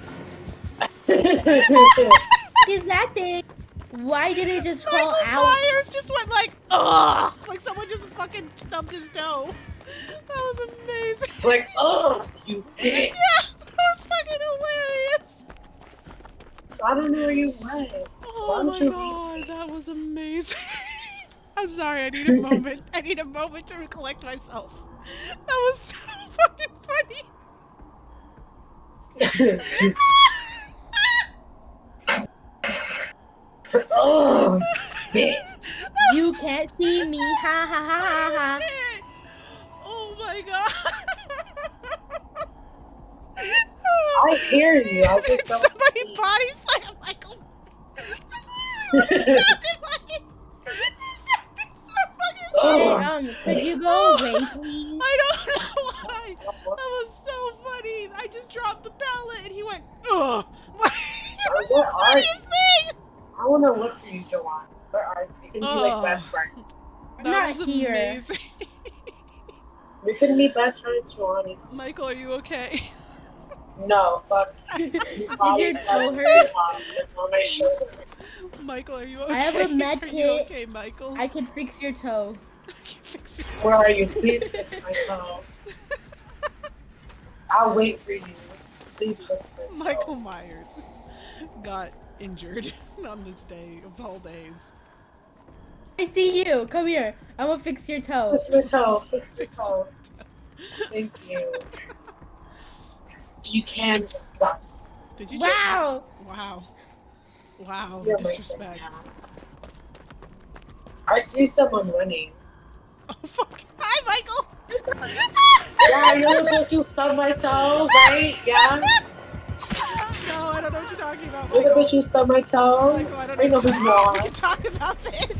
Is that thing? Why did it just crawl Michael out? Myers just went like, ugh! Like someone just fucking stubbed his toe. That was amazing. Like, oh, you bitch. That was fucking hilarious. I don't know where you went. Why Oh don't my you god, that was amazing. I'm sorry, I need a moment. I need a moment to recollect myself. That was so fucking funny. Oh, bitch. You can't see me. Ha ha ha ha ha. Oh my god. I hear you. I just don't Somebody speak. body slammed Michael. That's literally what it sounded like. It sounded so fucking funny. Ugh. Could you go away, please? I don't know why. That was so funny. I just dropped the pallet and he went, ugh. It was Where the are funniest thing. I want to look for you, Joanne. Where are you? We can be like best friends. I'm That not was here. amazing. We can be best friends, Joanne. Michael, are you okay? No, fuck. Did Always your toe have hurt? on my shoulder. Michael, are you okay? I have a med Are you kit. okay, Michael? I can fix your toe. I can fix your Where are you? Please fix my toe. I'll wait for you. Please fix my toe. Michael Myers got injured on this day of all days. I see you. Come here. I'm gonna fix your toe. Fix my toe. Fix my toe. Thank you. You can. Did you Wow. just... Wow. Wow, You're my disrespect. friend now. I see someone running. Oh, fuck. Hi, Michael! Yeah, you look like you stubbed my toe, right? Yeah? No, I don't know what you're talking about, Look Michael. at you stubbed my toe. Michael, I don't I know know who's we wrong. can talk about this.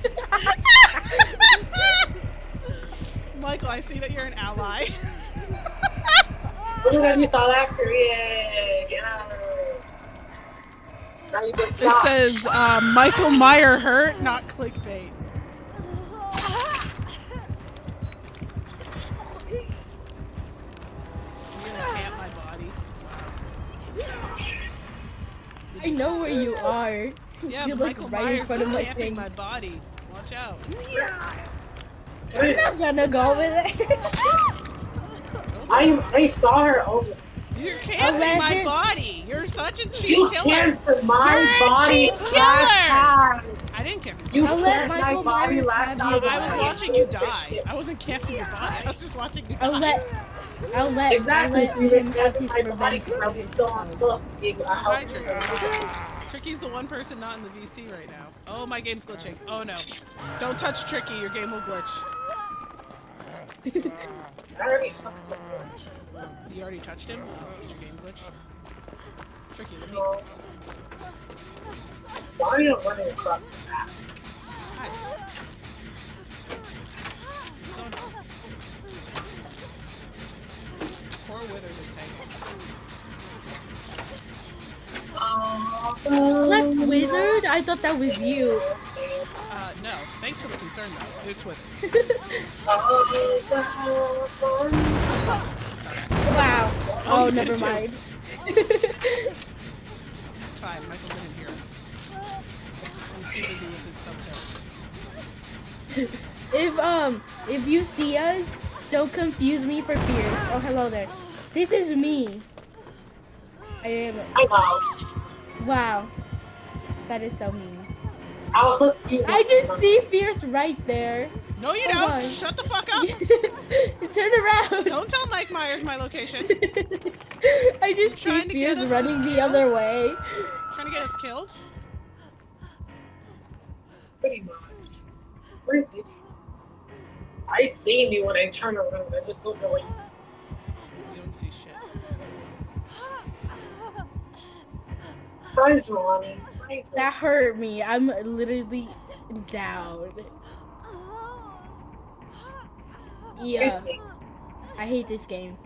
Michael, I see that you're an ally. Oh my god, you saw that? Period. Yeah. Now you get It stopped. says, Michael Meyer hurt, not clickbait. You're gonna camp my body. I know where you are. Yeah, You're like Michael right Myers in front of is my camping thing. my body. Watch out. I'm not gonna go over there. I saw her over. You're camping my Imagine- body. You're such a cheat You killer. camped to my You're a body cheat last time. I didn't camp your You I'll let camped my Michael body Myers last have time. your I was body. watching you die. I wasn't camping your body. I was just watching you die. I'll let Exactly, so you him were have camping his my body because I was still on the hook being a Hi, helper. Tricky's the one person not in the VC right now. Oh, my game's glitching. Oh no. Don't touch Tricky, your game will glitch. I already fucked up. You already touched him? Oh, did your game glitch? Tricky, let me... No. Why are you running across the map? Hi. Oh no. Poor Wither is hanging. That's withered? I thought that was you. No. Thanks for the concern though. It's Wither. Wow. Oh, Oh, you did never it too. mind. Fine, Michael didn't hear us. He's too busy with his stub toe. If you see us, don't confuse me for Fierce. Oh, hello there. This is me. I am. I'm out. Wow. That is so mean. I'll hook you I up just to see Fierce right there. No, you Hold don't. on. Shut the fuck up. Turn around. Don't tell Mike Myers my location. I just trying see to get Fierce us running the other way. Trying to get us killed? pretty much. Where did you? I seen you when I turn around. I just don't know what you. You don't see shit. Hi, Johnny. Hi, That hurt me. I'm literally down. Yeah, Excuse me. I hate this game.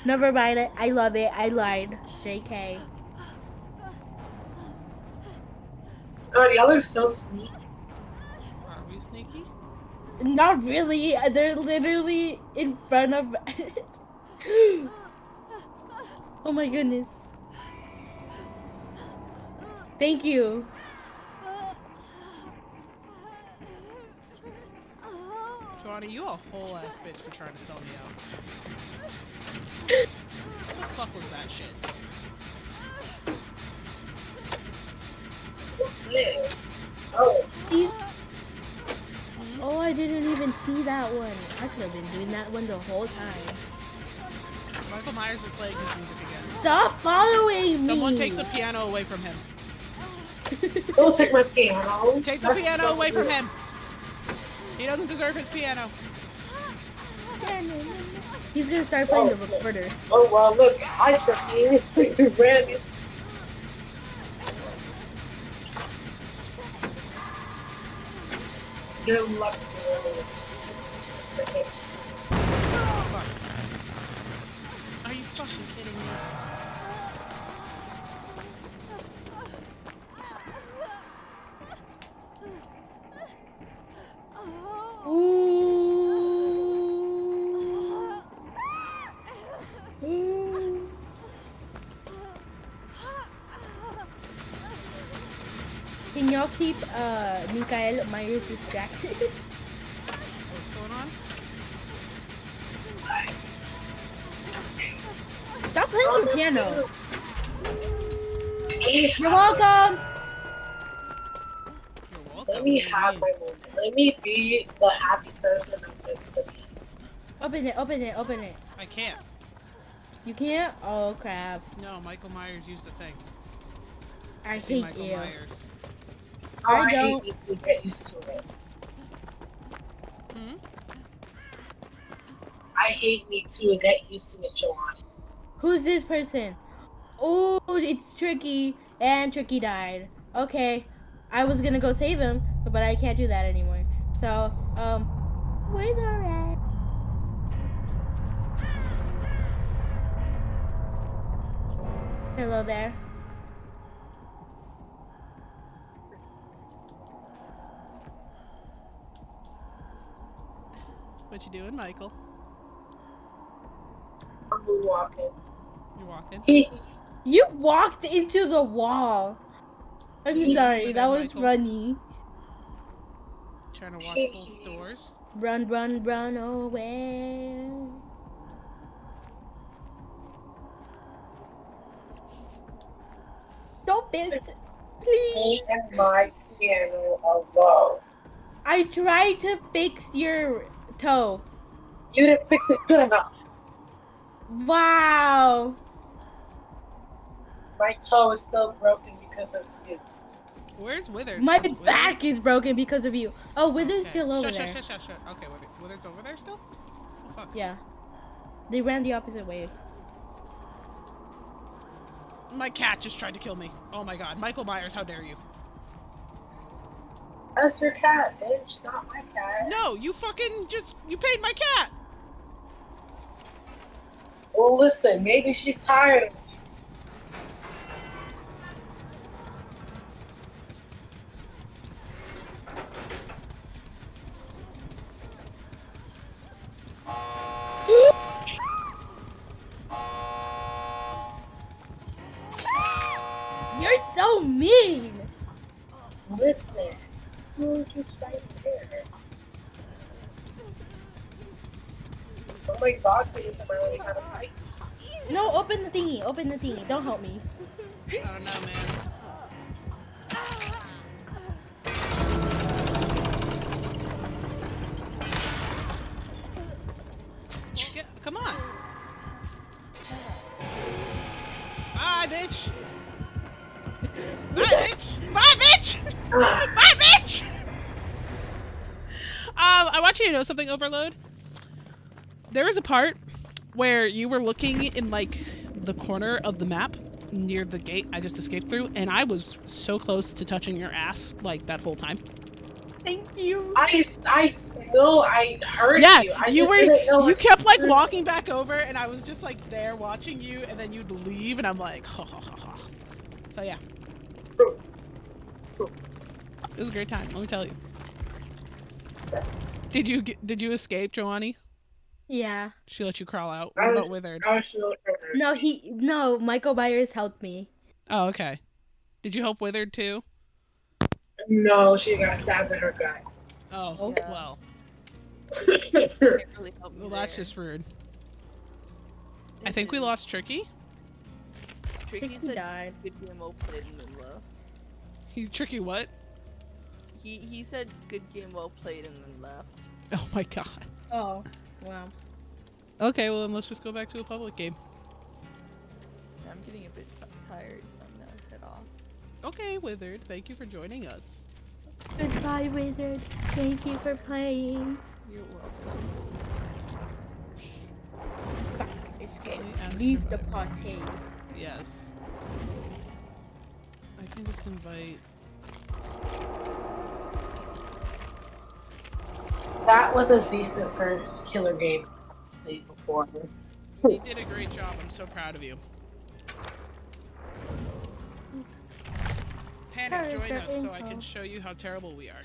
Never mind it. I love it. I lied. JK. God, y'all are so sneaky. Are we sneaky? Not really. They're literally in front of. Oh my goodness. Thank you. Johnny, you a whole ass bitch for trying to sell me out. What the fuck was that shit? What's this? Oh, Oh, I didn't even see that one. I could have been doing that one the whole time. Michael Myers is playing his music again. Stop following me. Someone take the piano away from him. don't take my piano. Take the That's piano so away from rude. him. He doesn't deserve his piano. He's gonna start playing the recorder. Oh well, look, I tricked you. You ran it. You're lucky. Fuck. Are you fucking kidding me? Ooh. Can y'all keep Mikael Myers distracted? What's going on? Stop playing the piano. You're You're welcome. You're welcome. Let me What do you have mean? my moment. Let me be the happy person I'm meant to be. Open it, open it, open it. I can't. You can't? Oh crap. No, Michael Myers used the thing. I See hate Michael you. Myers. I hate don't- you to get used to it. Hmm? I hate me too. Get used to it, Joanna. Who's this person? Oh, it's Tricky. And Tricky died. Okay. I was gonna go save him, but I can't do that anymore. So, Wither Rat. Hello there. What you doing, Michael? I'm moonwalking. You walking? You walked into the wall. I'm You sorry, did, that was Michael. funny. Trying to walk both doors? Run, run, run away. Stop it, please. Me and my piano alone. I tried to fix your toe. You didn't fix it good enough. Wow. My toe is still broken because of you. Where's Withered? My Is Withered- back is broken because of you. Oh, Wither's Okay. still over Shut, there. shut. Okay, Withered's over there still? Oh, fuck. Yeah. They ran the opposite way. My cat just tried to kill me. Oh my god. Michael Myers, how dare you? That's your cat, bitch, not my cat. No, you fucking you paid my cat! Well, listen, maybe she's tired of me. You're so mean. Listen, you're just right there. Oh my god, please, am I learning how to fight? No, open the thingy. Open the thingy. Don't help me. I don't know, man. Come on. Bye, bitch. Bye, bitch. Bye, bitch. Bye, bitch. I want you to know something, Overload. There was a part where you were looking in like the corner of the map near the gate I just escaped through, and I was so close to touching your ass like that whole time. Thank you. I know I heard Yeah, you. I you just didn't know you I kept like heard walking back over, and I was just like there watching you, and then you'd leave, and I'm like, ha ha ha ha. So yeah, it was a great time. Let me tell you. Did you escape, Joanny? Yeah. She let you crawl out. I What was- about Withered? I was still hurt. No, Michael Myers helped me. Oh, okay. Did you help Withered too? No, she got stabbed in her gut. Oh, Yeah. well. Can't really help me Well, that's there. just rude. I think we lost Tricky. Tricky Tricky said died. good game well played and then left. Tricky what? He said good game well played and then left. Oh my god. Oh, wow. Okay, well then let's just go back to a public game. I'm getting a bit tired, so I'm gonna head off. Okay, Withered, thank you for joining us. Goodbye, Wizard. Thank you for playing. You're welcome. Escape. as Leave the survivor. party. Yes. I can just invite. That was a decent first killer game played before. You did a great job. I'm so proud of you. Panic, join us so I can show you how terrible we are.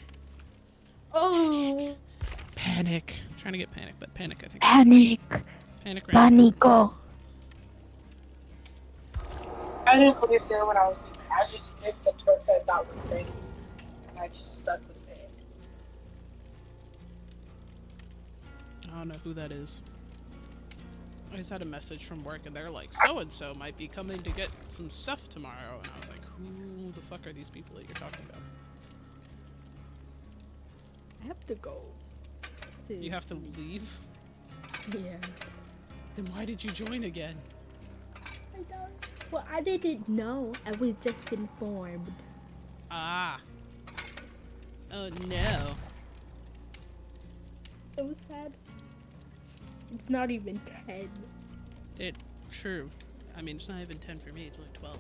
Oh. Panic. I'm trying to get Panic, but Panic, I think. Panic. Panic ran. Panico. I didn't understand what I was doing. I just picked the perks I thought were great, and I just stuck with it. I don't know who that is. I just had a message from work and they're like, so-and-so might be coming to get some stuff tomorrow. And I was like, who the fuck are these people that you're talking about? I have to go. You have to leave? Yeah. Then why did you join again? I don't. Well, I didn't know. I was just informed. Ah. Oh no. So sad. It's not even 10. True. I mean, it's not even 10 for me, it's only 12.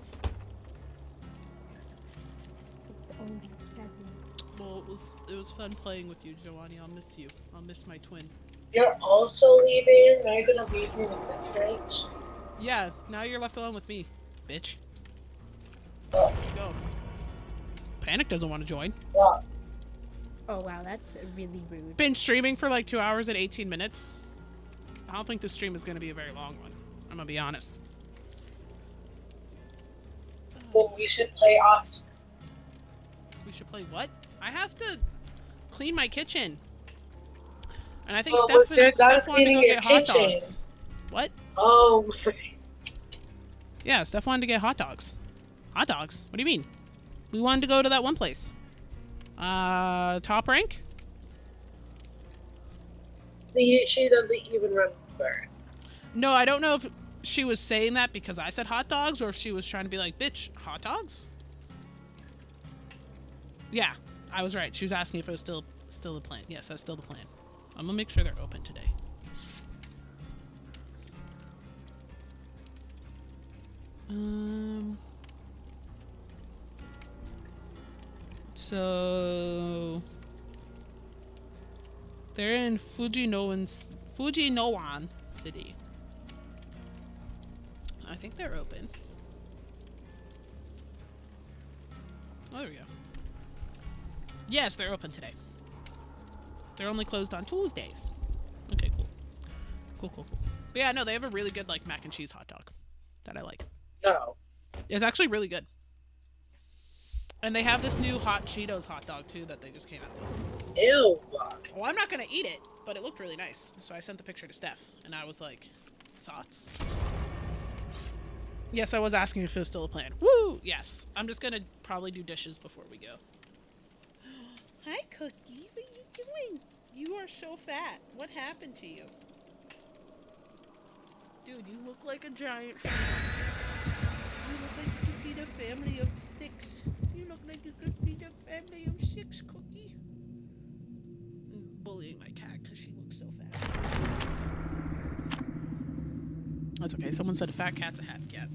It's only 7. Well, it was fun playing with you, Giovanni. I'll miss you. I'll miss my twin. You're also leaving? Are you gonna leave me with this bitch? Yeah, now you're left alone with me, bitch. Oh. Let's go. Panic doesn't want to join. Yeah. Oh wow, that's really rude. Been streaming for like 2 hours and 18 minutes. I don't think this stream is going to be a very long one. I'm going to be honest. Then we should play off. We should play what? I have to clean my kitchen. And I think Oh, but you're done Steph wanted to go cleaning your get hot kitchen. dogs. What? Oh. Yeah, Steph wanted to get hot dogs. Hot dogs? What do you mean? We wanted to go to that one place. Top rank? She doesn't even remember. No, I don't know if she was saying that because I said hot dogs or if she was trying to be like, bitch, hot dogs? Yeah, I was right. She was asking if it was still the plan. Yes, that's still the plan. I'm gonna make sure they're open today. So they're in Fujinowan City. I think they're open. Oh, there we go. Yes, they're open today. They're only closed on Tuesdays. Okay, cool. Cool. But yeah, no, they have a really good like mac and cheese hot dog that I like. No. It's actually really good. And they have this new hot Cheetos hot dog too that they just came out with. Ew. Well, I'm not gonna eat it, but it looked really nice. So I sent the picture to Steph, and I was like, thoughts? Yes, I was asking if it was still a plan. Woo! Yes. I'm just gonna probably do dishes before we go. Hi, Cookie. What are you doing? You are so fat. What happened to you? Dude, you look like a giant. You look like you could feed a family of 6. You look like you could feed a family of 6, Cookie. I'm bullying my cat because she looks so fat. That's okay. Someone said a fat cat's a happy cat.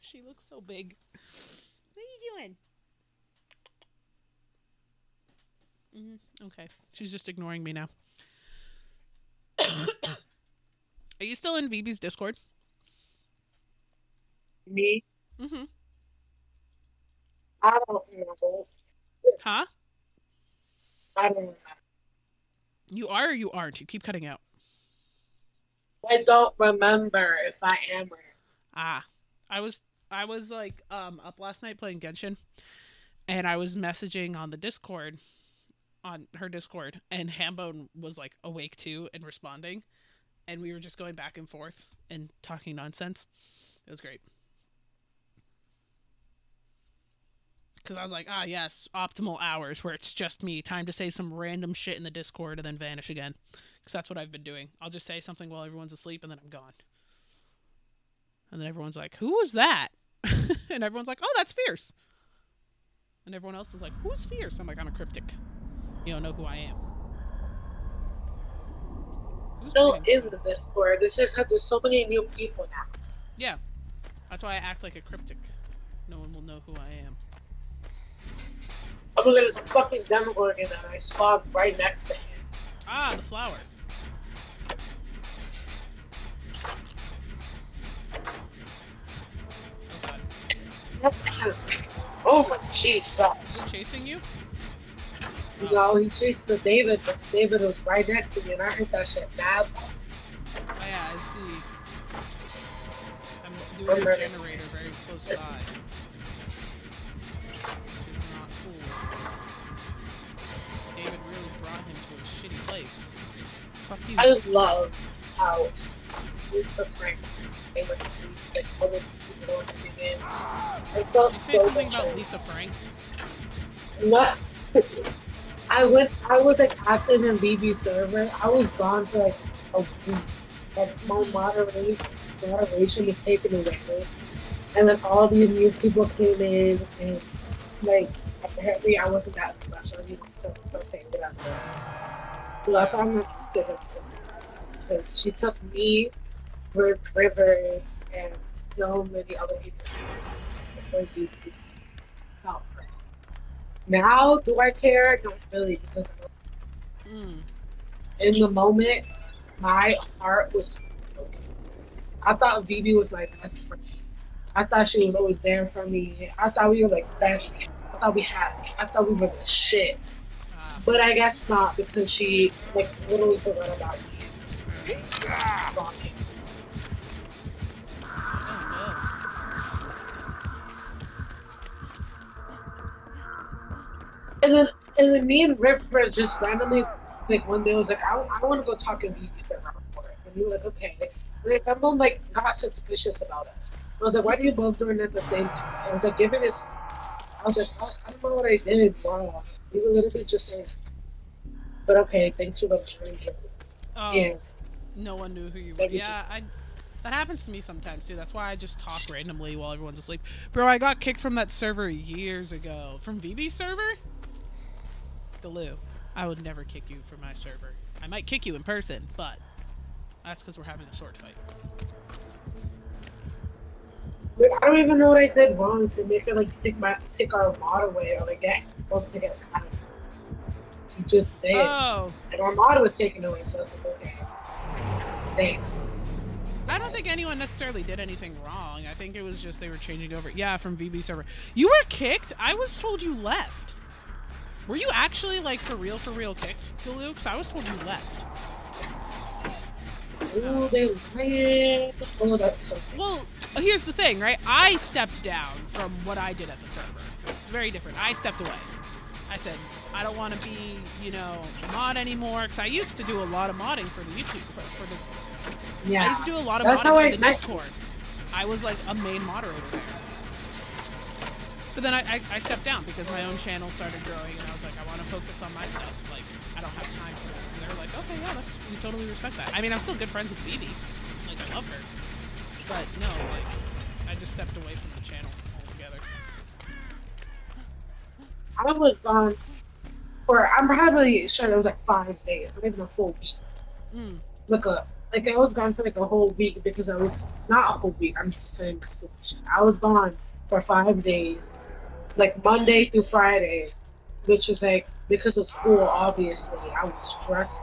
She looks so big. What are you doing? Okay. She's just ignoring me now. Are you still in VB's Discord? Me? Mm-hmm. I don't know. Huh? I don't know. You are or you aren't? You keep cutting out. I don't remember if I am or not. Ah. I was like up last night playing Genshin, and I was messaging on the Discord, on her Discord, and Hambone was like awake too and responding, and we were just going back and forth and talking nonsense. It was great. Because I was like, ah, yes, optimal hours where it's just me. Time to say some random shit in the Discord and then vanish again. Because that's what I've been doing. I'll just say something while everyone's asleep and then I'm gone. And then everyone's like, who was that? And everyone's like, oh, that's Fierce. And everyone else is like, who's Fierce? I'm like, I'm a cryptic. You don't know who I am. Who's still kidding? in the Discord. It's just that there's so many new people now. Yeah, that's why I act like a cryptic. No one will know who I am. I'm looking at the fucking Demogorgon and I spawned right next to him. Ah, the flower. Oh god. Oh my Jesus. Who's chasing you? You know, he's chasing the David, but David was right next to me and I heard that shit mad. Oh yeah, I see. I'm doing a generator very close by. Which is not cool. David really brought him to a shitty place. Fuck you. I love how it's a prank. They were treating like other people in the beginning. I felt You say so something much. about Lisa Frank? Not. I was like active in BB server. I was gone for like a week. Like my moderation was taken away. And then all these new people came in and like apparently I wasn't that special, you know, so okay, whatever. So that's why I'm not giving her. Because she took me, Rick Rivers, and so many other people. Now, do I care? Not really, because in the moment, my heart was broken. I thought Vivi was my best friend. I thought she was always there for me. I thought we were like best. I thought we were the shit. But I guess not, because she like literally forgot about me. And then me and River just randomly, like one day was like, I want to go talk to Vivi for an hour. And we were like, okay. And like everyone like got suspicious about us. I was like, why do you both doing it at the same time? I was like, giving this. I was like, I don't know what I did wrong. We were literally just saying, but okay, thanks for the reminder. Oh, Yeah. no one knew who you were. Yeah, that happens to me sometimes too. That's why I just talk randomly while everyone's asleep. Bro, I got kicked from that server years ago. From VB's server? Galoo, I would never kick you from my server. I might kick you in person, but that's because we're having a sword fight. Like, I don't even know what I did wrong to make her like take our mod away or like get to get out of it. She just did. Oh. And our mod was taken away, so I was like, okay. Damn. I don't think anyone necessarily did anything wrong. I think it was just they were changing over. Yeah, from VB server. You were kicked? I was told you left. Were you actually, like, for real kicked, Galoo? Because I was told you left. Oh, they ran. Oh, that's so sad. Well, here's the thing, right? I stepped down from what I did at the server. It's very different. I stepped away. I said, I don't want to be, you know, a mod anymore. Because I used to do a lot of modding for the YouTube, for the... Yeah. I used to do a lot of That's modding for the Discord. I was, like, a main moderator there. But then I stepped down because my own channel started growing, and I was like, I want to focus on my stuff. Like, I don't have time for this. And they were like, okay, yeah, we totally respect that. I mean, I'm still good friends with Phoebe. Like, I love her. But, no, like, I just stepped away from the channel altogether. I was gone for, I'm probably sure it was like 5 days, not even a full week. Look up. Like, I was gone for like a whole week because I was, not a whole week, I'm just saying, I was gone for 5 days. Like Monday through Friday, which is like because of school. Obviously, I was stressed.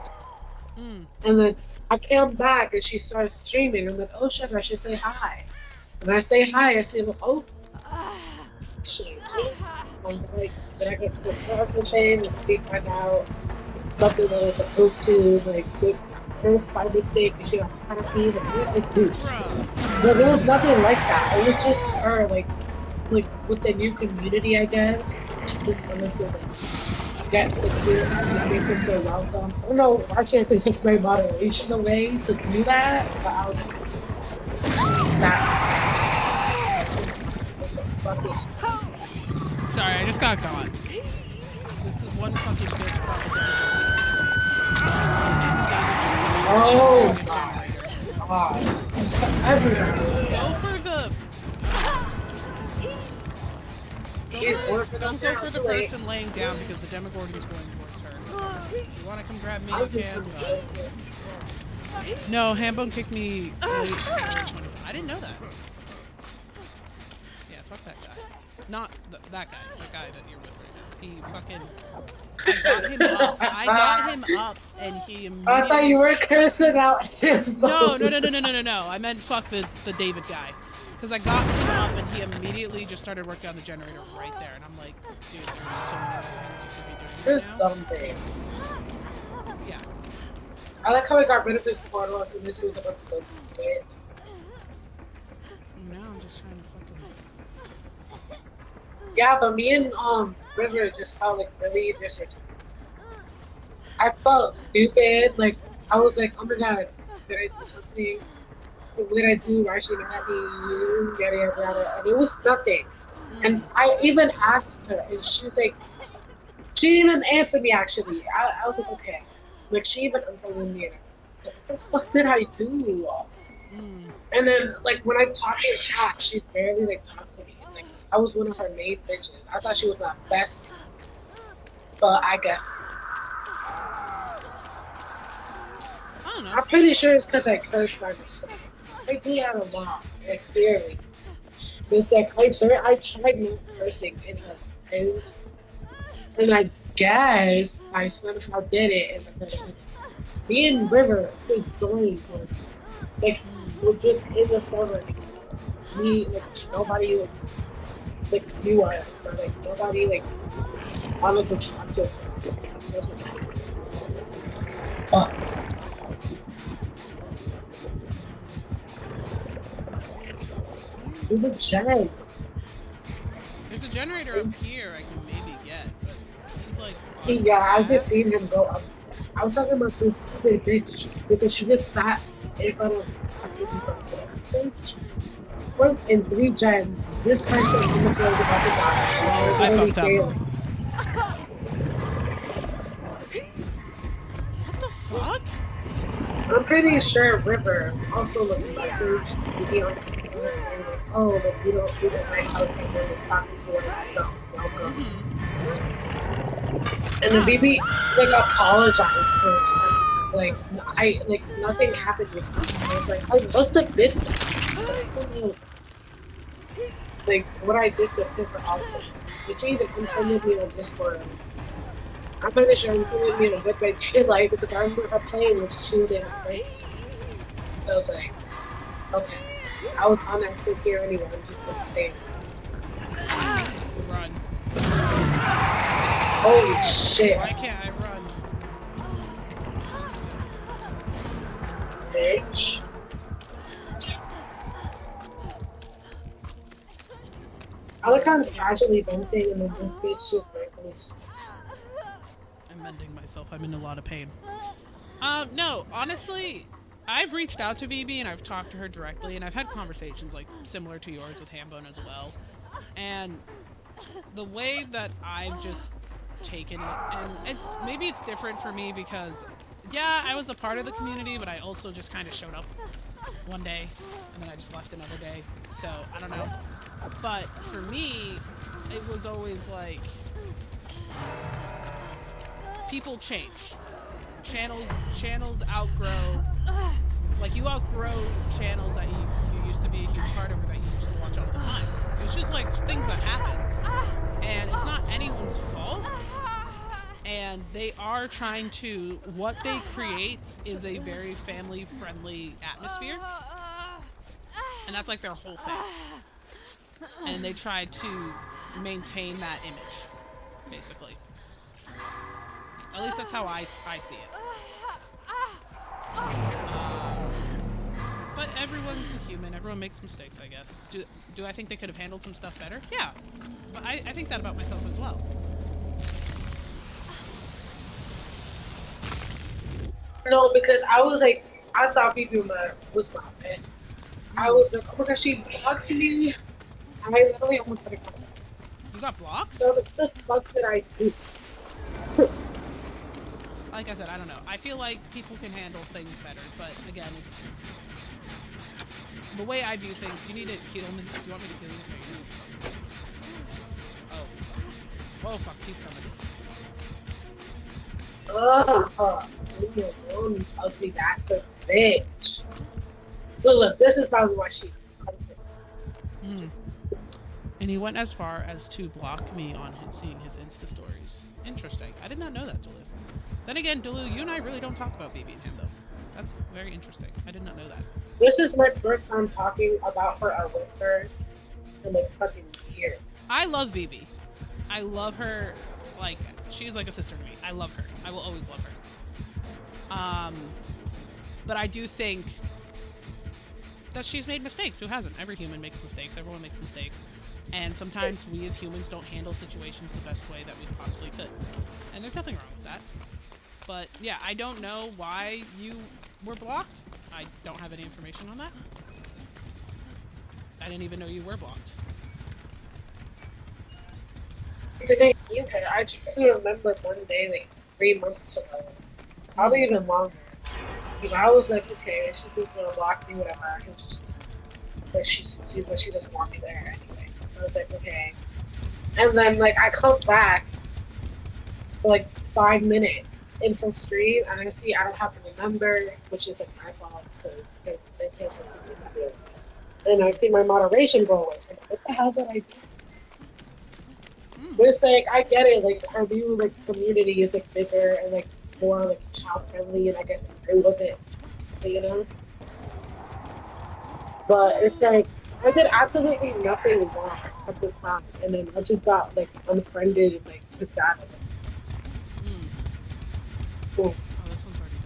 And then I came back and she started streaming. I'm like, oh shit, I should say hi. And I say hi. I say, oh shit. I'm like, did I get this or thing? The speak right now. Nothing that was supposed to like. First by mistake, and she got kind of me like, dude. But there was nothing like that. It was just her like with the new community, I guess. She just wanted to like, get the community and make them feel welcome. I don't know, actually I think take my moderation away to do that, but I was like, what the fuck is... Sorry, I just got gone. This is one fucking bitch propaganda. Oh my god. Everyone. Go for the... Don't go for the person laying down because the Demogorgon's going towards her. If you want to come grab me, you can, but... No, Hambone kicked me. I didn't know that. Yeah, fuck that guy. Not that guy. The guy that you're with right now. He fucking. I got him up, and he immediately. I thought you were cursing out him. No. I meant fuck the David guy. Because I got him up, and he immediately just started working on the generator right there. And I'm like, dude, there's so many other things you could be doing This right now. dumb thing. Yeah. I like how I got rid of his portal as soon as he was about to go to it. Now I'm just trying to fucking. Yeah, but me and River just felt like really disrespectful. I felt stupid. Like I was like, oh my god, did I do something? What did I do? Why is she mad at me? Yada yada yada. And it was nothing. And I even asked her, and she's like, she didn't even answer me. Actually, I was like, okay. Like she even unfollowed me. And I'm like, what the fuck did I do? And then like when I talked in chat, she barely like talked to me. Like I was one of her main bitches. I thought she was my best, but I guess I don't know. I'm pretty sure it's because I cursed my mistake. I do that a lot, like clearly. It's like I tried not cursing in her eyes, and I guess I somehow did it. And me and River just joined, like we're just in the server. Me, like nobody like knew us, so like nobody like wanted to talk to us. Do the gen. There's a generator up here I can maybe get, but he's like. Yeah, I've been seeing him go up. I was talking about this stupid bitch because she just sat in front of a few people. We're in 3 gens. This person in the field about to die. I Really fucked up. failed. What the fuck? I'm pretty sure River also looked messaged to be on the camera and like, oh, like you don't like how people is talking to us. So welcome. And then BB like apologized to his friend. Like I like nothing happened with me. So I was like, I must have missed it. Like what I did to piss her off. So did she even informed me on Discord? I'm pretty sure informed me on Good By Daylight because I remember her playing when she was in her place. So I was like, okay. I was unactive here anyway. I'm just gonna stay. Run. Holy shit. Why can't I run? Bitch. I like how I'm casually venting and then this bitch just like this. I'm mending myself. I'm in a lot of pain. No, honestly, I've reached out to BB and I've talked to her directly and I've had conversations like similar to yours with Hambone as well. And the way that I've just taken it, and maybe it's different for me because, yeah, I was a part of the community, but I also just kind of showed up one day and then I just left another day. So I don't know. But for me, it was always like people change. Channels outgrow. Like you outgrow channels that you used to be a huge part of or that you used to watch all the time. It's just like things that happen. And it's not anyone's fault. And they are trying to, what they create is a very family friendly atmosphere. And that's like their whole thing. And they try to maintain that image, basically. At least that's how I see it. But everyone's a human. Everyone makes mistakes, I guess. Do I think they could have handled some stuff better? Yeah. But I think that about myself as well. No, because I was like, I thought BB was my best. I was like, oh my gosh, she blocked me. I literally almost started coming. You got blocked? So what the fuck did I do? Like I said, I don't know. I feel like people can handle things better, but again, it's the way I view things. You need to heal me. Do you want me to heal you? Oh. Oh fuck, he's coming. Leave me alone, ugly bastard. bitch. So look, this is probably why she's unfit. Hmm. And he went as far as to block me on seeing his Insta stories. Interesting. I did not know that, Delu. Then again, Delu, you and I really don't talk about BB and him, though. That's very interesting. I did not know that. This is my first time talking about her or with her in like fucking years. I love VB. I love her. Like, she's like a sister to me. I love her. I will always love her. But I do think that she's made mistakes. Who hasn't? Every human makes mistakes. Everyone makes mistakes. And sometimes we as humans don't handle situations the best way that we possibly could. And there's nothing wrong with that. But yeah, I don't know why you were blocked. I don't have any information on that. I didn't even know you were blocked. I just remember one day, like 3 months ago, probably even longer. Because I was like, okay, she's gonna block me, whatever. I can just, but she seems like she doesn't want me there anyway. So I was like, okay. And then like I come back for like 5 minutes in her stream, and I see I don't have the number, which is like my fault because they can't something to do. And I see my moderation go away. So like, what the hell did I do? But it's like I get it, like our view like community is like bigger and like more like child friendly, and I guess it wasn't, you know. But it's like I did absolutely nothing wrong at the time, and then I just got like unfriended and like kicked out of it. Cool. Oh, this one's already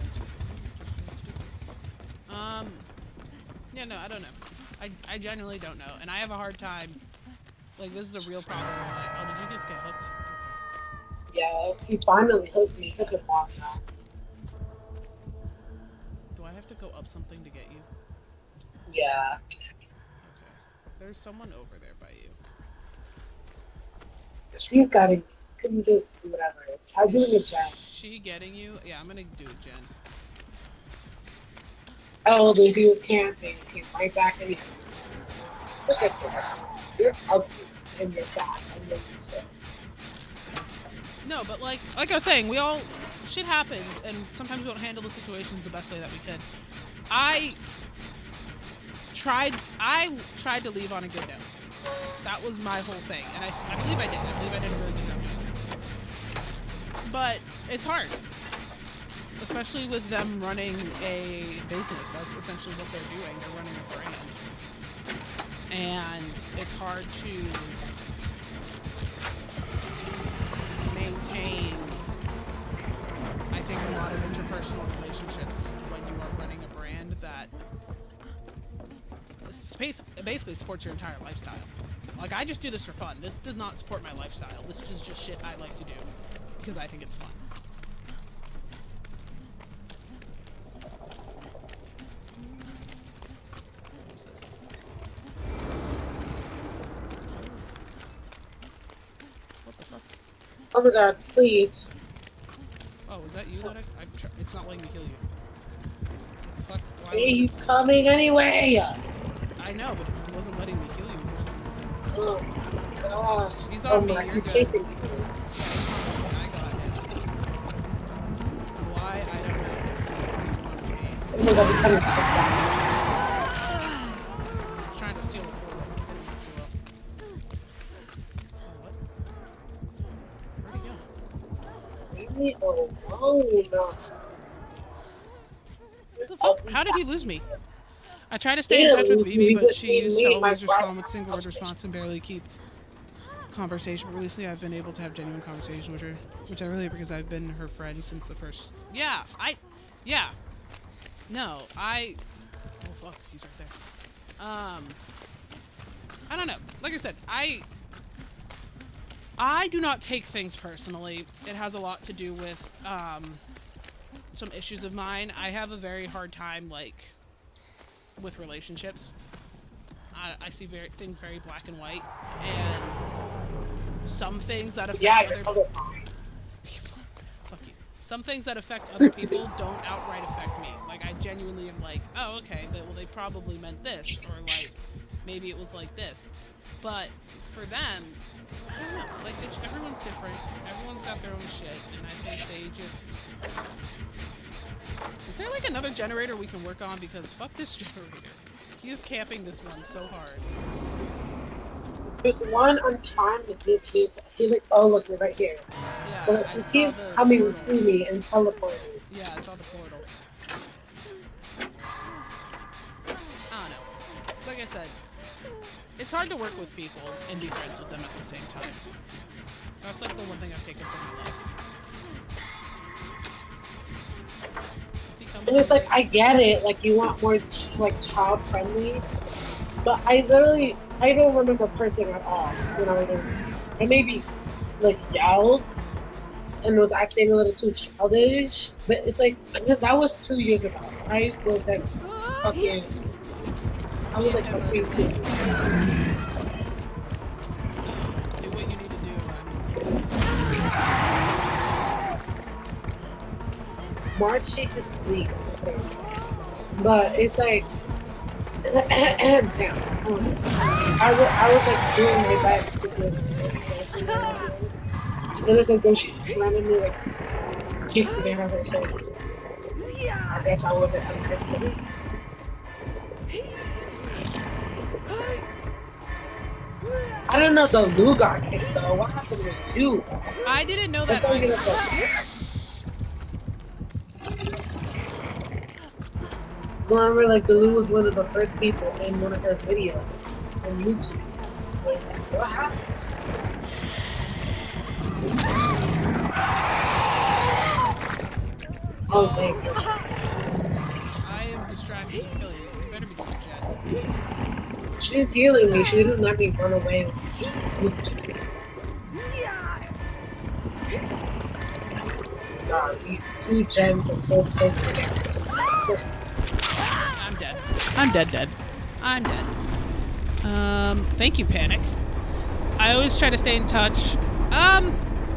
done. Yeah, no, I don't know. I genuinely don't know, and I have a hard time. Like, this is a real problem. Like, oh, did you just get hooked? Yeah, he finally hooked me. It took him long now. Do I have to go up something to get you? Yeah. Okay. There's someone over there by you. She's got it. Couldn't just do whatever. Try doing a gen. She getting you? Yeah, I'm gonna do a gen. Oh, but he was camping. He came right back and he. Look at that. You're ugly and you're fat and you're useless. No, but like I was saying, shit happens, and sometimes we don't handle the situations the best way that we could. I tried to leave on a good note. That was my whole thing, and I believe I did. I believe I did a really good job. But it's hard, especially with them running a business. That's essentially what they're doing. They're running a brand. And it's hard to maintain, I think, a lot of interpersonal relationships when you are running a brand that basically supports your entire lifestyle. Like, I just do this for fun. This does not support my lifestyle. This is just shit I like to do because I think it's fun. Oh my god, please. Oh, is that you that it's not letting me heal you. What the fuck? Why Hey, he's coming anyway! I know, but it wasn't letting me heal you for some reason. Oh my god. He's Oh on me, my, you're he's good. chasing me. I got him. Why? I don't know. Oh my god, he's coming to check that. He's trying to steal the portal. What? Where'd he go? Leave me alone. What the fuck? How did he lose me? I tried to stay in touch with Vivi, but she used to always respond with single word response and barely keep conversation. But recently I've been able to have genuine conversation with her, which I really because I've been her friend since the first. Yeah. No, oh fuck, he's right there. I don't know. Like I said, I do not take things personally. It has a lot to do with some issues of mine. I have a very hard time with relationships. I see things very black and white, and some things that affect other people. Fuck you. Some things that affect other people don't outright affect me. Like, I genuinely am like, oh, okay, well, they probably meant this, or like, maybe it was like this. But for them, I don't know. Like, everyone's different. Everyone's got their own shit, and I think they just Is there like another generator we can work on? Because fuck this generator. He is camping this one so hard. There's one I'm trying to get kids. He like, oh look, you're right here. Yeah, But I he saw keeps the coming portal. to me and teleporting. Yeah, I saw the portal. I don't know. Like I said, it's hard to work with people and be friends with them at the same time. That's like the one thing I've taken from my life. Is he coming And it's like, over? I get it, like you want more like child friendly, but I don't remember cursing at all when I was in. I maybe like yelled and was acting a little too childish, but it's like that was 2 years ago. I was like fucking, I was like fucking 2. So, do what you need to do, man. March she could sleep, but it's like, damn. I was like doing my best to do this, and it's like then she randomly like kicked me out of her shoulders. I guess I wasn't understanding. I don't know the Lou got kicked though. What happened with you? I didn't know I that. thought you either. Remember, like the Lou was one of the first people in one of her videos on YouTube. Like, what happened? Oh, thank you. I am distracted and killing you. You better be doing Jet. She's healing me. She didn't let me run away. God, these 2 gems are so close together. I'm dead. I'm dead. I'm dead. Thank you, Panic. I always try to stay in touch.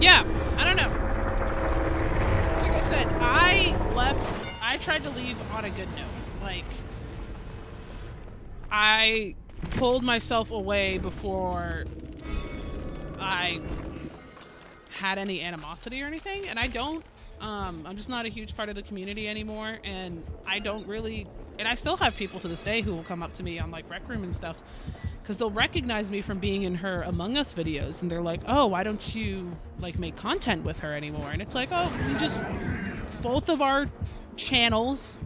Yeah, I don't know. Like I said, I tried to leave on a good note. Like, I pulled myself away before I had any animosity or anything, and I don't. I'm just not a huge part of the community anymore, and I don't really, and I still have people to this day who will come up to me on like Rec Room and stuff, because they'll recognize me from being in her Among Us videos, and they're like, oh, why don't you like make content with her anymore? And it's like, oh, we just, both of our channels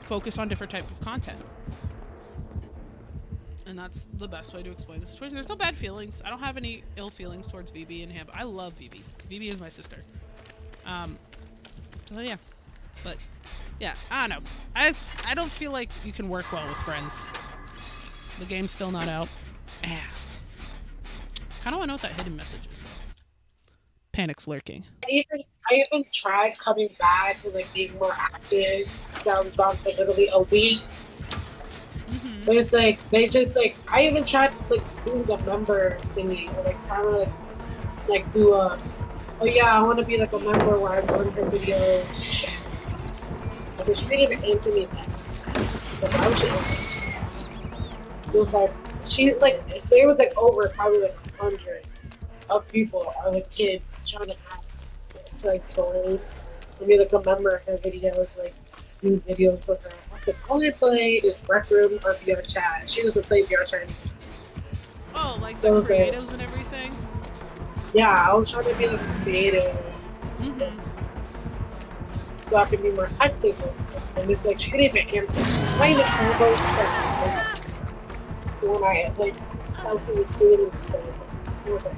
focus on different type of content. And that's the best way to explain the situation. There's no bad feelings. I don't have any ill feelings towards VB and him. I love VB. VB is my sister. So yeah. But, yeah, I don't know. I don't feel like you can work well with friends. The game's still not out. Ass. Kinda wanna know what that hidden message is, though. Panic's lurking. I even tried coming back and like being more active. That was gone for literally a week. Mm-hmm. But it's like they just like I even tried like doing the member thingy or like trying to like do a oh yeah I want to be like a member where I join her videos. Shit. I said she didn't answer me back. Like why would she answer me? So like she like if there was like over probably like 100 of people are like kids trying to ask to like join and be like a member of her videos like do videos with her. I could only play this Rec Room or VR Chat. She doesn't play VR Chat. Oh, like the Those are- creatives and everything? Yeah, I was trying to be like creative Mm-hmm. so I could be more active with her. And it's like she didn't even answer. Not even combo. When I like how he was doing so it was like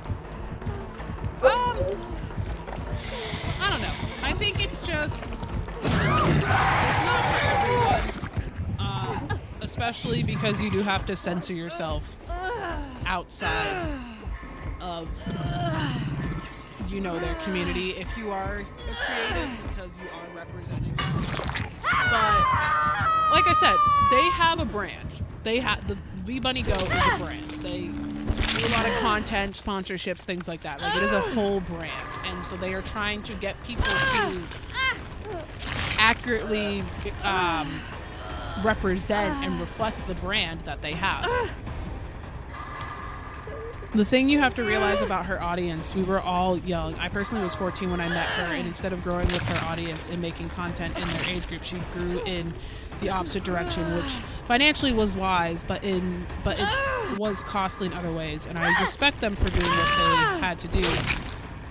I don't know. I think it's just it's not for everyone, especially because you do have to censor yourself outside of their community if you are a creative because you are representing them. But like I said, they have a brand. They have the V Bunny Go is a brand. They do a lot of content, sponsorships, things like that. Like it is a whole brand, and so they are trying to get people to accurately represent and reflect the brand that they have. The thing you have to realize about her audience, we were all young. I personally was 14 when I met her, and instead of growing with her audience and making content in their age group, she grew in the opposite direction, which financially was wise, but it was costly in other ways. And I respect them for doing what they had to do.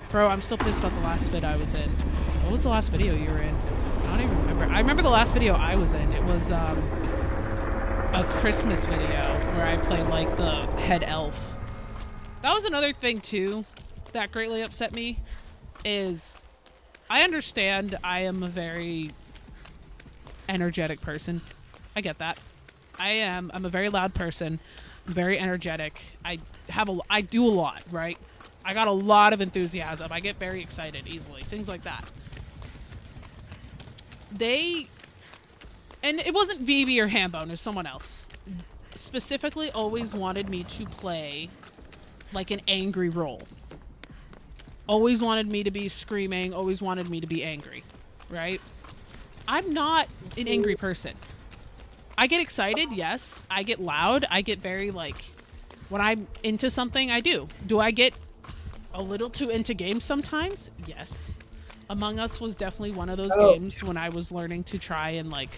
Bro, I'm still pissed about the last vid I was in. What was the last video you were in? I don't even remember. I remember the last video I was in. It was a Christmas video where I played like the head elf. That was another thing too that greatly upset me, is I understand I am a very energetic person. I get that. I'm a very loud person. I'm very energetic. I do a lot, right? I got a lot of enthusiasm. I get very excited easily. Things like that. And it wasn't VB or Hambone, it was someone else, specifically always wanted me to play like an angry role. Always wanted me to be screaming, always wanted me to be angry, right? I'm not an angry person. I get excited, yes. I get loud. I get very like, when I'm into something, I do. Do I get a little too into games sometimes? Yes. Among Us was definitely one of those games when I was learning to try and like,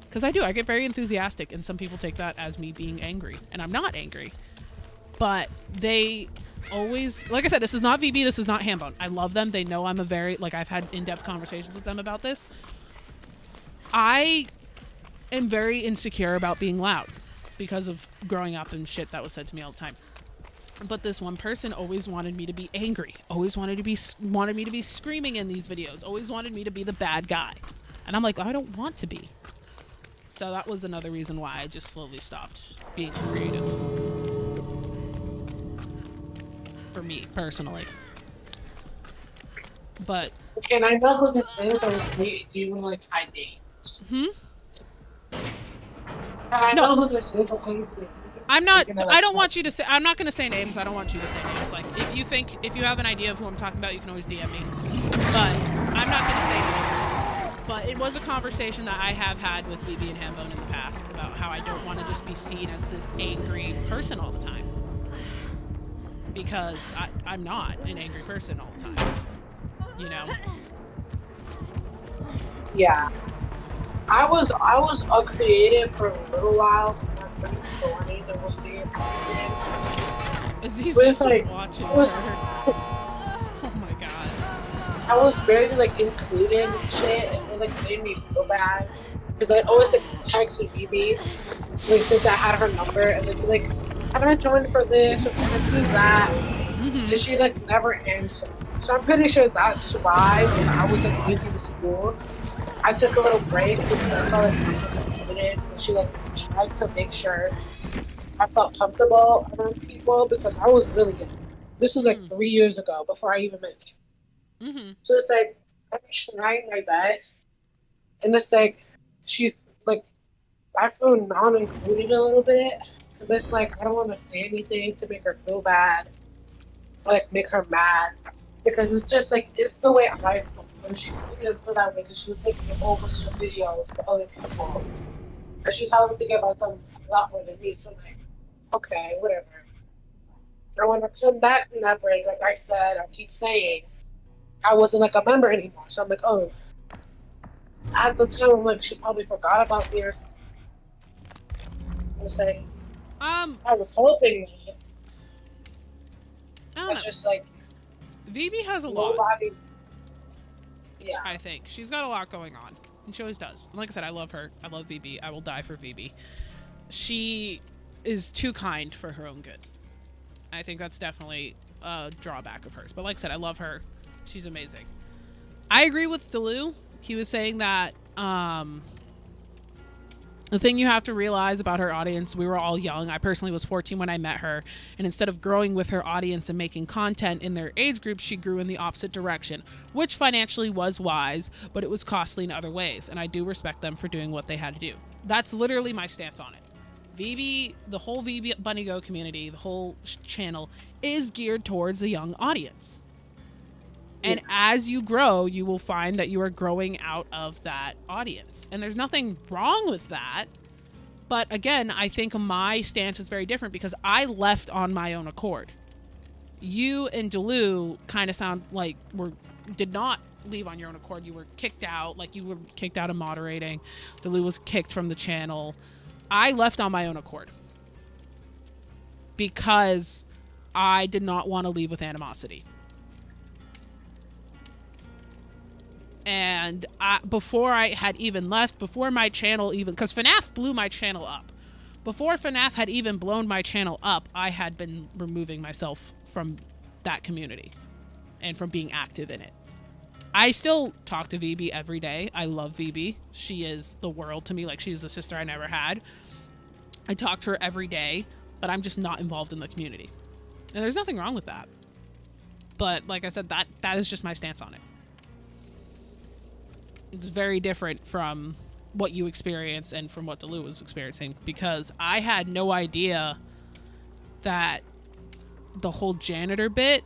because I get very enthusiastic, and some people take that as me being angry, and I'm not angry. But they always, like I said, this is not VB, this is not Hambone. I love them. They know I'm a very, like, I've had in-depth conversations with them about this. I am very insecure about being loud because of growing up and shit that was said to me all the time. But this one person always wanted me to be angry, always wanted me to be screaming in these videos, always wanted me to be the bad guy. And I'm like, I don't want to be. So that was another reason why I just slowly stopped being creative. For me, personally. But... Okay, and I know who this is, or do you want, like, hide names? Hmm? And I know who this is, okay? I'm not, I don't want you to say, I'm not going to say names. I don't want you to say names. Like, if you have an idea of who I'm talking about, you can always DM me. But I'm not going to say names. But it was a conversation that I have had with VB and Hambone in the past about how I don't want to just be seen as this angry person all the time. Because I'm not an angry person all the time. You know? Yeah. I was a creative for a little while. There was the He's just like watching her. Oh my god. I was barely like included in shit, and it like made me feel bad because I always like text BB like since I had her number, and then like I'm gonna join for this or I'm gonna do that, and she like never answered. So I'm pretty sure that's why when I was like busy with school, I took a little break because I felt like I was included, and she like tried to make sure I felt comfortable around people because I was really young. This was like 3 years ago before I even met you. So it's like I'm trying my best, and it's like she's like I feel non-included a little bit, but it's like I don't want to say anything to make her feel bad, or like make her mad, because it's just like it's the way I feel. And she didn't feel that way because she was making a whole bunch of videos for other people, and she's probably thinking about them a lot more than me. So I'm like, okay, whatever. I want to come back from that break, like I said, I keep saying. I wasn't like a member anymore, so I'm like, oh. At the time, I'm like, she probably forgot about me or something. I was like, I was hoping that. I don't know. Just like, VB has a lot. Yeah. I think she's got a lot going on, and she always does. And like I said, I love her. I love VB. I will die for VB. She is too kind for her own good. I think that's definitely a drawback of hers. But like I said, I love her. She's amazing. I agree with Delu. He was saying that the thing you have to realize about her audience, we were all young. I personally was 14 when I met her. And instead of growing with her audience and making content in their age group, she grew in the opposite direction, which financially was wise, but it was costly in other ways. And I do respect them for doing what they had to do. That's literally my stance on it. VB, the whole VB Bunny Go community, the whole channel is geared towards a young audience. And as you grow, you will find that you are growing out of that audience. And there's nothing wrong with that. But again, I think my stance is very different because I left on my own accord. you and Delu kind of sound like did not leave on your own accord. You were kicked out, like you were kicked out of moderating. Delu was kicked from the channel. I left on my own accord because I did not want to leave with animosity. And before I had even left, before my channel even, because FNAF blew my channel up. Before FNAF had even blown my channel up, I had been removing myself from that community and from being active in it. I still talk to VB every day. I love VB. She is the world to me. Like, she's the sister I never had. I talk to her every day, but I'm just not involved in the community. And there's nothing wrong with that. But like I said, that is just my stance on it. It's very different from what you experience and from what Delu was experiencing, because I had no idea that the whole janitor bit.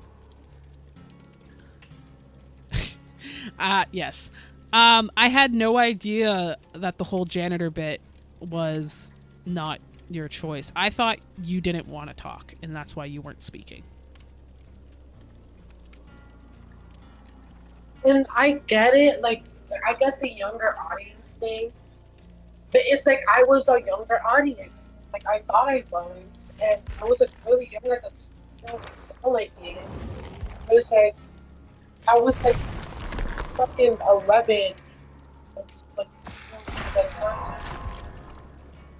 Yes. I had no idea that the whole janitor bit was not your choice. I thought you didn't want to talk, and that's why you weren't speaking. And I get it, like, I get the younger audience thing, but it's like I was a younger audience. Like, I thought I was, and I was like really young at the time. It was so like me. I was like fucking 11. Like,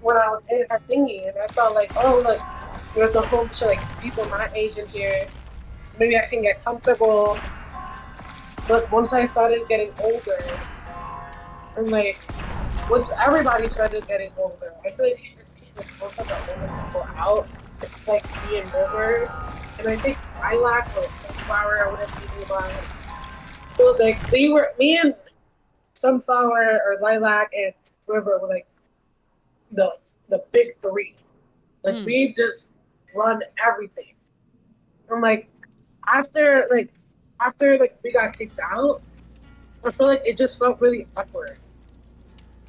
when I was in her thingy, and I felt like, oh, look, there's a whole bunch of like people my age in here. Maybe I can get comfortable. But once I started getting older, and like, once everybody started getting older, I feel like it just came like most of the older people out, like me and River, and I think Lilac or Sunflower or whatever you do about it. It was like me and Sunflower or Lilac and River were like the big three. Like we just run everything. I'm like, after we got kicked out, I feel like it just felt really awkward.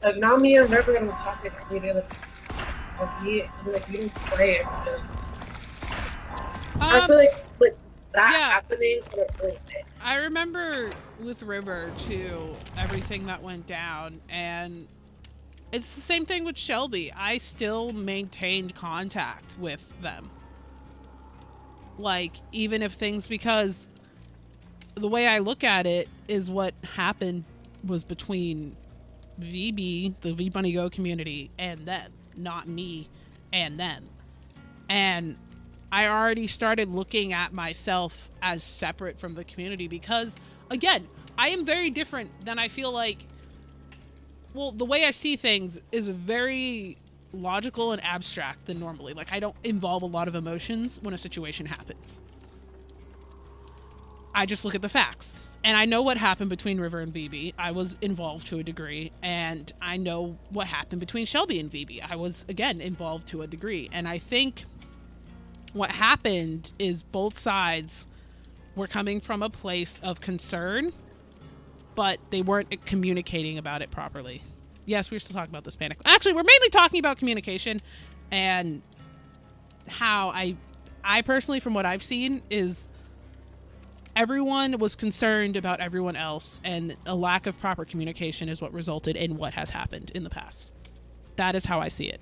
Like, now me and River gonna talk like every day, like we don't play every day. I feel like that happening for a little bit. I remember with River too, everything that went down, and it's the same thing with Shelby. I still maintained contact with them. Like, even if things, because the way I look at it is what happened was between VB, the V Bunny Go community, and them, not me and them. And I already started looking at myself as separate from the community because, again, I am very different than I feel like. Well, the way I see things is very logical and abstract than normally. Like, I don't involve a lot of emotions when a situation happens. I just look at the facts. And I know what happened between River and VB. I was involved to a degree. And I know what happened between Shelby and VB. I was, again, involved to a degree. And I think what happened is both sides were coming from a place of concern, but they weren't communicating about it properly. Yes, we're still talking about this panic. Actually, we're mainly talking about communication and how I personally, from what I've seen, is everyone was concerned about everyone else, and a lack of proper communication is what resulted in what has happened in the past. That is how I see it.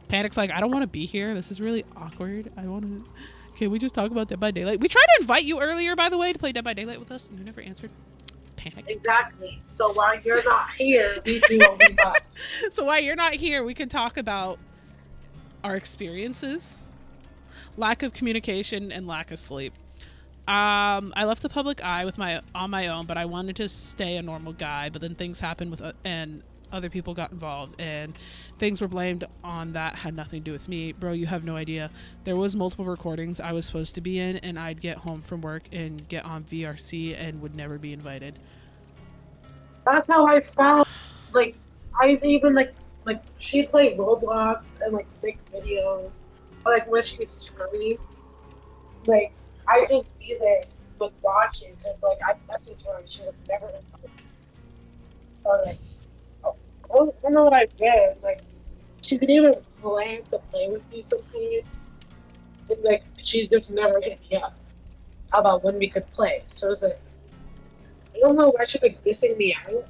Panic's like, I don't want to be here. This is really awkward. I want to... Can we just talk about Dead by Daylight? We tried to invite you earlier, by the way, to play Dead by Daylight with us, and you never answered. Panic. Exactly. So while you're not here, we can go be us. So while you're not here, we can talk about our experiences, lack of communication, and lack of sleep. I left the public eye on my own, but I wanted to stay a normal guy. But then things happened and other people got involved, and things were blamed on that had nothing to do with me. Bro, you have no idea. There was multiple recordings I was supposed to be in, and I'd get home from work and get on VRC and would never be invited. That's how I felt. Like, I even like she'd play Roblox and like make videos, or like when she was streaming, like I didn't be there but watching because like I messaged her and she was never invited. So like, I don't know what I did. Like, she could even plan to play with you sometimes. And, like, she just never hit me up about when we could play. So it's like, I don't know why she's like dissing me out.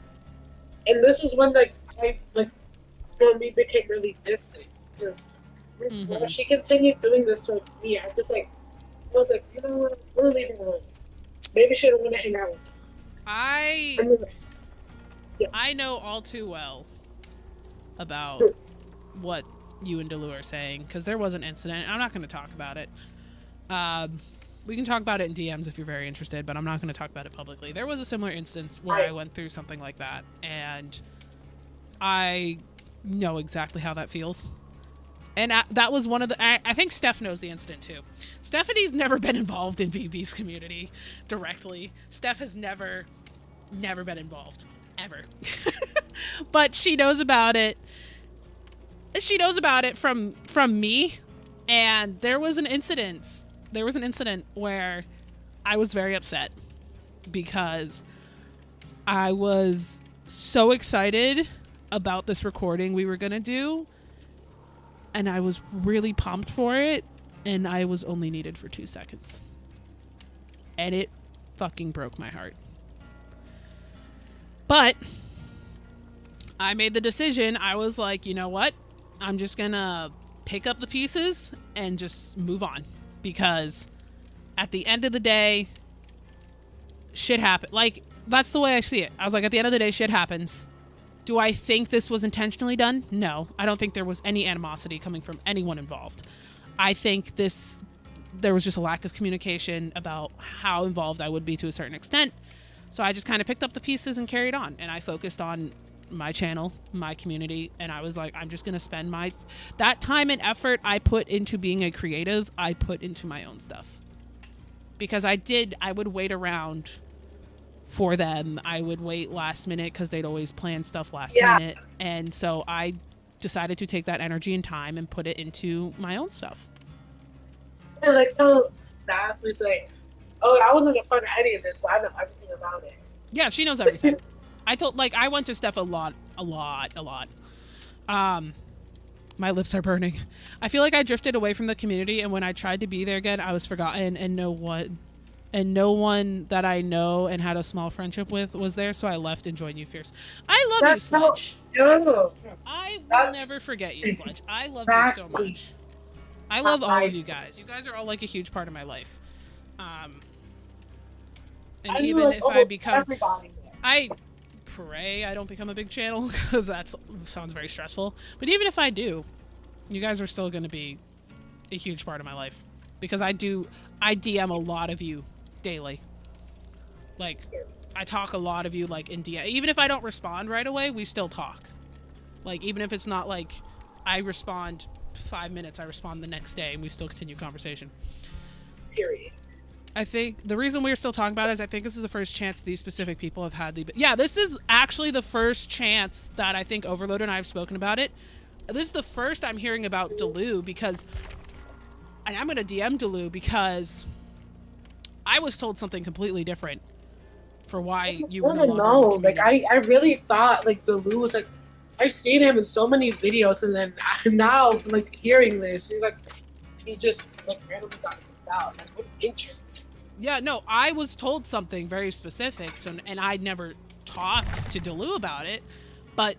And this is when like when we became really distant because when she continued doing this towards me, I was like, you know what, we're leaving her alone. Maybe she don't want to hang out with me. I know all too well about what you and Delu are saying because there was an incident. I'm not going to talk about it. We can talk about it in DMs if you're very interested, but I'm not going to talk about it publicly. There was a similar instance where I went through something like that, and I know exactly how that feels. And that was one of the... I think Steph knows the incident, too. Stephanie's never been involved in VB's community directly. Steph has never been involved. Ever. But she knows about it. She knows about it from me, and there was an incident where I was very upset because I was so excited about this recording we were going to do, and I was really pumped for it, and I was only needed for 2 seconds. And it fucking broke my heart. But I made the decision. I was like, you know what? I'm just going to pick up the pieces and just move on. Because at the end of the day, shit happened. Like, that's the way I see it. I was like, at the end of the day, shit happens. Do I think this was intentionally done? No. I don't think there was any animosity coming from anyone involved. I think there was just a lack of communication about how involved I would be to a certain extent. So I just kind of picked up the pieces and carried on. And I focused on my channel, my community, and I was like, I'm just gonna spend that time and effort I put into being a creative, I put into my own stuff. Because I would wait around for them. I would wait last minute because they'd always plan stuff last minute. And so I decided to take that energy and time and put it into my own stuff. And like, staff was like, oh, I wasn't a part of any of this, but I know everything about it. Yeah, she knows everything. I went to Steph a lot. My lips are burning. I feel like I drifted away from the community, and when I tried to be there again, I was forgotten, and no one that I know and had a small friendship with was there, so I left and joined you, Fierce. I love you, Sludge. I will never forget you, Sludge. I love you so much. I love all of you guys. You guys are all like a huge part of my life. And even if I become... I pray I don't become a big channel because that sounds very stressful, but even if I do, you guys are still going to be a huge part of my life because I DM a lot of you daily. Like, I talk a lot of you like in DM. Even if I don't respond right away, we still talk. Like, even if it's not like I respond 5 minutes, I respond the next day and we still continue conversation. Period. I think the reason we're still talking about it is I think this is the first chance these specific people have had this is actually the first chance that I think Overload and I have spoken about it. This is the first I'm hearing about Delu because, and I'm going to DM Delu because I was told something completely different for why you were no longer in the community. I really thought like Delu was like, I've seen him in so many videos, and then now like hearing this, he just like randomly got kicked out. Like, what interesting. Yeah, no, I was told something very specific, and I never talked to Delu about it. But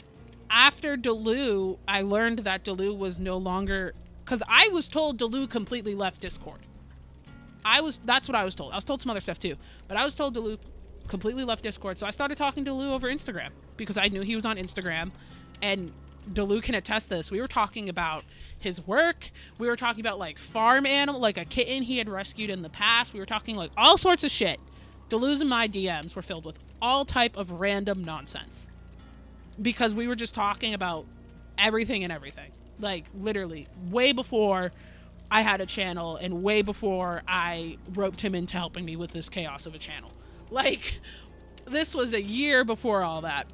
after Delu, I learned that Delu was no longer... Because I was told Delu completely left Discord. That's what I was told. I was told some other stuff too. But I was told Delu completely left Discord. So I started talking to Delu over Instagram. Because I knew he was on Instagram. And Delu can attest this. We were talking about his work. We were talking about like farm animal, like a kitten he had rescued in the past. We were talking like all sorts of shit. Delu's and my DMs were filled with all type of random nonsense because we were just talking about everything and everything. Like literally way before I had a channel and way before I roped him into helping me with this chaos of a channel. Like this was a year before all that.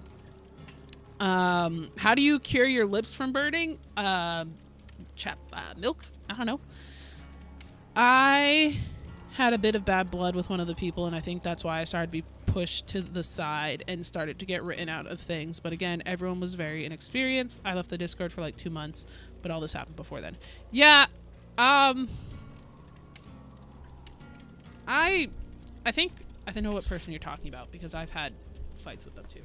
How do you cure your lips from burning? Milk? I don't know. I had a bit of bad blood with one of the people, and I think that's why I started to be pushed to the side and started to get written out of things. But again, everyone was very inexperienced. I left the Discord for like 2 months, but all this happened before then. Yeah, I think I know what person you're talking about because I've had fights with them too.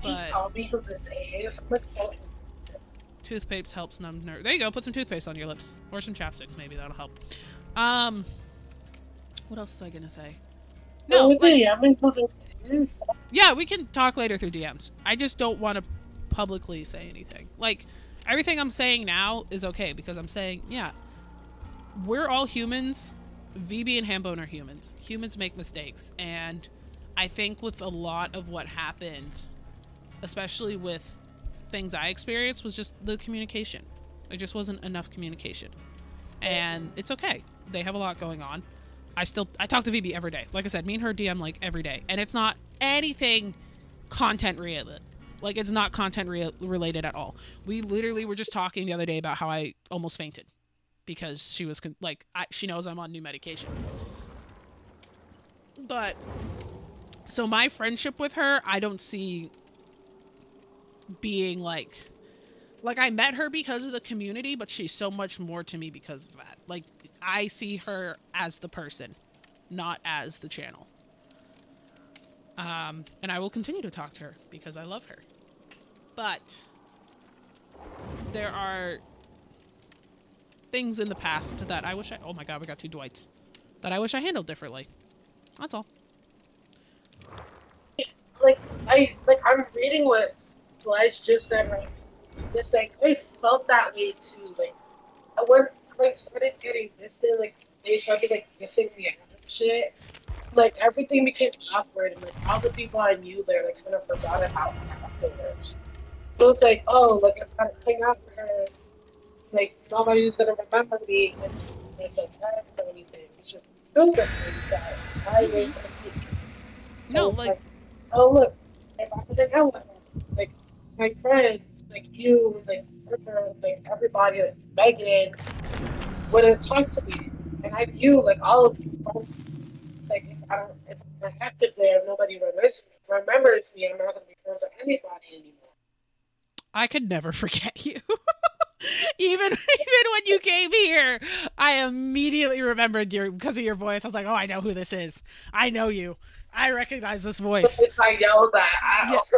But I'll be who this is. I'm so toothpaste helps numb nerve. There you go. Put some toothpaste on your lips or some chapsticks. Maybe that'll help. What else was I gonna say? No, like, yeah, we can talk later through DMs. I just don't want to publicly say anything. Like, everything I'm saying now is okay because I'm saying, yeah, we're all humans. VB and Hambone are humans. Humans make mistakes. And I think with a lot of what happened, especially with things I experienced, was just the communication. There just wasn't enough communication. And it's okay. They have a lot going on. I talk to VB every day. Like I said, me and her DM like every day. And it's not anything content related. Like, it's not content related at all. We literally were just talking the other day about how I almost fainted because she was like, she knows I'm on new medication. But so my friendship with her, I don't see being like I met her because of the community, but she's so much more to me because of that. Like, I see her as the person, not as the channel. And I will continue to talk to her because I love her. But there are things in the past that I wish oh my god, we got 2 Dwights. That I wish I handled differently. That's all. I'm reading what Sledge just said, right? Just like, I felt that way too. Like, when I started getting distant, like, they started like missing me and shit. Like, everything became awkward, and like all the people I knew there, like, kind of forgot about me afterwards. So it's like, oh, like, if I hang out with her, like, nobody's gonna remember me and that's not or anything. It's just still good things that I was so No, it's like, oh look, if I was hang out with her, like my friends, like you, like River, like everybody, like Megan, wouldn't talk to me, and I knew like all of you. It's like if I'm active there, nobody remembers me. I'm not gonna be friends with anybody anymore. I could never forget you. even when you came here, I immediately remembered you because of your voice. I was like, oh, I know who this is. I know you. I recognize this voice. If I yell that,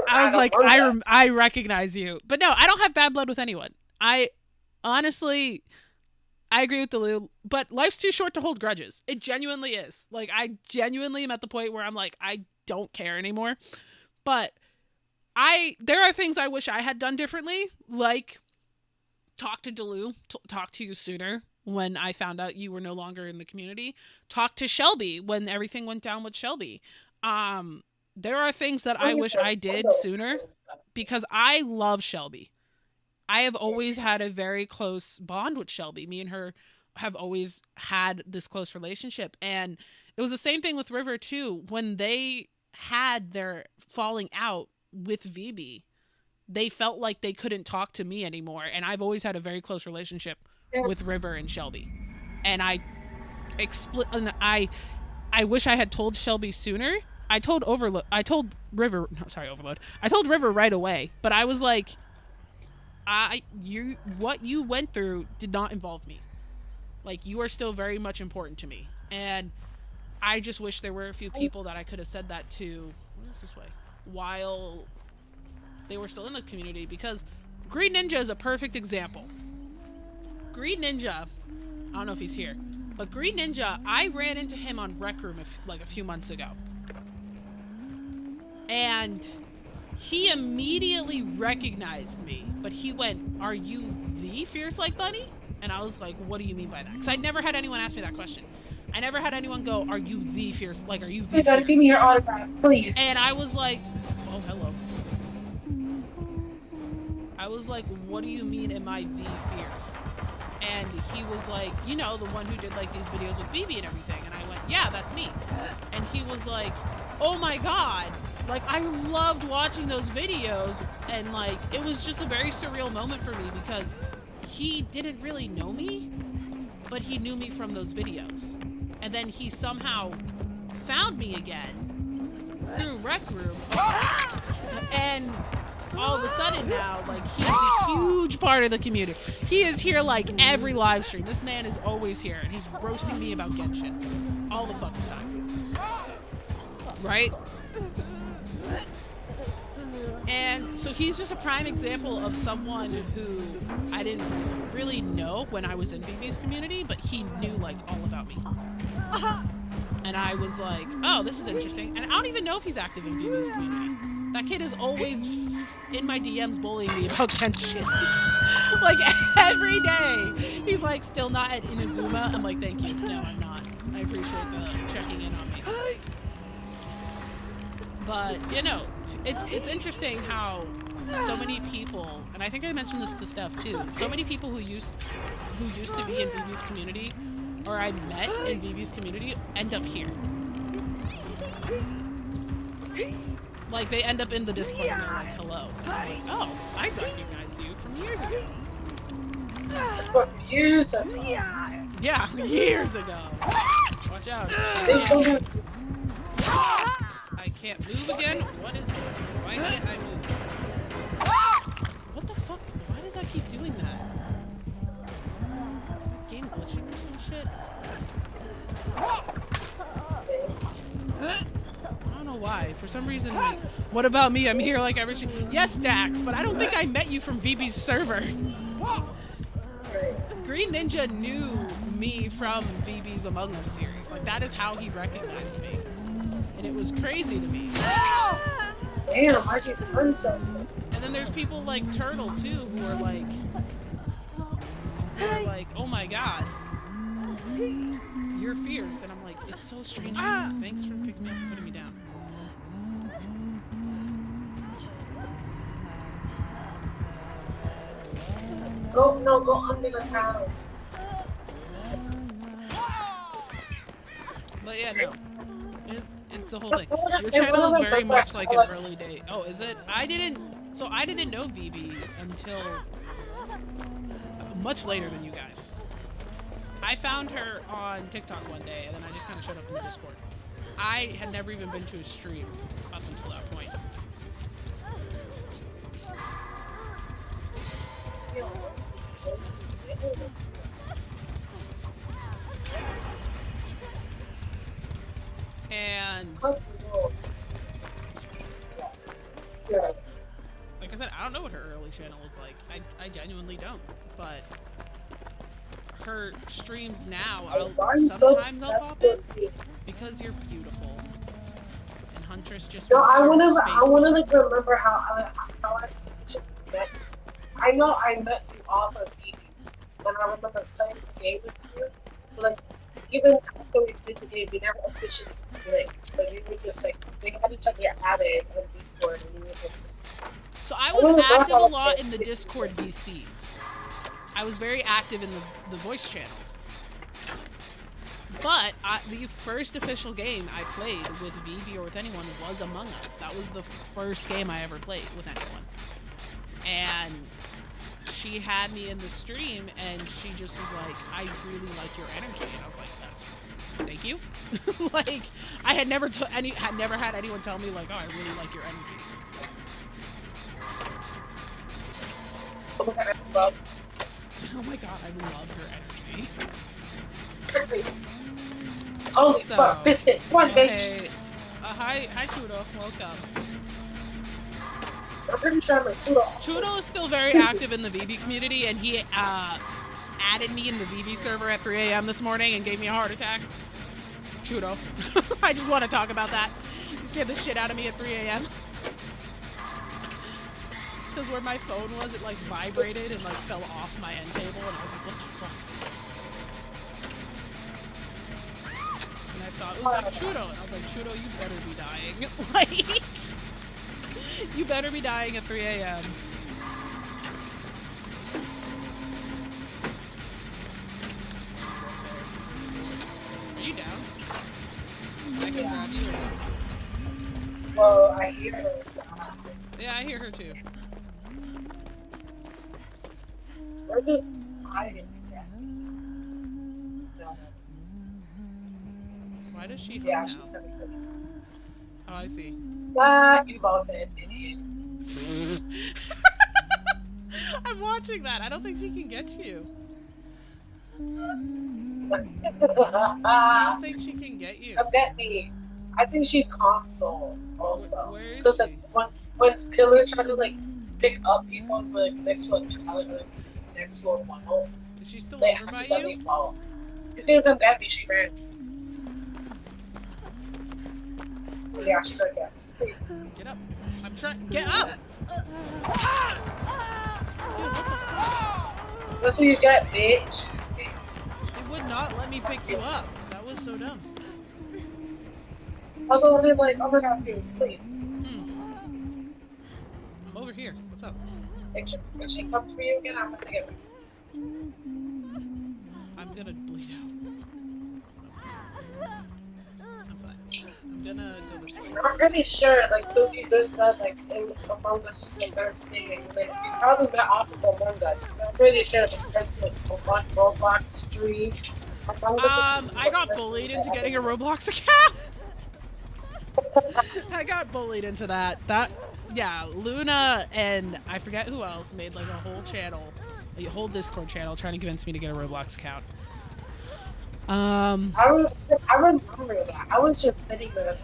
I was like, I recognize you. But no, I don't have bad blood with anyone. I honestly, I agree with Delu, but life's too short to hold grudges. It genuinely is. Like, I genuinely am at the point where I'm like, I don't care anymore. But there are things I wish I had done differently, like talk to Delu, talk to you sooner when I found out you were no longer in the community, talk to Shelby when everything went down with Shelby. There are things that I wish I did sooner because I love Shelby. I have always had a very close bond with Shelby. Me and her have always had this close relationship. And it was the same thing with River too. When they had their falling out with VB, they felt like they couldn't talk to me anymore. And I've always had a very close relationship with River and Shelby. And I wish I had told Shelby sooner. I told River right away, but I was like, what you went through did not involve me. Like, you are still very much important to me. And I just wish there were a few people that I could have said that to, while they were still in the community, because Green Ninja is a perfect example. Green Ninja, I don't know if he's here, but Green Ninja, I ran into him on Rec Room a few months ago. And he immediately recognized me, but he went, "Are you the Fierce Like Bunny?" And I was like, what do you mean by that? Because I'd never had anyone ask me that question. I never had anyone go, "Are you the Fierce? Like, are you the Fierce?" Give me your autograph, please. And I was like, oh, hello. I was like, what do you mean, am I the Fierce? And he was like, you know, the one who did like these videos with BB and everything. And I went, yeah, that's me. And he was like, oh my god. Like, I loved watching those videos. And like, it was just a very surreal moment for me because he didn't really know me, but he knew me from those videos. And then he somehow found me again through Rec Room. And all of a sudden now, like, he's a huge part of the community. He is here like every live stream. This man is always here, and he's roasting me about Genshin all the fucking time. Right? And so he's just a prime example of someone who I didn't really know when I was in VB's community, but he knew like all about me. And I was like, oh, this is interesting. And I don't even know if he's active in VB's community. That kid is always in my DMs bullying me about Genshin. Like every day. He's like, still not at Inazuma. I'm like, thank you. No, I'm not. I appreciate the checking in on me. But, you know, it's interesting how so many people, and I think I mentioned this to Steph too, so many people who used to be in VB's community, or I met in VB's community, end up here. Like, they end up in the Discord and they're like, hello. And I'm like, oh, I recognize you from years ago. Years ago. Yeah, years ago. Watch out. I can't move again? What is this? Why can't I move? What the fuck? Why does that keep doing that? Is my game glitching or some shit? I don't know why. For some reason, like, what about me? I'm here like every yes, Dax, but I don't think I met you from VB's server. Green Ninja knew me from VB's Among Us series. Like, that is how he recognized me. And it was crazy to me. Damn, why'd you turn so good? And then there's people like Turtle too who are like, oh my god, you're fierce. And I'm like, it's so strange. Thanks for picking me up and putting me down. Go under the ground. But yeah, no. It's the whole thing. Your channel is very much like an early day. Oh, is it? I didn't know VB until much later than you guys. I found her on TikTok one day, and then I just kind of showed up in the Discord. I had never even been to a stream up until that point. And like I said, I don't know what her early channel was like. I genuinely don't. But her streams now, sometimes I'll pop in because you're beautiful. And Huntress just. No, I wanna like remember how I met. I know I met you off of VB, and I remember playing the game with you. Like, even after we did the game, we never officially clicked. But you were just like, we had each other added on Discord, and you were just. So I was active a lot in the Discord VCs. I was very active in the voice channels. But the first official game I played with VB or with anyone was Among Us. That was the first game I ever played with anyone. And she had me in the stream, and she just was like, I really like your energy. And I was like, thank you. Like, I had never had anyone tell me like, oh, I really like your energy. Oh my god, I love her energy. Holy fuck, biscuits, one bitch. Hi Chudo, welcome. I'm pretty sure I'm like Chudo. Chudo is still very active in the VB community, and he added me in the VB server at 3 a.m. this morning and gave me a heart attack. Chudo. I just want to talk about that. He scared the shit out of me at 3 a.m. Because where my phone was, it like vibrated and like fell off my end table, and I was like, what the fuck? And I saw it was like Chudo, and I was like, Chudo, you better be dying. Like, you better be dying at 3 a.m. Are you down? I can grab you. Well, I hear her. So. Yeah, I hear her too. Where did I get that? Why does she Yeah, home she's now? gonna be. Oh, I see. You voted, idiot. I'm I'm watching that. I don't think she can get you. I don't think she can get you. Get me. I think she's console also. Where is Because she? like when pillars try to like pick up people like next to a pallet or like, next to a funnel, Is she still they over by accidentally you? fall. You can't come get me. She ran. Yeah, she's like that. Please. Get up. I'm trying. Get up! Dude, what the fuck? That's what you get, bitch. It would not let me pick you up. That was so dumb. I was only like, oh my god, please. I'm over here. What's up? If she comes for you again, I'm gonna get her. I'm gonna bleed out. I'm fine. I'm gonna go this way. I'm pretty sure, like Sophie just said, like Among Us is the best thing. Like we probably met off of Among Us. I'm pretty sure they said like a one Roblox stream. I got bullied into getting a Roblox account. I got bullied into that. Yeah, Luna and I forget who else made like a whole channel, a whole Discord channel trying to convince me to get a Roblox account. I remember that. I was just sitting there.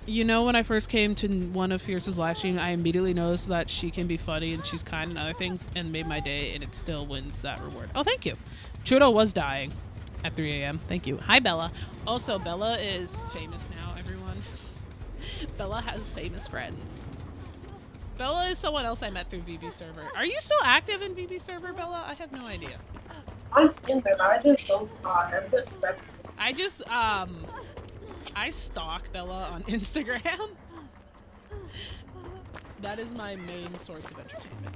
You know, when I first came to one of Fierce's live stream, I immediately noticed that she can be funny and she's kind and other things, and made my day, and it still wins that reward. Oh, thank you. Trudeau was dying at 3 a.m. Thank you. Hi, Bella. Also, Bella is famous now, everyone. Bella has famous friends. Bella is someone else I met through VB Server. Are you still active in VB Server, Bella? I have no idea. I'm in there, but I just don't respect. I stalk Bella on Instagram. That is my main source of entertainment.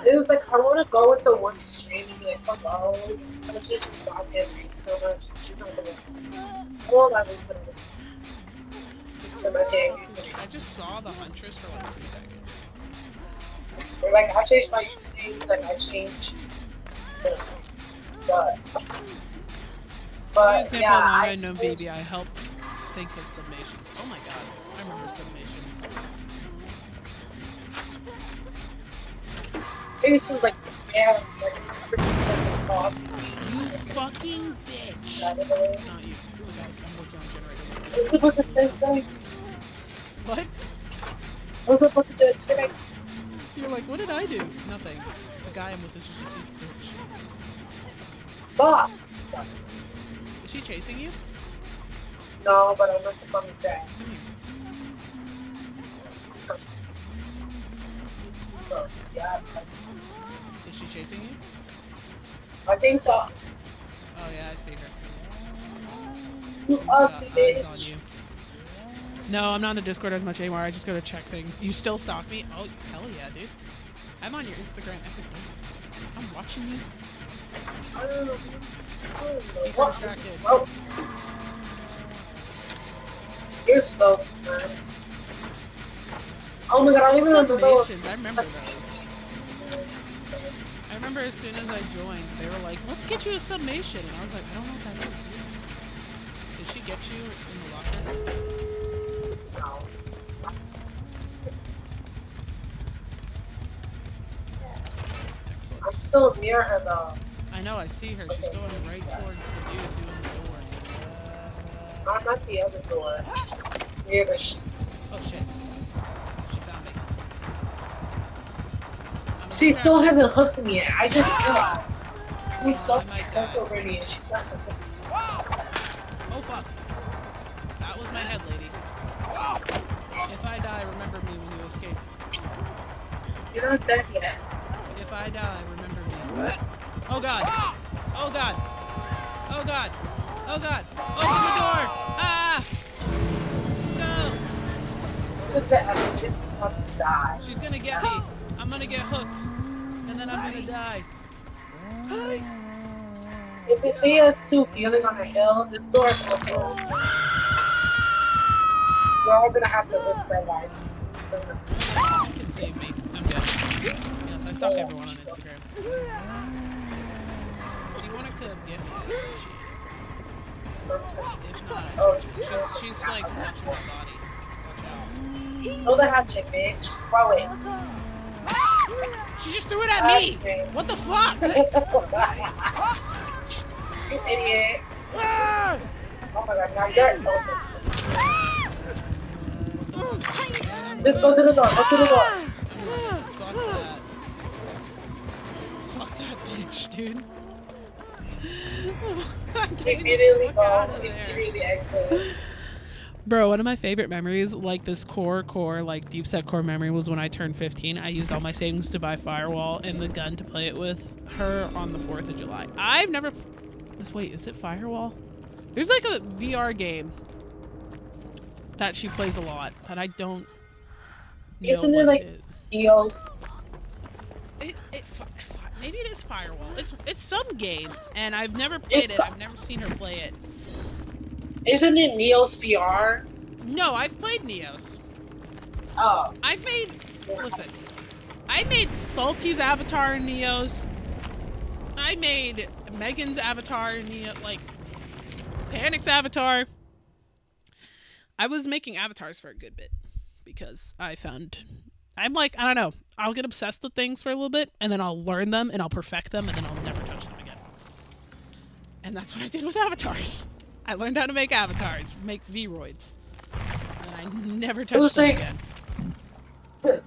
It was like I want to go into one stream and be like, hello, this country is not getting so much. She's not gonna. All that is gonna. I just saw the Huntress for like 2 seconds. Like I changed my things, like I changed. But For example, yeah, I know baby. I helped think of summations. Oh my god, I remember summations. it used to like spam like coffee. You fucking bitch! Not you. Okay, I'm working on generator. It was about the same thing. What? I was about to do it today. You're like, what did I do? Nothing. The guy I'm with is just a huge bitch. Fuck. Is she chasing you? No, but I must have come back. Come here. Yeah, Is she chasing you? I think so. Oh yeah, I see her. You ugly Eyes on bitch. you. No, I'm not on the Discord as much anymore. I just go to check things. You still stalk me? Oh, hell yeah, dude. I'm on your Instagram every day. I'm watching you. I don't know. Keep her distracted. Oh. You're so fun. Oh my god, I don't even remember. Submissions, I remember those. I remember as soon as I joined, they were like, let's get you a summation. And I was like, I don't know what that is. Did she get you in the locker? No. Excellent. I'm still near her though. I know, I see her. She's going right towards the dude doing the door. I'm at the other door. Near the Oh shit. She found me. She still hasn't hooked me yet. I just got. We I so might such die. already and she's not so hooked. Oh fuck. That was my head lady. If I die, remember me when you escape. You're not dead yet. If I die, remember me. Oh god. Oh god. Oh god. Oh god. Open the door! Ah! No! It's something to die. She's gonna get me. I'm gonna get hooked. And then I'm gonna die. If you see us two healing on the hill, this door is also. We're all gonna have to risk our lives. You can save me. I'm dead. Yes, I stalk everyone on Instagram. Do you wanna come get me? If not, Oh, she's like watching my body. Watch out. Throw the hatchet, bitch. Throw it. She just threw it at me. Okay. What the fuck? You idiot. Oh my god, now you're awesome. Just go to the door, go to the door. Fuck that. Fuck that bitch, dude. Immediately go, immediately exit. Bro, one of my favorite memories, like this core, like deep set core memory, was when I turned 15. I used all my savings to buy Firewall and the gun to play it with her on the 4th of July. I've never... Wait, is it Firewall? There's like a VR game that she plays a lot, but I don't know Isn't what it like Neo's? Maybe it is Firewall. It's some game, and I've never played it. I've never seen her play it. Isn't it Neo's VR? No, I've played Neos. Oh. Listen, I made Salty's avatar in Neos. I made Megan's avatar in Neo, like Panic's avatar. I was making avatars for a good bit because I'm like, I don't know, I'll get obsessed with things for a little bit and then I'll learn them and I'll perfect them and then I'll never touch them again. And that's what I did with avatars. I learned how to make avatars, make V-roids, and I never touched them again. I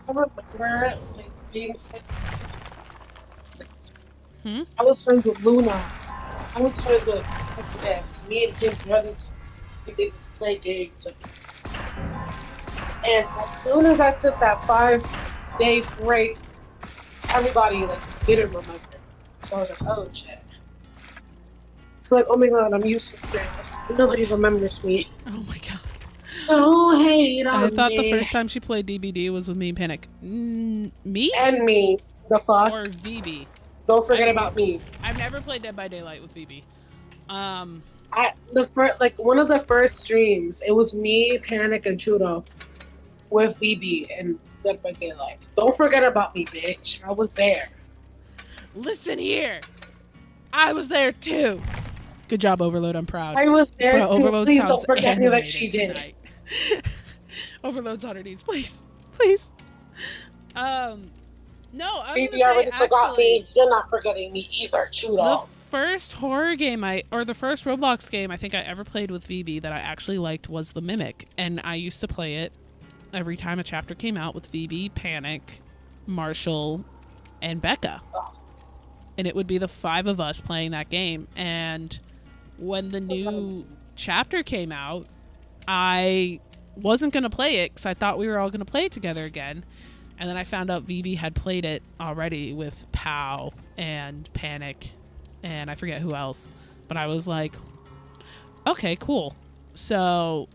remember like being 6. I was friends with Luna. I was friends with Best. Me and him brothers. We did just play games. And as soon as I took that 5-day break, everybody like didn't remember. So I was like, oh shit. Like, oh my god, I'm useless now. Nobody remembers me. Oh my god. Don't hate on me. I thought the first time she played DBD was with me and Panic. Me? And me. The fuck? Or VB. Don't forget about me. I've never played Dead by Daylight with VB. One of the first streams, it was me, Panic, and Chudo with VB and Dead by Daylight. Don't forget about me, bitch. I was there. Listen here. I was there too. Good job, Overload. I'm proud. I was there Bro, too. Overload Please sounds don't forget me like animated she did. tonight. Overload's on her knees, please. Please. No, I was Baby gonna already say, forgot actually, me. You're not forgetting me either, Chudo. the first horror game or the first Roblox game I think I ever played with VB that I actually liked was The Mimic. And I used to play it every time a chapter came out with VB, Panic, Marshall, and Becca. Oh. And it would be the 5 of us playing that game. And when the new chapter came out, I wasn't going to play it because I thought we were all going to play it together again. And then I found out VB had played it already with Pow and Panic and I forget who else. But I was like, okay, cool. So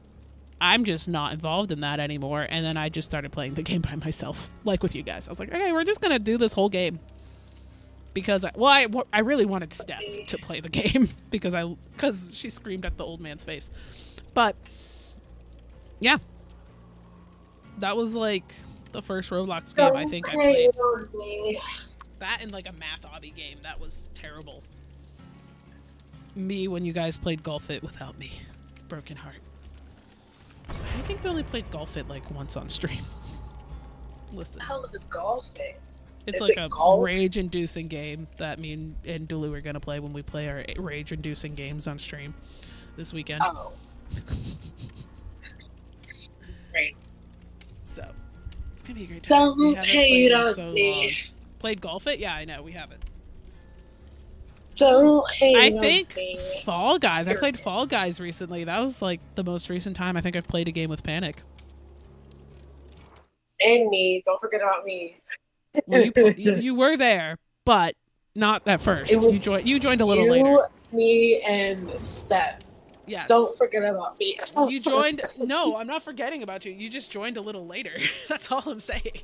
I'm just not involved in that anymore. And then I just started playing the game by myself, like with you guys. I was like, okay, we're just going to do this whole game. Because I really wanted Steph to play the game because she screamed at the old man's face. But yeah, that was like the first Roblox game I think I played. That and like a math obby game that was terrible. Me when you guys played Golf It without me, broken heart. I think we only played Golf It like once on stream. Listen. What the hell is Golf It? It's Is like it a golf? rage-inducing game that me and Dulu are gonna play when we play our rage-inducing games on stream this weekend. Oh. Great. So it's gonna be a great time. We Don't haven't hate played in on so me. long. Played Golf It? Yeah, I know we haven't. Don't hate I on think me. Fall Guys. I played Fall Guys recently. That was like the most recent time I think I've played a game with Panic. And me. Don't forget about me. Well, you were there, but not at first. It was you joined a little later. Me, and Steph. Yes. Don't forget about me. You joined. No, I'm not forgetting about you. You just joined a little later. That's all I'm saying.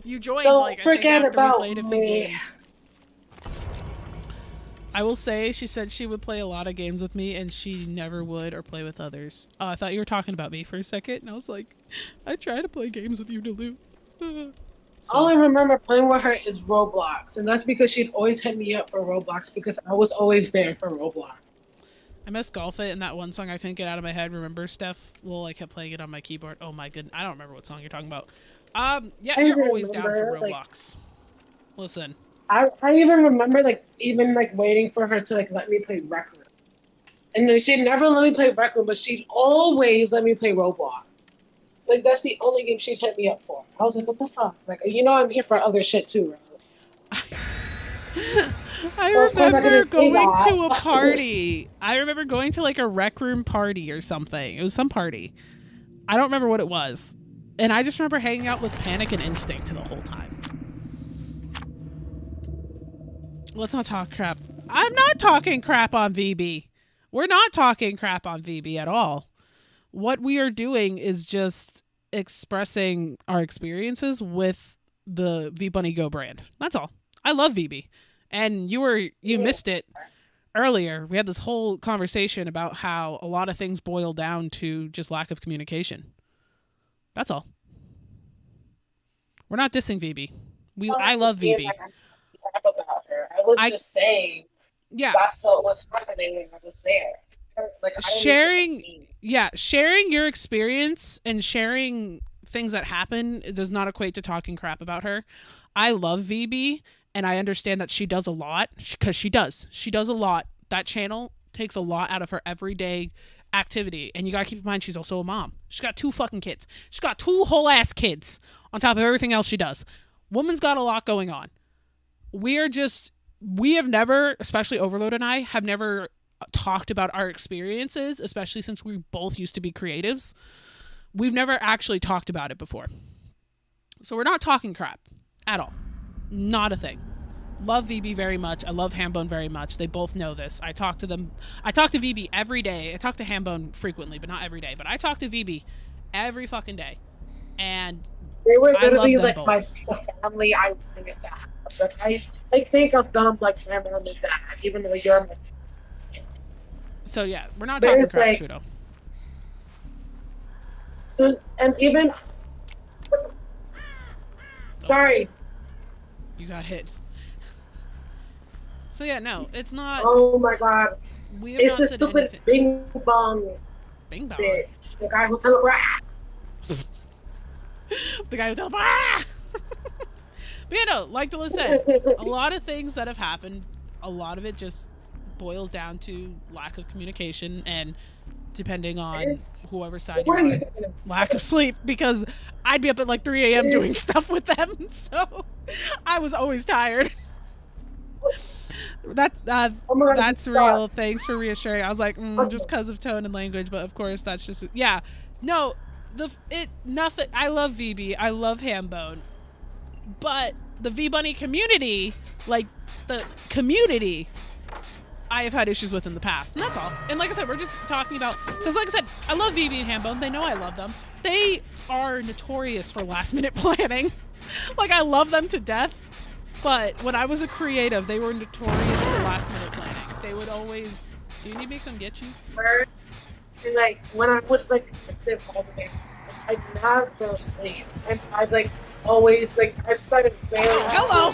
You joined. Don't like, forget I think, after about we played a few me. games. I will say, she said she would play a lot of games with me, and she never would or play with others. Oh, I thought you were talking about me for a second, and I was like, I try to play games with you, Delu. All I remember playing with her is Roblox, and that's because she'd always hit me up for Roblox because I was always there for Roblox. I miss Golf It and that one song I couldn't get out of my head. Remember, Steph? Well, I kept playing it on my keyboard. Oh my goodness. I don't remember what song you're talking about. Yeah, I you're always down for remember, like, Roblox. Listen. I even remember like even like waiting for her to like let me play Rec Room. And then she'd never let me play Rec Room, but she'd always let me play Roblox. Like that's the only game she'd hit me up for. I was like, what the fuck? Like I'm here for other shit too, right? I Well, of course I remember couldn't say going that. to a party. I remember going to like a Rec Room party or something. It was some party. I don't remember what it was. And I just remember hanging out with Panic and Instinct the whole time. Let's not talk crap. I'm not talking crap on VB. We're not talking crap on VB at all. What we are doing is just expressing our experiences with the V Bunny Go brand. That's all. I love VB. And you missed it earlier. We had this whole conversation about how a lot of things boil down to just lack of communication. That's all. We're not dissing VB. I love VB. Like, I'm crap about her. I was just saying. Yeah. That's what was happening when I was there. Like sharing your experience and sharing things that happen does not equate to talking crap about her. I love VB and I understand that she does a lot because she does a lot. That channel takes a lot out of her everyday activity, and you gotta keep in mind she's also a mom. She's got 2 fucking kids. She's got 2 whole ass kids on top of everything else she does. Woman's got a lot going on. We have never, especially Overload and I, have never talked about our experiences, especially since we both used to be creatives. We've never actually talked about it before. So we're not talking crap at all. Not a thing. Love VB very much. I love Hambone very much. They both know this. I talk to them. I talk to VB every day. I talk to Hambone frequently, but not every day. But I talk to VB every fucking day. And they were literally like both. My family I wanted to have. Like I think of them like family and dad, even though you're my. So yeah, we're not talking crap, like, Trudeau. So and even sorry. You got hit. So yeah, no, it's not. Oh my god. It's a stupid Bing Bong. Bing Bong. Bitch. The guy who telegraphed. The guy who telegraphed. But yeah, no, like Dylan said, a lot of things that have happened, a lot of it just boils down to lack of communication and depending on whoever's side you're on, lack of sleep, because I'd be up at like 3 a.m. doing stuff with them, so I was always tired. That's real. Thanks for reassuring. I was like, just because of tone and language, but of course that's just no. Nothing. I love VB. I love Hambone, but the V Bunny community, like the community, I have had issues with in the past, and that's all. And like I said, we're just talking about because, like I said, I love VB and Hambone. They know I love them. They are notorious for last minute planning. Like I love them to death. But when I was a creative, they were notorious for last minute planning. They would always, do you need me to come get you? And like when I was like all the days, I'd never go to sleep. And I'd like always like I started failing. Hello.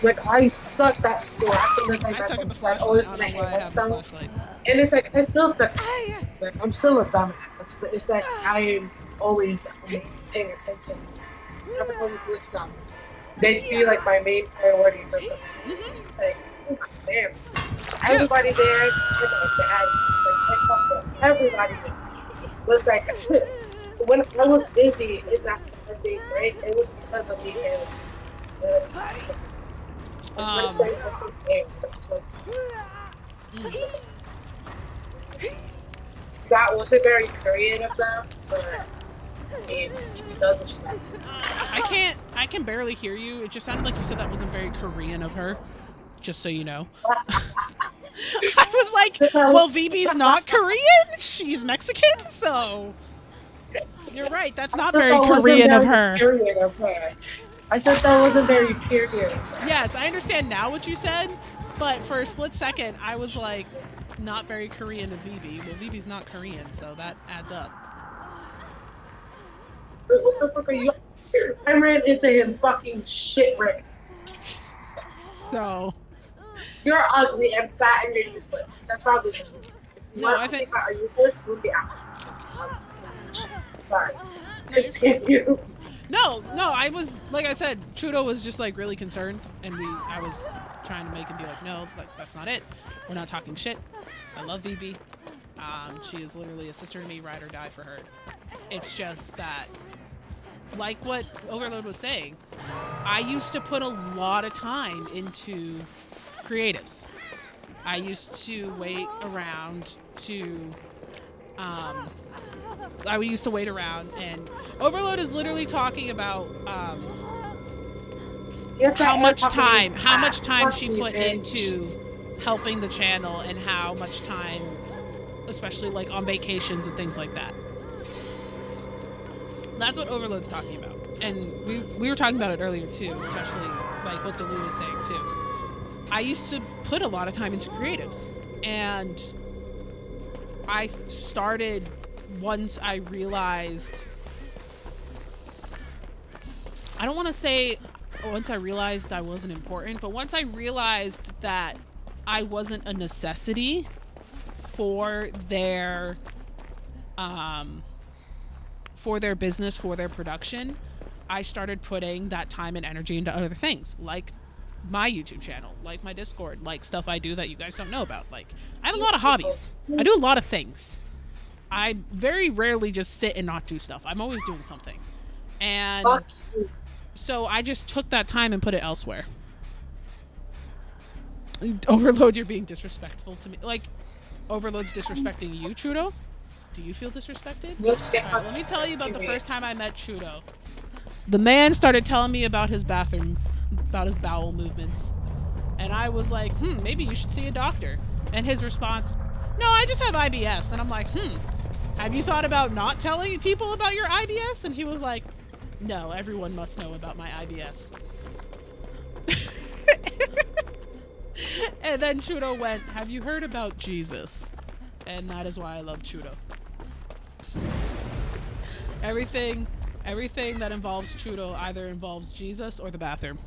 Like I sucked at school as soon as I got them, so I'd always been a them. And it's like I still suck. Like I'm still a dumbass, but it's like I'm always paying attention. Everyone's lift them. They'd be like my main priorities or something. It's like, oh my damn. Everybody there, everybody there. Was like, when I was busy in that day break, it was because of the kids. That wasn't very Korean of them, but he does what she does. I can barely hear you. It just sounded like you said that wasn't very Korean of her. Just so you know. I was like, well, VB's not Korean. She's Mexican, so you're right. That's not very Korean of her. I said that wasn't very period. Yes, I understand now what you said, but for a split second, I was like, not very Korean of VB. Well, VB's not Korean, so that adds up. What the fuck are you? I ran into him fucking shit right. So, You're ugly and fat and you're useless. That's probably true. No, I think. Are useless? You would be ugly. Sorry. Continue. No, I was like I said, Trudeau was just like really concerned, and I was trying to make him be like, no, like that's not it. We're not talking shit. I love VB. She is literally a sister to me, ride or die for her. It's just that, like what Overload was saying, I used to put a lot of time into creatives. I used to wait around and Overload is literally talking about how much time she put into helping the channel and how much time, especially like on vacations and things like that. That's what Overload's talking about. And we were talking about it earlier too, especially like what Delu was saying too. I used to put a lot of time into creatives, and I started once I realized, I don't want to say once I realized I wasn't important, but once I realized that I wasn't a necessity for their business, for their production, I started putting that time and energy into other things, like my YouTube channel, like my Discord, like stuff I do that you guys don't know about. Like, I have a lot of hobbies. I do a lot of things. I very rarely just sit and not do stuff. I'm always doing something. And so I just took that time and put it elsewhere. Overload, you're being disrespectful to me. Like, Overload's disrespecting you, Trudeau? Do you feel disrespected? Right, let me tell you about the first time I met Trudeau. The man started telling me about his bathroom, about his bowel movements. And I was like, maybe you should see a doctor. And his response, no, I just have IBS. And I'm like, have you thought about not telling people about your IBS? And he was like, no, everyone must know about my IBS. And then Trudeau went, have you heard about Jesus? And that is why I love Trudeau. Everything that involves Trudeau either involves Jesus or the bathroom.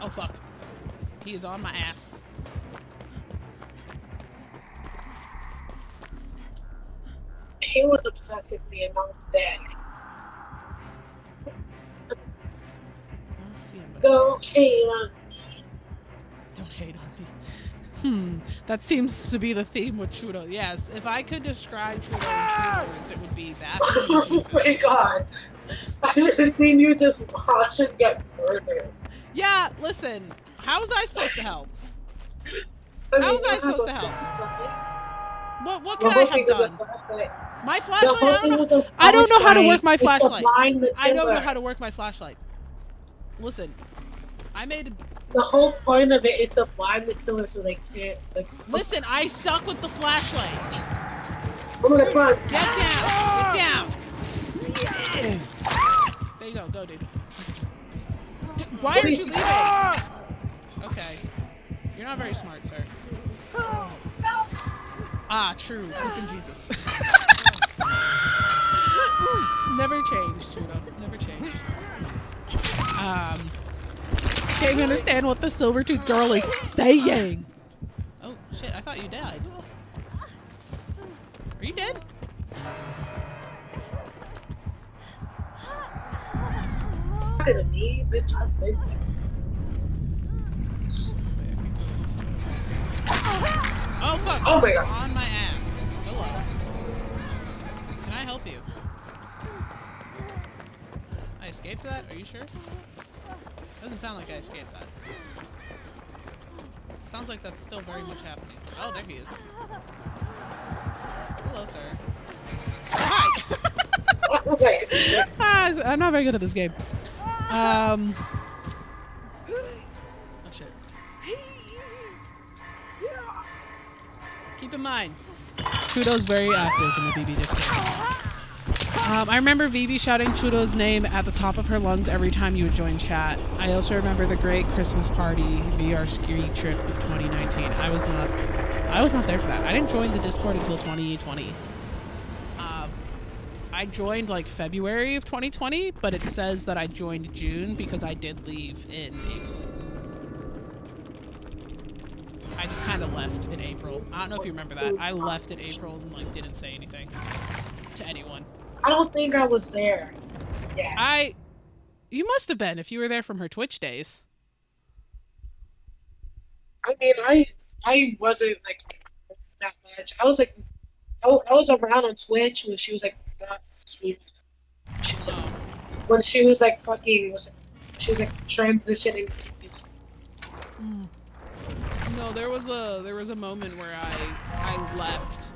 Oh fuck. He is on my ass. He was obsessed with me and not that. Go hate on me. Don't hate on me. That seems to be the theme with Trudeau. Yes, if I could describe Trudeau in 3 words, it would be that. Oh my god. I should have seen you just watch him get murdered. Yeah, listen. How was I supposed to help? How was I supposed to help? What could I have done? My flashlight? I don't know how to work my flashlight. I don't know how to work my flashlight. Listen, I made... The whole point of it is to blind the killer so they can't... Like, listen, I suck with the flashlight. I'm gonna run. Get down! Get down! There you go, go dude. Why aren't you leaving? Okay. You're not very smart, sir. Ah, true. Freaking Jesus. Never changed, Trudeau. Never changed. Can't even understand what the silver-toothed girl is saying. Oh, shit. I thought you died. Are you dead? To me, bitch, I'm busy. Oh, fuck. Oh my god. On my ass. Hello. Can I help you? I escaped that? Are you sure? Doesn't sound like I escaped that. Sounds like that's still very much happening. Oh, there he is. Hello, sir. Oh, hi! I'm not very good at this game. Oh, shit. Keep in mind, Trudeau's very active in the VB Discord. I remember VB shouting Trudeau's name at the top of her lungs every time you would join chat. I also remember the great Christmas party VR ski trip of 2019. I was not there for that. I didn't join the Discord until 2020. I joined like February of 2020, but it says that I joined June because I did leave in April. I just kind of left in April. I don't know if you remember that. I left in April and like didn't say anything to anyone. I don't think I was there. Yeah. You must have been if you were there from her Twitch days. I mean, I wasn't like that much. I was like, I was around on Twitch when she was like not streaming. She was like, when she was like she was like transitioning to music. No, there was a moment where I left.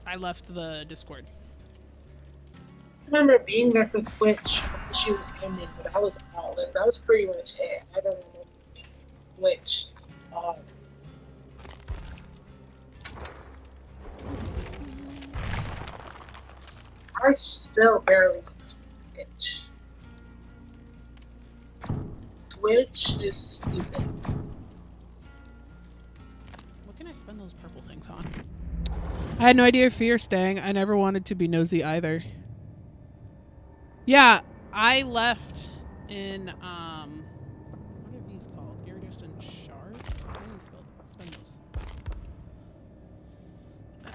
I left the Discord. I remember being there for Twitch when she was ending, but that was all in. That was pretty much it. I don't know Twitch. I still barely Twitch. Twitch is stupid. What can I spend those purple things on? I had no idea if you're staying. I never wanted to be nosy either. Yeah, I left in what are these called? Iridescent shards? What are these called? Spend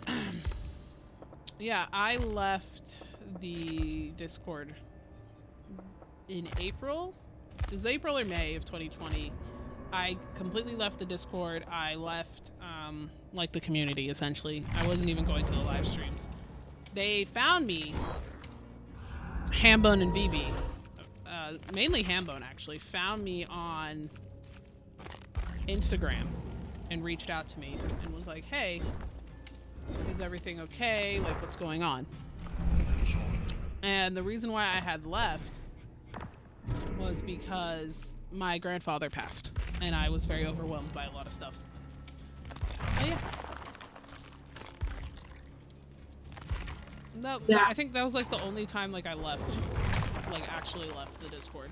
those. Yeah, I left the Discord in April. It was April or May of 2020. I completely left the Discord. I left like the community essentially. I wasn't even going to the live streams. They found me. Hambone and VB, mainly Hambone actually, found me on Instagram and reached out to me and was like, hey, is everything okay? Like, what's going on? And the reason why I had left was because my grandfather passed and I was very overwhelmed by a lot of stuff. Oh, yeah. No, I think that was like the only time like I left, like actually left the Discord.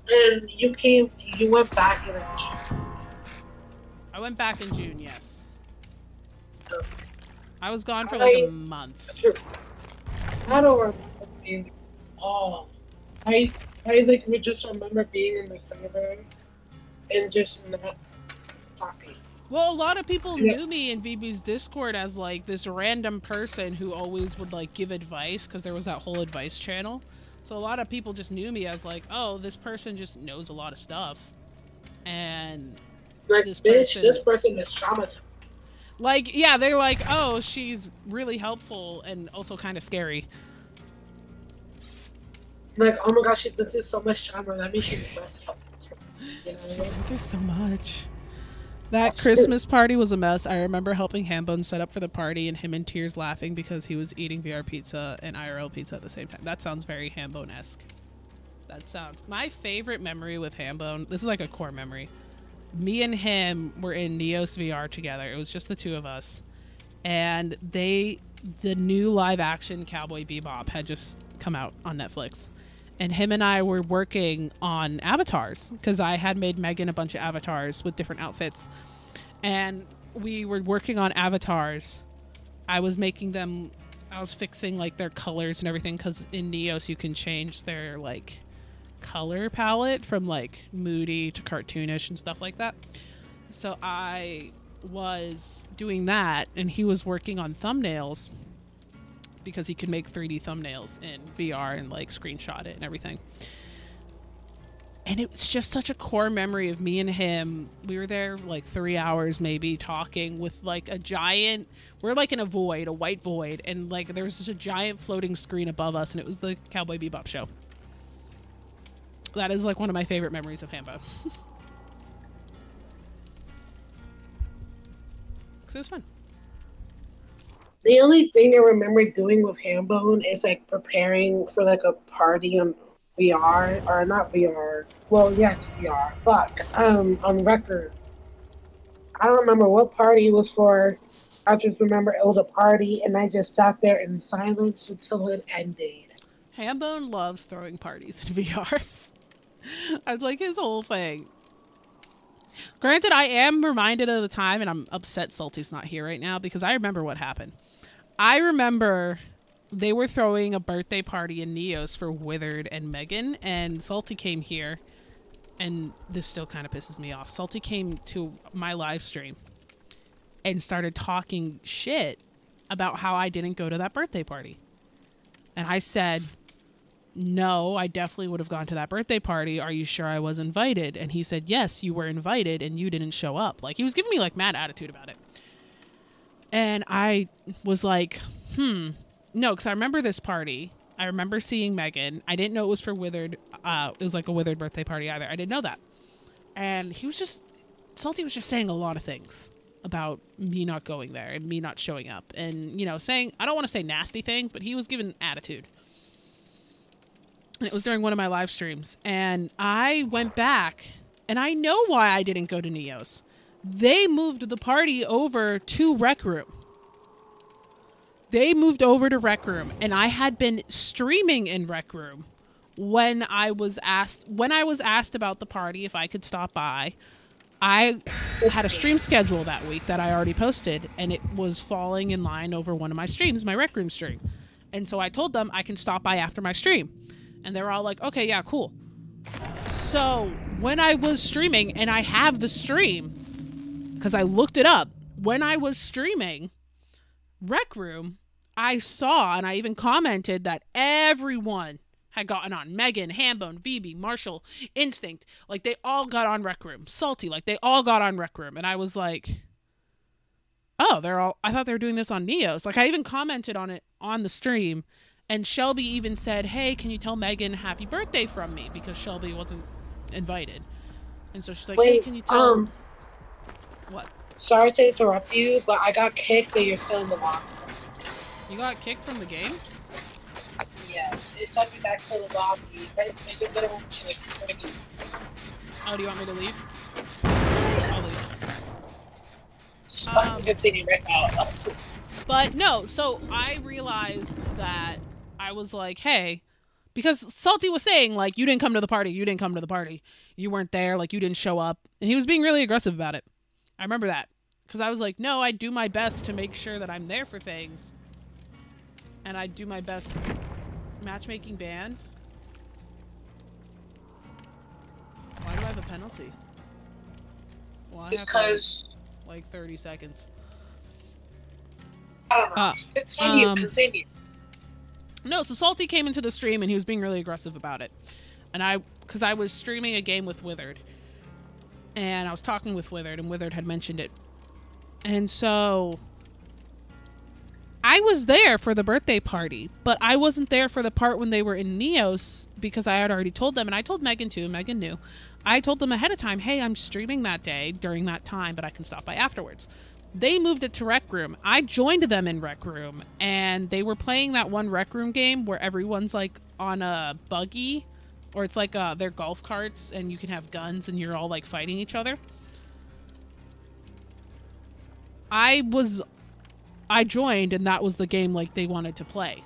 And you went back in June. I went back in June, yes. Okay. I was gone for like a month. I don't remember being I like we just remember being in the server and just not talking. Well, a lot of people knew me in VB's Discord as like this random person who always would like give advice because there was that whole advice channel. So a lot of people just knew me as like, oh, this person just knows a lot of stuff. And like, this person is traumatized. Like, yeah, they're like, oh, she's really helpful and also kind of scary. Like, oh my gosh, she went through so much trauma. That means she's the best help. You know? There's so much. That Christmas party was a mess. I remember helping Hambone set up for the party and him in tears laughing because he was eating VR pizza and IRL pizza at the same time. That sounds very Hambone-esque. That sounds... My favorite memory with Hambone, this is like a core memory. Me and him were in Neos VR together. It was just the two of us. And the new live action Cowboy Bebop had just come out on Netflix. And him and I were working on avatars because I had made Megan a bunch of avatars with different outfits. And we were working on avatars. I was making them, I was fixing like their colors and everything because in Neos you can change their like color palette from like moody to cartoonish and stuff like that. So I was doing that and he was working on thumbnails because he could make 3D thumbnails in VR and like screenshot it and everything. And it was just such a core memory of me and him. We were there like 3 hours maybe talking with like a giant, we're like in a void, a white void, and like there was just a giant floating screen above us and it was the Cowboy Bebop show. That is like one of my favorite memories of Hambo. Because it was fun. The only thing I remember doing with Hambone is like preparing for like a party on VR, or not VR. Well, yes, VR. Fuck. On record. I don't remember what party it was for. I just remember it was a party, and I just sat there in silence until it ended. Hambone loves throwing parties in VR. That's like his whole thing. Granted, I am reminded of the time, and I'm upset Salty's not here right now because I remember what happened. I remember they were throwing a birthday party in Neos for Withered and Megan, and Salty came here, and this still kind of pisses me off. Salty came to my live stream and started talking shit about how I didn't go to that birthday party. And I said, no, I definitely would have gone to that birthday party. Are you sure I was invited? And he said, yes, you were invited and you didn't show up. Like, he was giving me like mad attitude about it. And I was like, no, because I remember this party. I remember seeing Megan. I didn't know it was for Withered. It was like a Withered birthday party either. I didn't know that. And Salty was just saying a lot of things about me not going there and me not showing up. And, saying, I don't want to say nasty things, but he was giving attitude. And it was during one of my live streams. And I went back, and I know why I didn't go to Neo's. They moved the party over to Rec Room. They moved over to Rec Room, and I had been streaming in Rec Room when I was asked about the party if I could stop by. I had a stream schedule that week that I already posted, and it was falling in line over one of my streams, my Rec Room stream. And so I told them I can stop by after my stream. And they were all like, okay, yeah, cool. So when I was streaming, and I have the stream, because I looked it up, when I was streaming Rec Room, I saw, and I even commented that everyone had gotten on. Megan, Hambone, VB, Marshall, Instinct. Like, they all got on Rec Room. Salty, like, they all got on Rec Room. And I was like, oh, I thought they were doing this on Neo's. Like, I even commented on it on the stream. And Shelby even said, hey, can you tell Megan happy birthday from me? Because Shelby wasn't invited. And so she's like, hey, can you tell... What? Sorry to interrupt you, but I got kicked and you're still in the lobby. You got kicked from the game? Yes, it sent me back to the lobby. It just didn't want to explain it. Oh, do you want me to leave? Yes. So I can continue right now. But no, so I realized that I was like, hey, because Salty was saying, like, you didn't come to the party, you weren't there, like, you didn't show up, and he was being really aggressive about it. I remember that, because I was like, no, I do my best to make sure that I'm there for things, and I do my best. Matchmaking ban? Why do I have a penalty? Well, I it's have because... like 30 seconds. I don't know. Continue. No, so Salty came into the stream and he was being really aggressive about it. And because I was streaming a game with Withered. And I was talking with Withered, and Withered had mentioned it. And so I was there for the birthday party, but I wasn't there for the part when they were in Neos because I had already told them, and I told Megan too, Megan knew. I told them ahead of time, hey, I'm streaming that day during that time, but I can stop by afterwards. They moved it to Rec Room. I joined them in Rec Room, and they were playing that one Rec Room game where everyone's like on a buggy, or it's like they're golf carts, and you can have guns, and you're all like fighting each other. I joined, and that was the game like they wanted to play.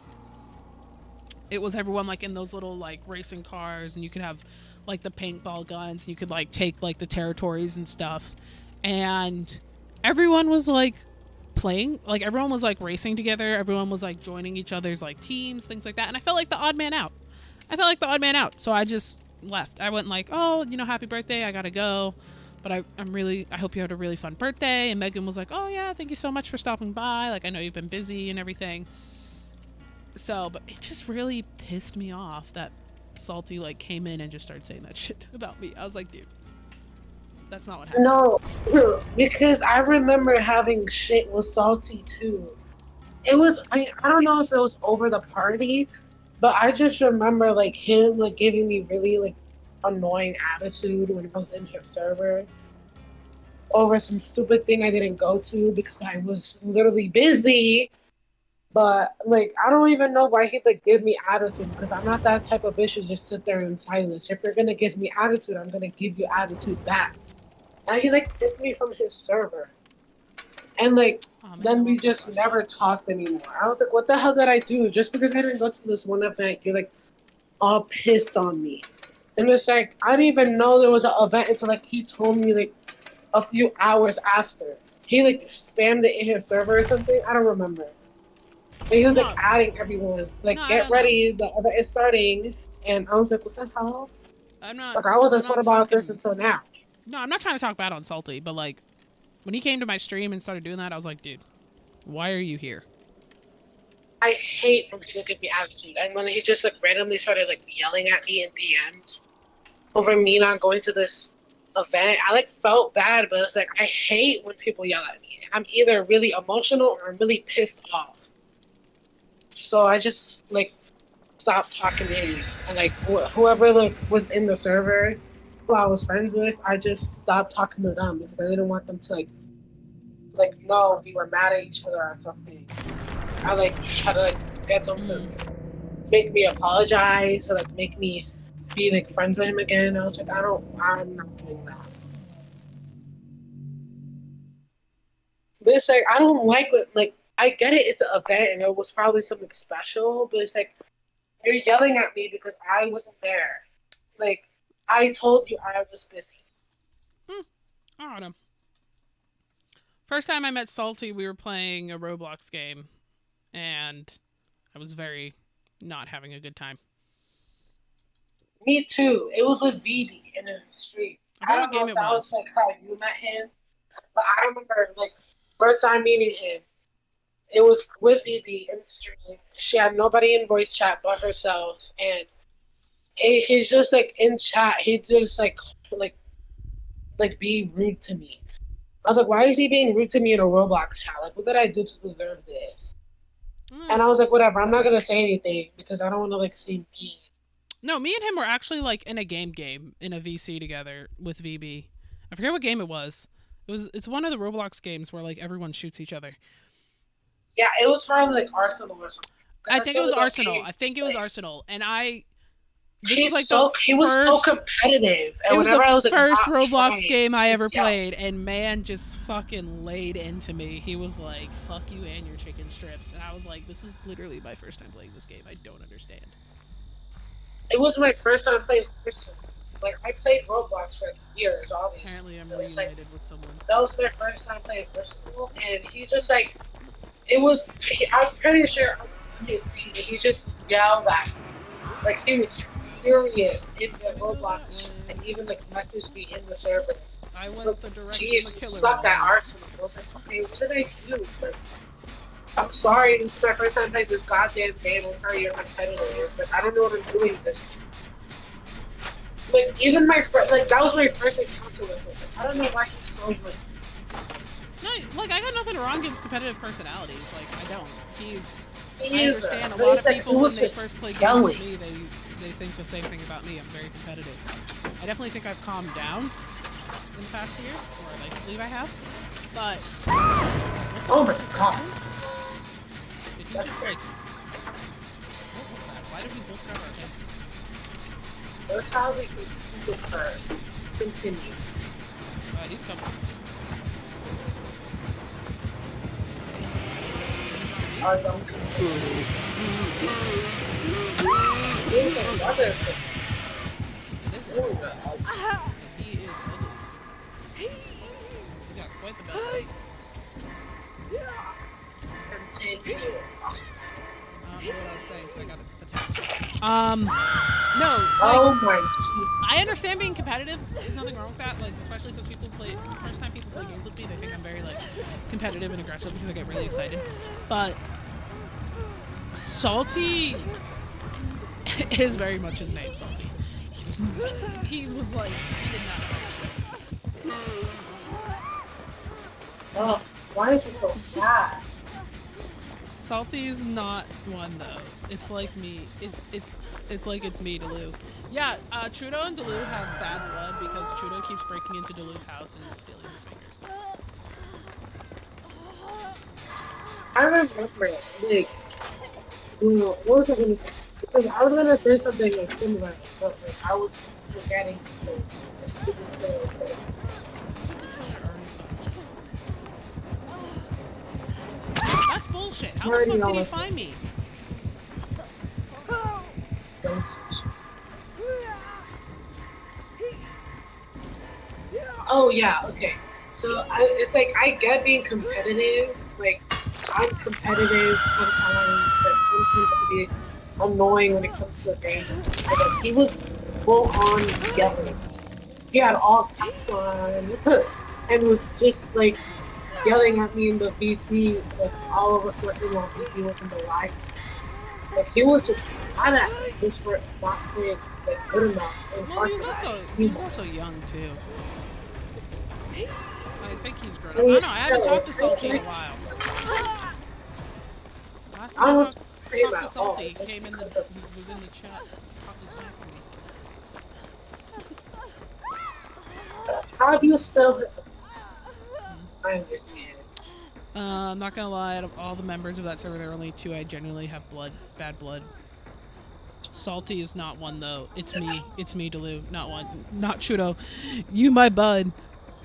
It was everyone like in those little like racing cars, and you could have like the paintball guns, and you could like take like the territories and stuff. And everyone was like playing, like everyone was like racing together. Everyone was like joining each other's like teams, things like that. And I felt like the odd man out. So I just left. I went like, oh, happy birthday. I gotta go. But I hope you had a really fun birthday. And Megan was like, oh yeah, thank you so much for stopping by. Like, I know you've been busy and everything. So, but it just really pissed me off that Salty like came in and just started saying that shit about me. I was like, dude, that's not what happened. No, because I remember having shit with Salty too. It was, I don't know if it was over the party, but I just remember like him like giving me really like annoying attitude when I was in his server over some stupid thing I didn't go to because I was literally busy. But like, I don't even know why he'd like give me attitude, because I'm not that type of bitch to just sit there in silence. If you're gonna give me attitude, I'm gonna give you attitude back. And he like kicked me from his server, and like then we just never talked anymore. I was like, what the hell did I do? Just because I didn't go to this one event, you're like all pissed on me. And it's like, I didn't even know there was an event until like he told me like a few hours after. He like spammed it in his server or something. I don't remember. But he was like adding everyone, like, get ready, the event is starting. And I was like, what the hell? I'm not. Like I wasn't I'm told not about talking- this until now. No, I'm not trying to talk bad on Salty, but like, when he came to my stream and started doing that, I was like, dude, why are you here? I hate when people give me attitude, and when he just like randomly started like yelling at me in DMs over me not going to this event, I like felt bad, but it's like I hate when people yell at me. I'm either really emotional or I'm really pissed off. So I just like stopped talking to him, and like whoever like was in the server who I was friends with, I just stopped talking to them because I didn't want them to like know we were mad at each other or something. I like try to like get them to make me apologize or like make me be like friends with him again. I was like, I'm not doing that. But it's like I don't like what like I get it, it's an event and it was probably something special, but it's like you're yelling at me because I wasn't there. Like I told you I was busy. I don't know. First time I met Salty, we were playing a Roblox game, and I was very not having a good time. Me too. It was with VB in the street. I don't know if that was like how you met him, but I remember like first time meeting him, it was with VB in the street. She had nobody in voice chat but herself, and he's just like in chat. He just like be rude to me. I was like, why is he being rude to me in a Roblox chat? Like, what did I do to deserve this? And I was like, whatever. I'm not gonna say anything because I don't want to like seem mean. No, me and him were actually like in a game in a VC together with VB. I forget what game it was. It's one of the Roblox games where like everyone shoots each other. Yeah, it was probably like Arsenal or something. I think it was Arsenal. And he was so competitive. And it was whenever I was the like, first Roblox game I ever played, and man just fucking laid into me. He was like, fuck you and your chicken strips. And I was like, this is literally my first time playing this game. I don't understand. It was my first time playing Arsenal. Like, I played Roblox for like years, obviously. Apparently I'm reunited with someone. That was my first time playing Arsenal, and he just like, I'm pretty sure he just yelled at me. Like, he was furious in the Roblox and even like messaged me in the server. I was the director. Jeez, you sucked at Arsenal. I was like, okay, what did I do? Like, I'm sorry, this is my first time playing this goddamn game. I'm sorry you're competitive, but I don't know what I'm doing this. Like, even my friend, like, that was my first encounter with him. Like, I don't know why he's so good. No, like, I got nothing wrong against competitive personalities. Like, I don't. I Either. understand a But lot it's of like, people it when was they just first play games yelling. with me, they think the same thing about me. I'm very competitive. I definitely think I've calmed down in the past year, or I believe I have. But Oh my god. did you That's just scary. like what was that? Why did we both grab our heads? There's probably some stupid bird. Continue. He's coming. Or don't continue. Here's another thing. He is ugly. He's got quite the belly. Continue. I don't know what I was saying, so I got attacked. No. Oh my Jesus. I understand being competitive. There's nothing wrong with that. Like, especially because the first time people play games with me, they think I'm very like competitive and aggressive because I get really excited. But Salty is very much his name, Salty. He was like, he did not know. Oh, why is it so fast? Salty is not one though. It's like me. It's like it's me, Delu. Yeah, Trudeau and Delu have bad blood because Trudeau keeps breaking into Delu's house and stealing his fingers. I remember, like, what was I gonna say? Because I was gonna say something like similar, but like I was forgetting those stupid things. Like, That's bullshit. How the fuck did he find me? don't touch. Oh yeah, okay. So it's like I get being competitive. Like I'm competitive sometimes. Like sometimes I can be annoying when it comes to games. But like, he was full on yelling. He had all caps on and was just like yelling at me in the VC. Like all of us were in while he was in the live. Like he was just mad at me just for not playing like good enough. And Well, he's also young too. I think he's grown up. I don't know. I haven't talked to Salty in a while. Last I don't time say I talked that to at all. Salty, he Just came in because the, of- he was in the chat, talking smack to me. How do you still? I understand. I'm not gonna lie, out of all the members of that server, there are only 2 I genuinely have bad blood. Salty is not one though. It's me, Delu, not one. Not Shudo. You my bud.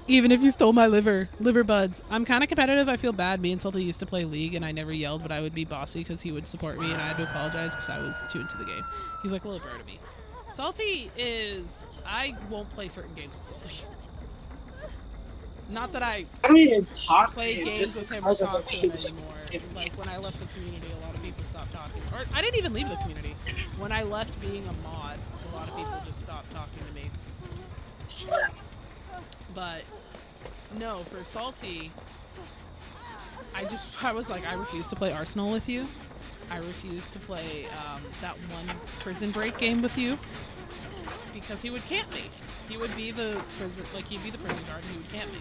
Even if you stole my liver buds. I'm kind of competitive. I feel bad. Me and Salty used to play League, and I never yelled, but I would be bossy because he would support me, and I had to apologize because I was too into the game. He's like a little bro to me. Salty is... I won't play certain games with Salty. Not that I don't even talk to play him games just with him or because of talk the to him games. anymore. Like, when I left the community, a lot of people stopped talking. Or, I didn't even leave the community. When I left being a mod, a lot of people just stopped talking to me. But, no, for Salty, I was like, I refuse to play Arsenal with you. I refuse to play that one prison break game with you. Because he would camp me. He would be the prison, like, he'd be the prison guard and he would camp me.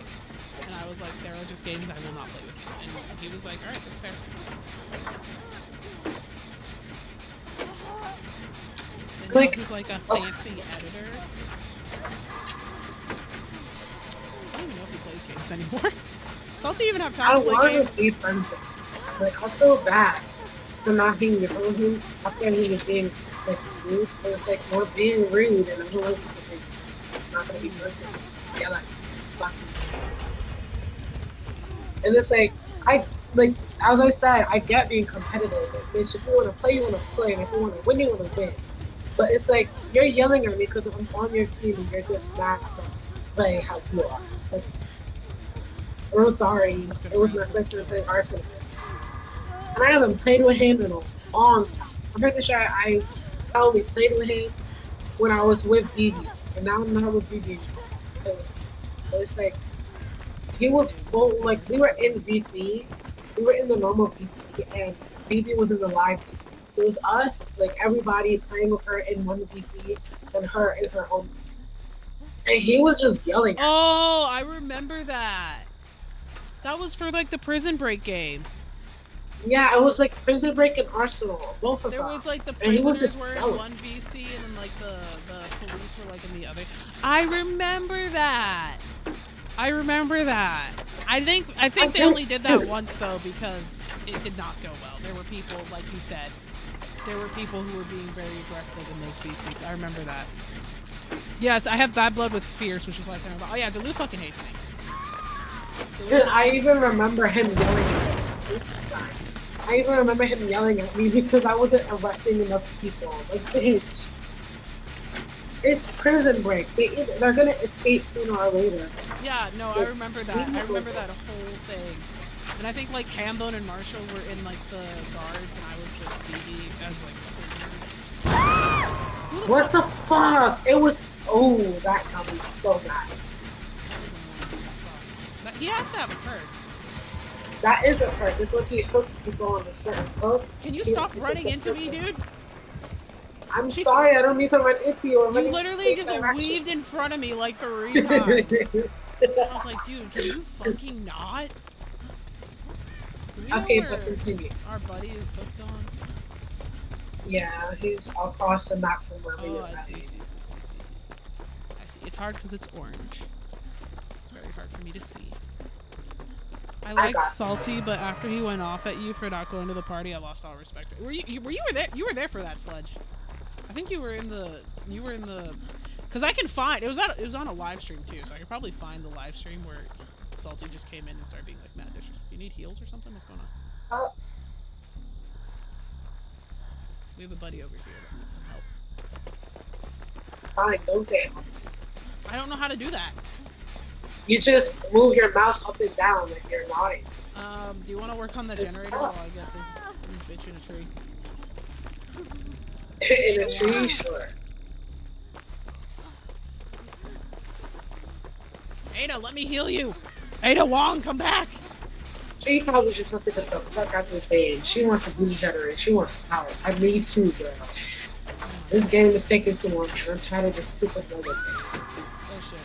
And I was like, there are just games I will not play with you. And he was like, alright, that's fair. And now he's like a fancy editor. I don't even know if he plays games anymore. Salty even have I time to play want games. to be friends with him. Like, I feel bad for not being with him after he was being, like, rude. It was like, we're being rude, and I don't like it. I'm not gonna be friends with him. Yeah, like, fuck. And it's like, as I said, I get being competitive. Like, bitch, if you want to play, you want to play. And if you want to win, you want to win. But it's like, you're yelling at me because I'm on your team and you're just not like, playing how you are. Like, I'm sorry. It was my first time playing Arsenal. And I haven't played with him in a long time. I'm pretty sure I only played with him when I was with BB. And now I'm not with BB. So it's like, he was both, like, we were in VC, we were in the normal VC, and BB was in the live VC. So it was us, like, everybody playing with her in one VC, and her in her own. And he was just yelling at me. Oh, I remember that. That was for, like, the prison break game. Yeah, it was like Prison Break and Arsenal, both of There them. was, like, the And he was prisoners just were in yelling. one VC, and then, like, the police were, like, in the other. I remember that. I think they only did that once, though, because it did not go well. There were people, like you said, there were people who were being very aggressive in those VCs. I remember that. Yes, I have bad blood with Fierce, which is why I said, oh yeah, Delu fucking hates me. Dude, I even remember him yelling at me. I even remember him yelling at me because I wasn't arresting enough people. Like, bitch. It's Prison Break. They're gonna escape sooner or later. Yeah, no, I remember that. I remember that whole thing. And I think, like, Hambone and Marshall were in, like, the guards, and I was just BB as, like, What the fuck? It was. Oh, that got me so mad. He has to have a perk. That is a perk. This what he puts people on a certain post. Can you stop running into me, dude? I'm sorry, I don't mean to run into you. You literally just weaved in front of me like 3 times. I was like, dude, can you fucking not? Okay, but continue. Our buddy is hooked on. Yeah, he's across the map from where we Oh, live. I see. I see. It's hard because it's orange. It's very hard for me to see. I like Salty, but after he went off at you for not going to the party, I lost all respect. Were you there? You were there for that, Sledge. I think you were in the, because I can find, it was on a live stream too, so I could probably find the live stream where Salty just came in and started being like mad disrespectful. Do you need heals or something? What's going on? We have a buddy over here that needs some help. Fine, don't say it. I don't know how to do that. You just move your mouse up and down like you're nodding. Do you want to work on the generator while I get this bitch in a tree? In a tree, sure. Ada, let me heal you. Ada Wong, come back. She probably just wants to get the fuck out this game. She wants to regenerate. She wants power. I need to, girl. This game is taking too long. I'm tired of this stupid fucking thing. Oh shit.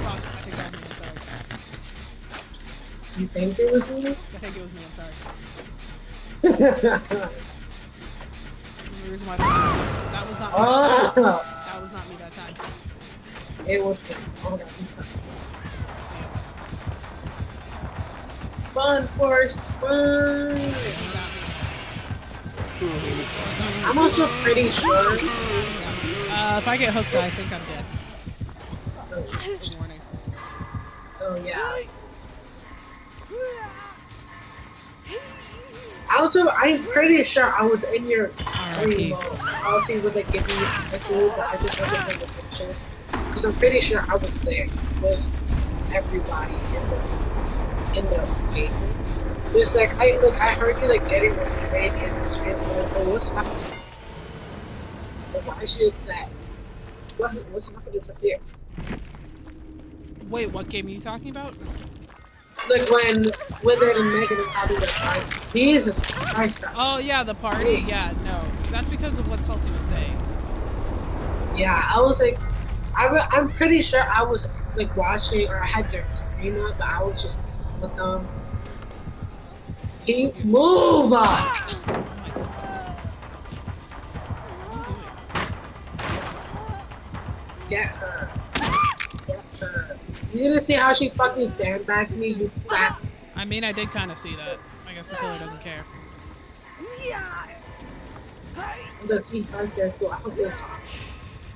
Fuck, I think that was me, I'm sorry. You think it was me? I think it was me, I'm sorry. The reason why that was not me. Oh, That was not me that time. it was me. Oh, God. Fun, Force, fun. I'm also pretty sure. If I get hooked, I think I'm dead. Good morning. Oh, yeah. I'm pretty sure I was in your stream while Salty was like giving me attitude, but I just wasn't paying attention. Because I'm pretty sure I was there with everybody in the game. It's like I heard you like getting ready in the stream, so I'm like, oh, what's happening? Like, why is she upset? What's happening to here? Wait, what game are you talking about? Like when Wither and Megan and having their party. Jesus Christ. Oh yeah, the party. Yeah, no, that's because of what Salty was saying. Yeah, I was like, I'm pretty sure I was like watching or I had their screen up, but I was just with them. He move up. Get her. Get her. You didn't see how she fucking sandbagged me, you fat. I mean, I did kind of see that. I guess the killer doesn't care. Look, he's right there too. I hope this.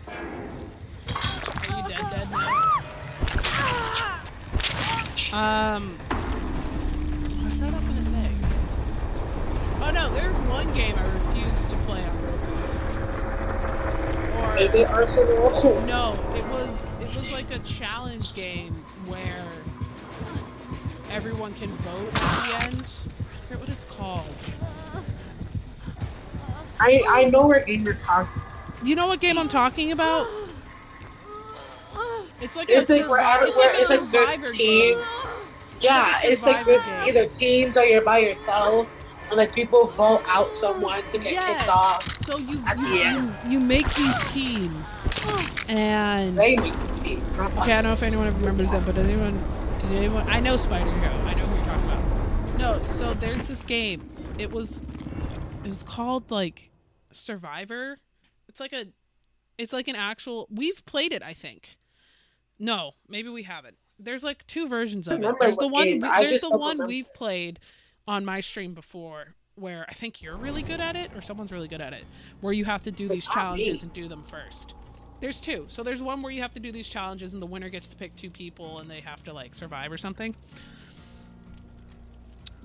Are you dead now? What was I gonna say? Oh no, there's one game I refused to play on Roblox. Make it Arsenal. No, it was like a challenge game where everyone can vote at the end. I forget what it's called. I know where game you're talking. You know what game I'm talking about? It's like It's a like where everywhere it's like there's Survivor teams. game. Yeah, it's like Survivor there's game. either teams or you're by yourself, and like people vote out someone to get kicked off. So At the end. you make these teams, and They make teams. Not okay, I don't know if us. anyone remembers that, but did anyone? I know Spider Go. I know who you're talking about. No, so there's this game. It was called like Survivor. It's like an actual. We've played it, I think. No, maybe we haven't. There's like two versions of it. remember There's the what game. I there's just the don't one remember. we've played on my stream before, where I think you're really good at it, or someone's really good at it, where you have to do these not me. challenges and do them first. There's two. So there's one where you have to do these challenges, and the winner gets to pick two people, and they have to like survive or something.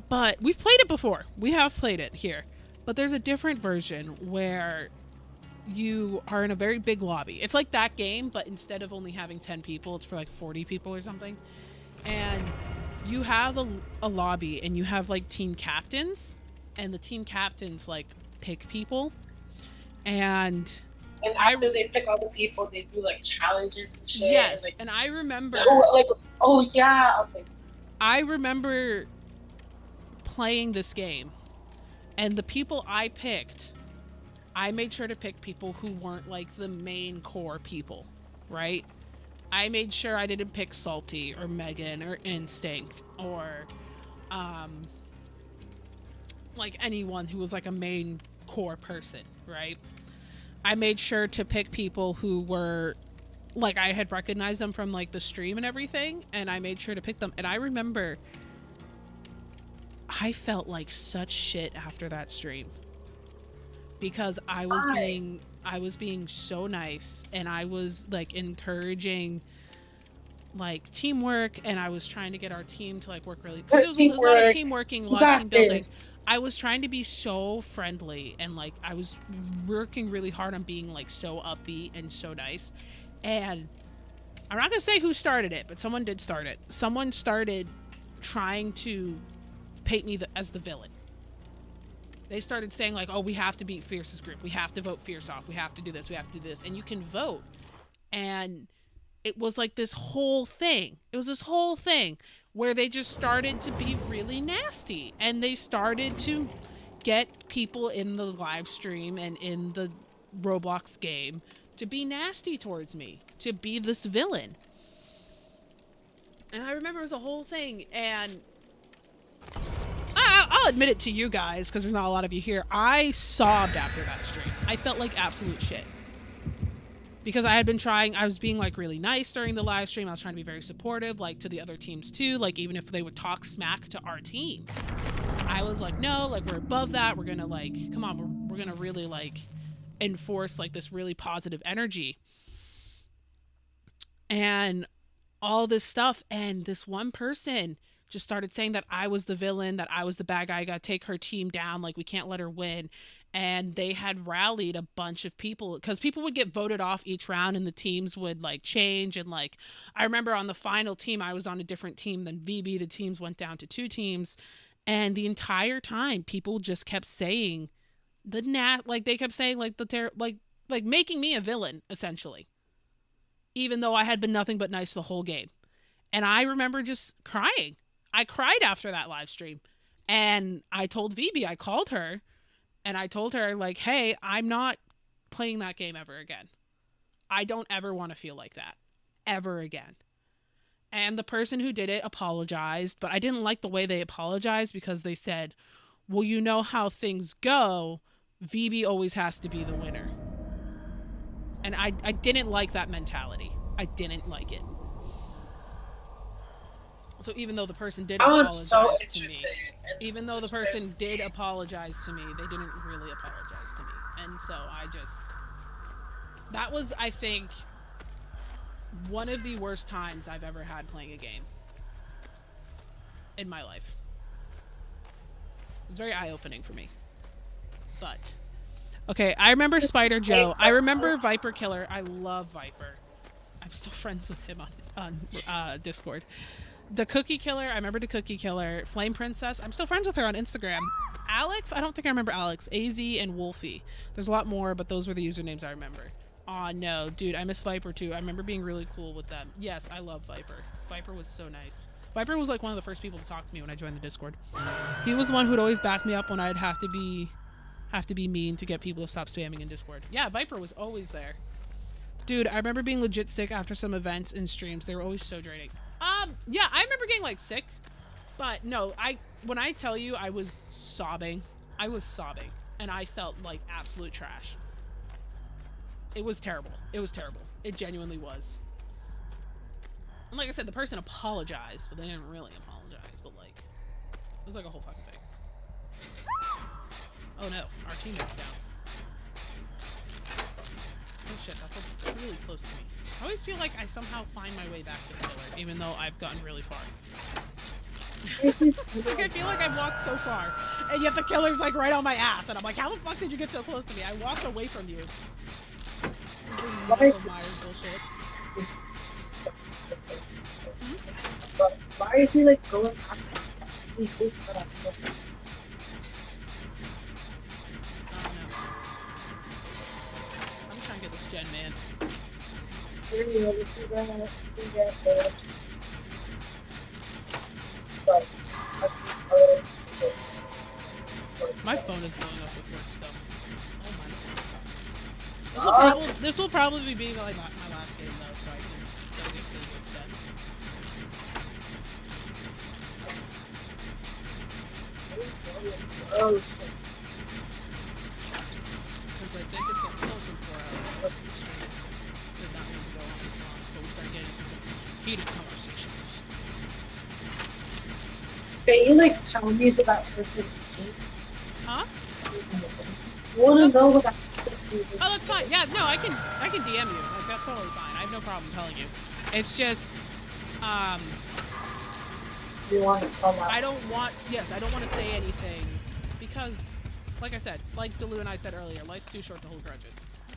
But we've played it before. We have played it here. But there's a different version where you are in a very big lobby. It's like that game, but instead of only having 10 people, it's for like 40 people or something. And you have a lobby, and you have like team captains, and the team captains like pick people. And after they pick all the people, they do like challenges and shit. yes, And, like, and I remember oh yeah. Okay. I remember playing this game, and the people I picked, I made sure to pick people who weren't like the main core people, right? I made sure I didn't pick Salty or Megan or Instinct or like anyone who was like a main core person, right? I made sure to pick people who were like I had recognized them from like the stream and everything, and I made sure to pick them. And I remember I felt like such shit after that stream because I was being so nice, and I was like encouraging like teamwork, and I was trying to get our team to like work really because it was a lot of team working, a lot of team building. I was trying to be so friendly, and like I was working really hard on being like so upbeat and so nice. And I'm not gonna say who started it, but someone did start it. Someone started trying to paint me as the villain. They started saying like, oh, we have to beat Fierce's group, we have to vote Fierce off, we have to do this, we have to do this, and you can vote. And it was like this whole thing. It was this whole thing where they just started to be really nasty, and they started to get people in the live stream and in the Roblox game to be nasty towards me, to be this villain. And I remember it was a whole thing, and I'll admit it to you guys, because there's not a lot of you here. I sobbed after that stream. I felt like absolute shit. Because I was being like really nice during the live stream. I was trying to be very supportive, like to the other teams too. Like even if they would talk smack to our team, I was like, no, like we're above that. We're gonna like, come on, we're gonna really like enforce like this really positive energy. And all this stuff, and this one person just started saying that I was the villain, that I was the bad guy, I gotta take her team down, like we can't let her win. And they had rallied a bunch of people, because people would get voted off each round and the teams would like change. And like I remember on the final team, I was on a different team than VB. The teams went down to 2 teams, and the entire time people just kept saying like they kept saying like like making me a villain essentially, even though I had been nothing but nice the whole game. And I remember just crying. I cried after that live stream, and I told VB, I called her. And I told her, like, hey, I'm not playing that game ever again. I don't ever want to feel like that. Ever again. And the person who did it apologized, but I didn't like the way they apologized, because they said, well, you know how things go. VB always has to be the winner. And I didn't like that mentality. I didn't like it. So even though the person did apologize to me, even though the person did apologize to me, they didn't really apologize to me. And so that was, I think, one of the worst times I've ever had playing a game in my life. It was very eye-opening for me. But, okay, I remember Spider Joe. I remember Viper Killer. I love Viper. I'm still friends with him on Discord. The Cookie Killer, I remember the Cookie Killer. Flame Princess, I'm still friends with her on Instagram. Alex, I don't think I remember Alex. AZ and Wolfie. There's a lot more, but those were the usernames I remember. Aw, no, dude, I miss Viper too. I remember being really cool with them. Yes, I love Viper. Viper was so nice. Viper was like one of the first people to talk to me when I joined the Discord. He was the one who'd always back me up when I'd have to be mean to get people to stop spamming in Discord. Yeah, Viper was always there. Dude, I remember being legit sick after some events and streams. They were always so draining. Yeah, I remember getting like sick, but no, when I tell you I was sobbing, and I felt like absolute trash. It was terrible. It was terrible. It genuinely was. And like I said, the person apologized, but they didn't really apologize, but like, it was like a whole fucking thing. Oh no, our teammate's down. Oh shit, that's really close to me. I always feel like I somehow find my way back to the killer, even though I've gotten really far. Like, I feel like I've walked so far, and yet the killer's like right on my ass, and I'm like, how the fuck did you get so close to me? I walked away from you. Michael Myers bullshit. Why is he like going after me? I don't know. I'm just trying to get this gen, man. My phone is blowing up with work stuff. Oh my god. This will probably be like my last game though, so I can go get busy instead. Because I think it's a close in 4 hours. Did not need to go on this long, but we start getting into heated conversations. Can you like tell me who that person is? Huh? I want to know what that person is. Oh, that's fine. Yeah, no, I can DM you. Like, that's totally fine. I have no problem telling you. It's just, You want to come out? I don't want to say anything because, like I said, like Delu and I said earlier, life's too short to hold grudges.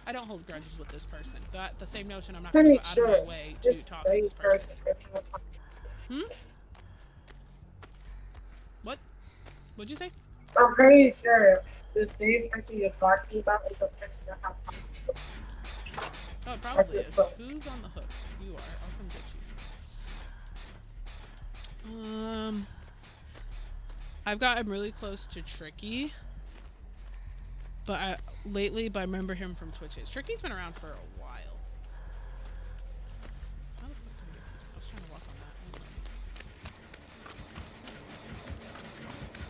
I don't hold grudges with this person, but the same notion, I'm not going to go out of my way to talk to this person. What? What'd you say? I'm pretty sure the same person you're talking about is a person that has. Oh, it probably is. Who's on the hook? You you are. I'll come get you. I've gotten really close to Tricky, but lately, I remember him from Twitches. Tricky's been around for a while. How the fuck did I get this? I was trying to walk on that.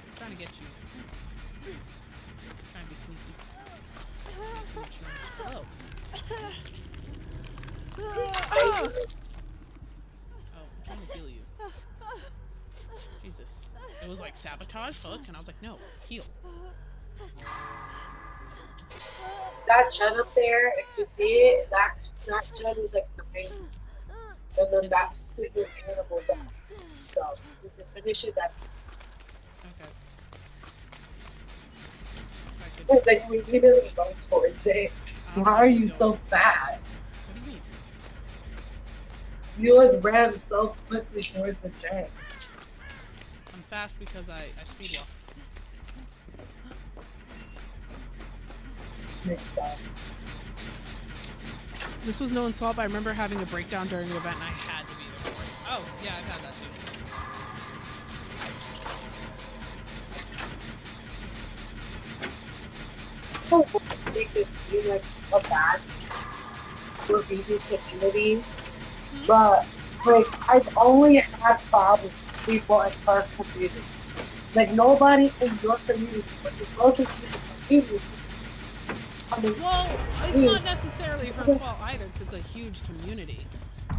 I'm trying to get you. Trying to be sneaky. Oh. Oh, I'm trying to heal you. Jesus. It was like sabotage, hook, and I was like, no, heal. That gen up there, if you see it, that gen is like the main. And then that stupid animal boss. So, if you finish it, that. Okay. It's like, we literally going for it, say, why are you so fast? What do you mean? You like ran so quickly towards the gen. I'm fast because I speed walk. Makes sense. This was no insult, but I remember having a breakdown during an event and I had to be there for it. Oh, yeah, I've had that too. I make this seem like a bad for BB's community, but like I've only had problems with people in our community. Like nobody in your community, which is mostly people from BB's. I mean, Well, it's not necessarily her fault either, because it's a huge community.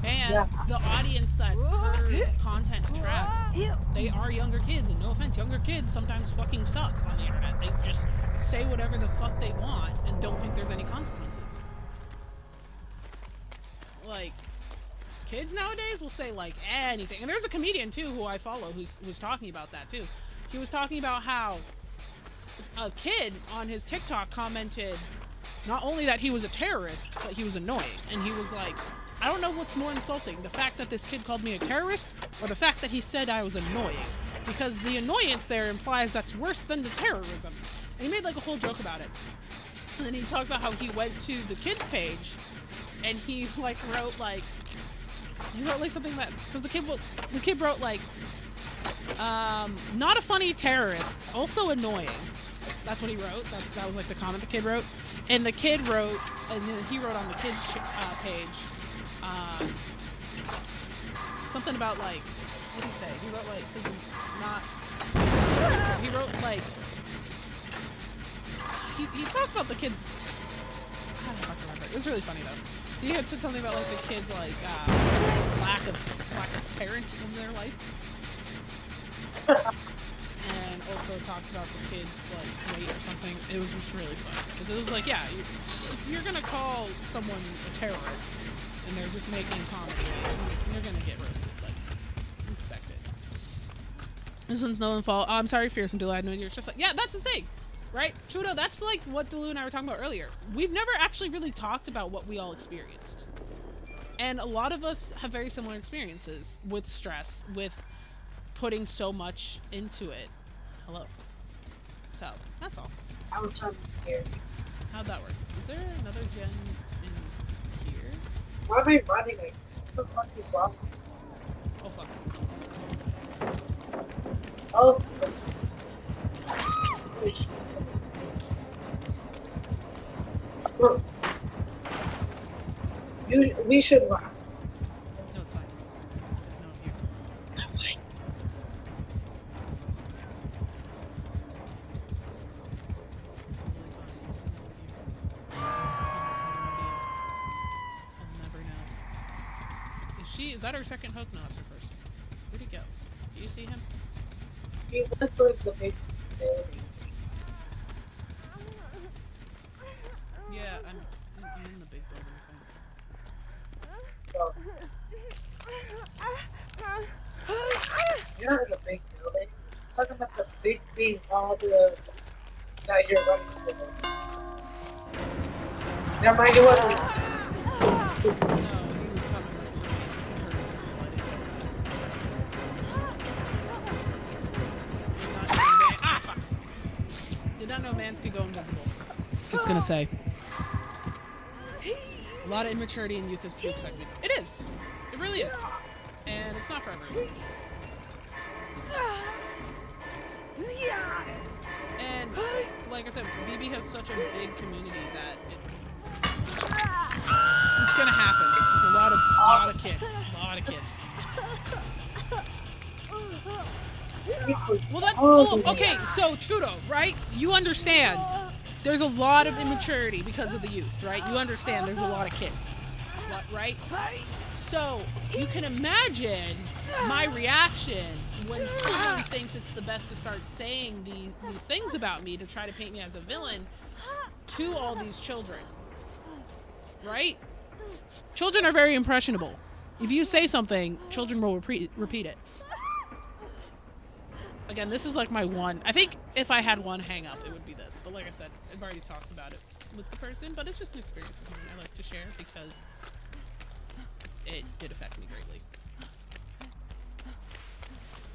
And the audience that her content attracts, they are younger kids, and no offense, younger kids sometimes fucking suck on the internet. They just say whatever the fuck they want and don't think there's any consequences. Like, kids nowadays will say like anything. And there's a comedian too who I follow who's talking about that too. He was talking about how a kid on his TikTok commented not only that he was a terrorist, but he was annoying. And he was like, I don't know what's more insulting, the fact that this kid called me a terrorist or the fact that he said I was annoying. Because the annoyance there implies that's worse than the terrorism. And he made like a whole joke about it. And then he talked about how he went to the kids page and he like wrote like something that, because the kid wrote like, not a funny terrorist, also annoying. That's what he wrote. That was like the comment the kid wrote. And the kid wrote, and then he wrote on the kids page, something about like, what did he say? He wrote like, he wrote like, he talked about the kids, I don't fucking remember. It was really funny though. He had said something about like the kids like, lack of parent in their life. And also talked about the kids like weight or something. It was just really fun because it was like, yeah, if you're gonna call someone a terrorist and they're just making comedy, you're gonna get roasted. Like, expect it. This one's no one's fault. Oh, I'm sorry, Fierce and Dulu. I had no idea. It's just like, yeah, that's the thing, right? Trudeau, that's like what Dulu and I were talking about earlier. We've never actually really talked about what we all experienced, and a lot of us have very similar experiences with stress, with putting so much into it. Hello. So, that's all. I was trying to scare you. How'd that work? Is there another gen in here? Why am I running like what the fuck is wrong with Oh, fuck. you? Oh. We should run. No, it's fine. There's no one here. I'm fine. I'll never know. Is that her second hook? No, it's her first. Where'd he go? Do you see him? He went towards the big building. Yeah, I'm in the big building, So, you're not in the big building. I'm talking about the big thing, all the that you're running to. Never mind, it wasn't. No, he was coming right behind me. Did not know mans could go invisible. Just gonna say. A lot of immaturity and youth is to be expected. It is. It really is. And it's not for everyone. And like I said, BB has such a big community that it's gonna happen. There's a lot of kids. A lot of kids. Well, that's okay. So Trudeau, right? You understand? There's a lot of immaturity because of the youth, right? You understand? There's a lot of kids, right? So you can imagine my reaction when someone thinks it's the best to start saying these things about me to try to paint me as a villain to all these children, right? Children are very impressionable. If you say something, children will repeat it. Again, this is like my one. I think if I had one hang up, it would be this. But like I said, I've already talked about it with the person, but it's just an experience with me I like to share because it did affect me greatly.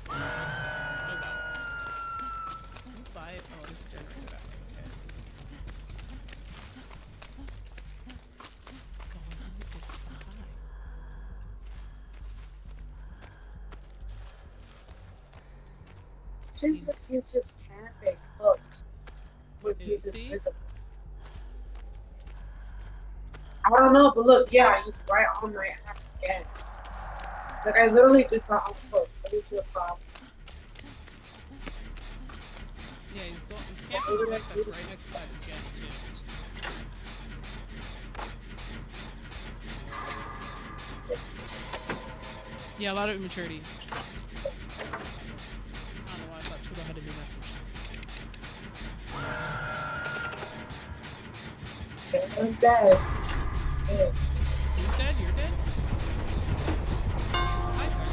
Oh god. Let's buy it. Oh, it's a generator back. Okay. Going on with this high. It's just camping. Look. With Is these he? invisible. I don't know, but look, yeah, he's right on my ass again. Like, I literally just got off foot. What is your problem? Yeah, he's camping right next to that jet, too. Yeah, a lot of immaturity. I don't know why I thought Trudeau had a new message. I'm dead. Yeah. Who's dead? You're dead? Hi, sir.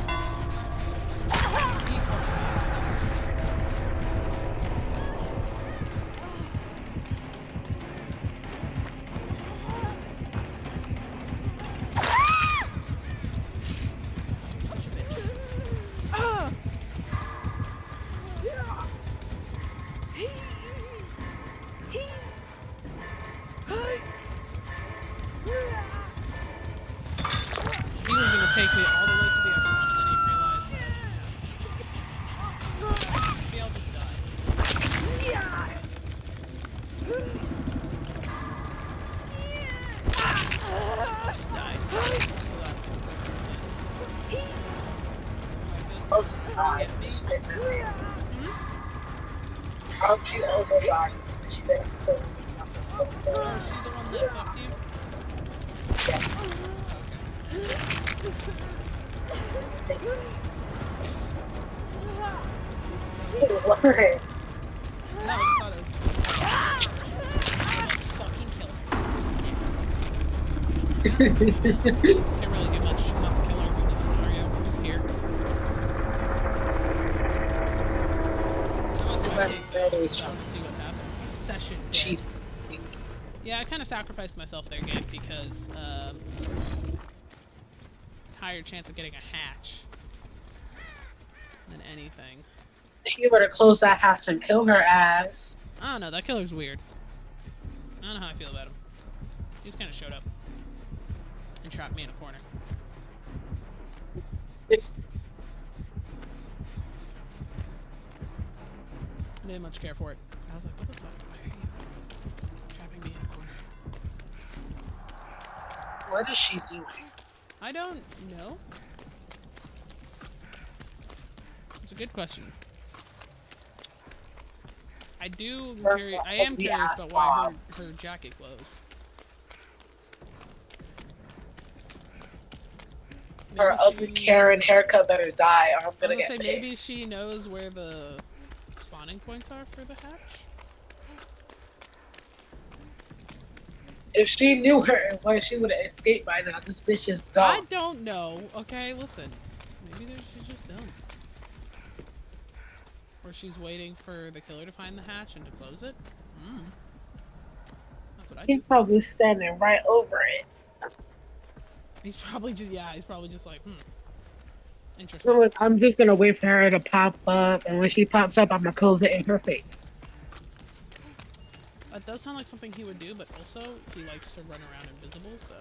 He was gonna take me all the way to the other one, and then he realized that, maybe I'll just die. Just die. Also died. How she also died. She didn't kill me. Oh, is she the one that fucked you? What? No, I just thought it was fucking kill her. Can't really get much enough to kill her in this scenario. We're just here. That was my take, though. Let's see what happens. Session dead. Jeez. Yeah, I kind of sacrificed myself there, Gank, because higher chance of getting a hatch than anything. You better close that hatch and kill her ass. I don't know, that killer's weird. I don't know how I feel about him. He just kind of showed up and trapped me in a corner. I didn't much care for it. I was like, what the fuck? Why are you trapping me in a corner? What is she doing? I don't know. It's a good question. I am curious about why her jacket glows. Her ugly Karen haircut better die or I'm gonna get say pissed. maybe she knows where the spawning points are for the hatch? If she knew her why she would have escaped by now, this bitch is I dumb. don't know. Okay, listen. Maybe she's just dumb. Or she's waiting for the killer to find the hatch and to close it. That's what I do. He's probably standing right over it. He's probably just like, interesting. So like, I'm just gonna wait for her to pop up, and when she pops up, I'm gonna close it in her face. That does sound like something he would do, but also he likes to run around invisible, so.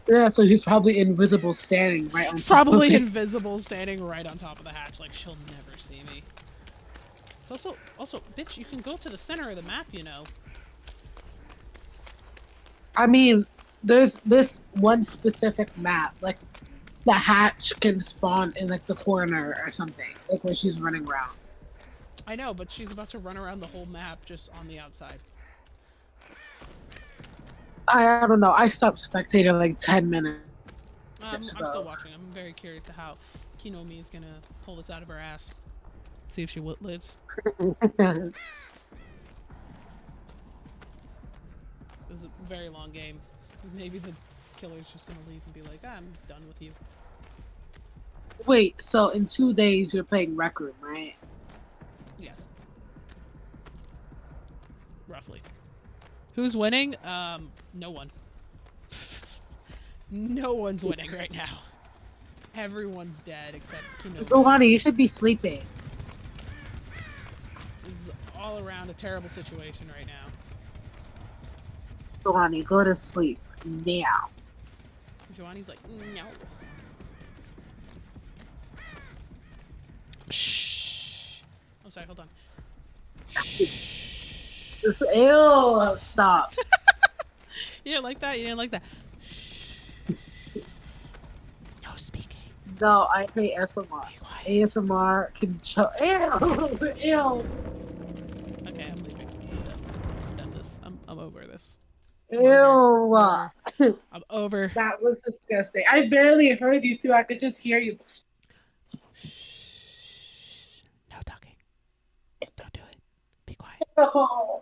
Yeah, so he's probably invisible standing right on It's top probably of it. invisible, standing right on top of the hatch, like she'll never see me. It's also, bitch, you can go to the center of the map, you know. I mean, there's this one specific map, like the hatch can spawn in like the corner or something, like when she's running around. I know, but she's about to run around the whole map just on the outside. I don't know. I stopped spectating like 10 minutes I'm still ago. watching. I'm very curious to how Kinomi is gonna pull this out of her ass. See if she lives. This is a very long game. Maybe the killer's just gonna leave and be like, I'm done with you. Wait, so in 2 days you're playing Rec Room, right? Yes. Roughly. Who's winning? No one. No one's winning right now. Everyone's dead except Kinomi. Rouhani, you should be sleeping. This is all around a terrible situation right now. Rouhani, go to sleep now. Giovanni's like, no. Shh. I'm sorry, hold on. This, ew, stop. You didn't like that? You didn't like that? No speaking. No, I hate ASMR. Be quiet. ASMR can show. Ew, ew. Okay, I'm leaving. I'm done this. I'm over this. Ew. I'm over. That was disgusting. I barely heard you too. I could just hear you. No talking. Don't do it. Be quiet. Oh.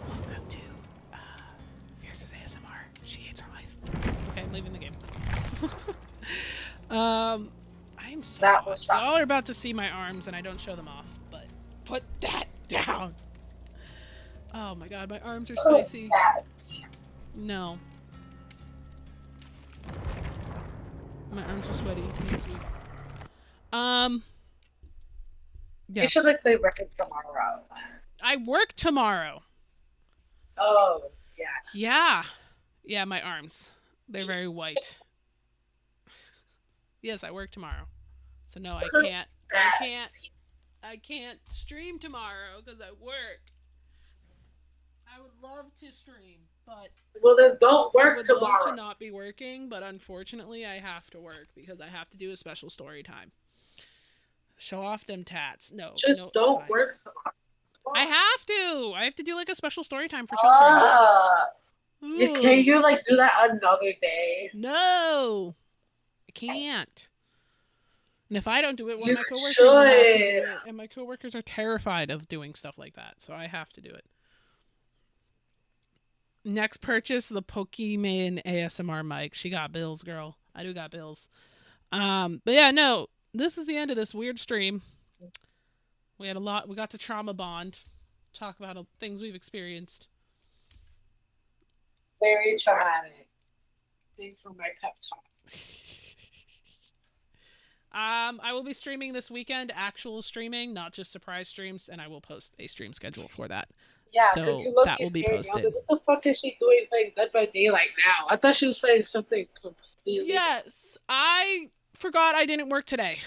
Welcome to Fierce's ASMR. She hates her life. Okay, I'm leaving the game. I'm so That was hot. Y'all are about to see my arms and I don't show them off, but put that down. Oh my god, my arms are spicy. No. My arms are sweaty next week. Yeah. You should like play record tomorrow. I work tomorrow. Oh, yeah. Yeah. Yeah, my arms. They're very white. Yes, I work tomorrow. So no, I can't stream tomorrow because I work. I would love to stream, but Well, then don't I work would love tomorrow. to not be working, but unfortunately I have to work because I have to do a special story time. Show off them tats. No, Just no, it's don't fine. work tomorrow. I have to. I have to do like a special story time for children. Can you like do that another day? No, I can't. And if I don't do it, one You of my coworkers will have to do should. it. And my coworkers are terrified of doing stuff like that, so I have to do it. Next purchase, the Pokemon ASMR mic. She got bills, girl. I do got bills. But yeah, no. This is the end of this weird stream. We had a lot. We got to trauma bond, talk about things we've experienced. Very traumatic. Thanks for my pep talk. I will be streaming this weekend, actual streaming, not just surprise streams, and I will post a stream schedule for that. Yeah, So because you look that will be scared. I was posted. like, what the fuck is she doing playing Dead by Daylight now? I thought she was playing something completely Yes, I forgot I didn't work today.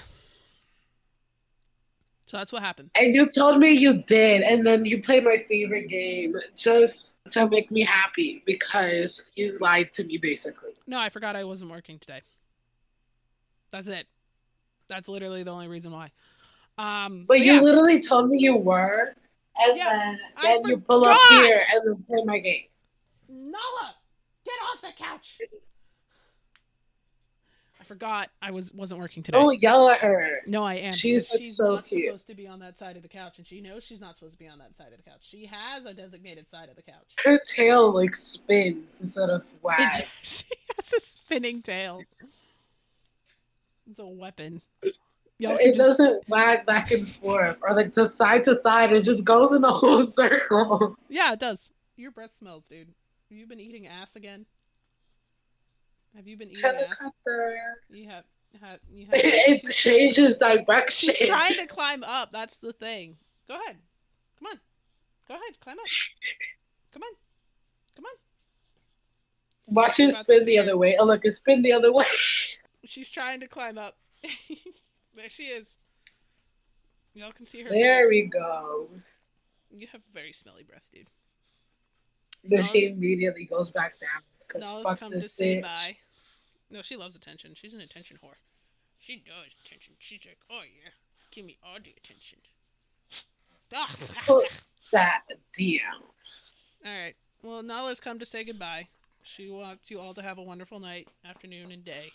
So that's what happened. And you told me you did, and then you played my favorite game just to make me happy because you lied to me, basically. No, I forgot I wasn't working today. That's it. That's literally the only reason why. But you yeah. literally told me you were, and Yeah, then you pull up forgot! here and then play my game. Noah, get off the couch. I forgot I wasn't working today. Don't yell at her. No, I am. She's She's so not cute. supposed to be on that side of the couch, and she knows she's not supposed to be on that side of the couch. She has a designated side of the couch. Her tail like spins instead of wag. She has a spinning tail. It's a weapon. Y'all can It doesn't wag back and forth or like to side. It just goes in a whole circle. Yeah, it does. Your breath smells, dude. Have you been eating ass again? Have you been eating ass? Helicopter. You have. It changes direction. She's trying to climb up. That's the thing. Go ahead. Come on. Go ahead. Climb up. Come on. Come on. Watch it About to spin see the her. other way. Oh, look, it spin the other way. She's trying to climb up. There she is. Y'all can see her There face. we go. You have very smelly breath, dude. But she immediately goes back down. Because Nala's fuck come this to say bitch. bye. No, she loves attention. She's an attention whore. She does attention. She's like, oh yeah, give me all the attention. Put that down. All right. Well, Nala's come to say goodbye. She wants you all to have a wonderful night, afternoon, and day.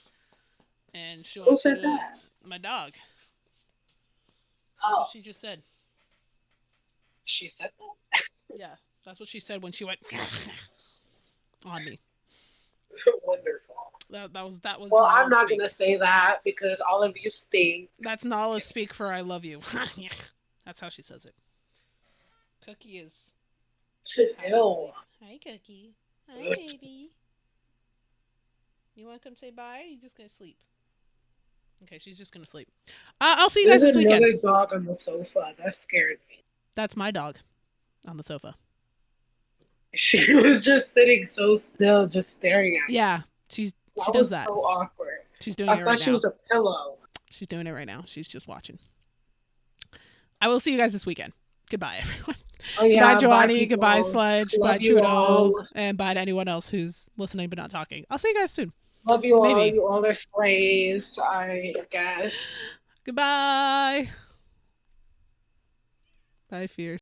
And she Who wants said you- that? My dog. Oh, What she just said. she said that? Yeah, that's what she said when she went on me. Wonderful. That was. Well, I'm Nala's not speak. going to say that because all of you stink. That's Nala's speak for "I love you." That's how she says it. Cookie is. half Ew. asleep. Hi, Cookie. Hi, baby. You want to come say bye? Or are you just gonna sleep? Okay, she's just gonna sleep. I'll see you guys There's this weekend. another dog on the sofa. That scared me. That's my dog on the sofa. She was just sitting so still, just staring at me. Yeah, she That does was that. so awkward. She's doing I it thought right she now. was a pillow. She's doing it right now. She's just watching. I will see you guys this weekend. Goodbye, everyone. Oh, yeah, Goodbye, Joanny. people. Goodbye, Sludge. Love Goodbye, you Trudeau. all. And bye to anyone else who's listening but not talking. I'll see you guys soon. Love you all. Maybe. You all are slaves, I guess. Goodbye. Bye, Fierce.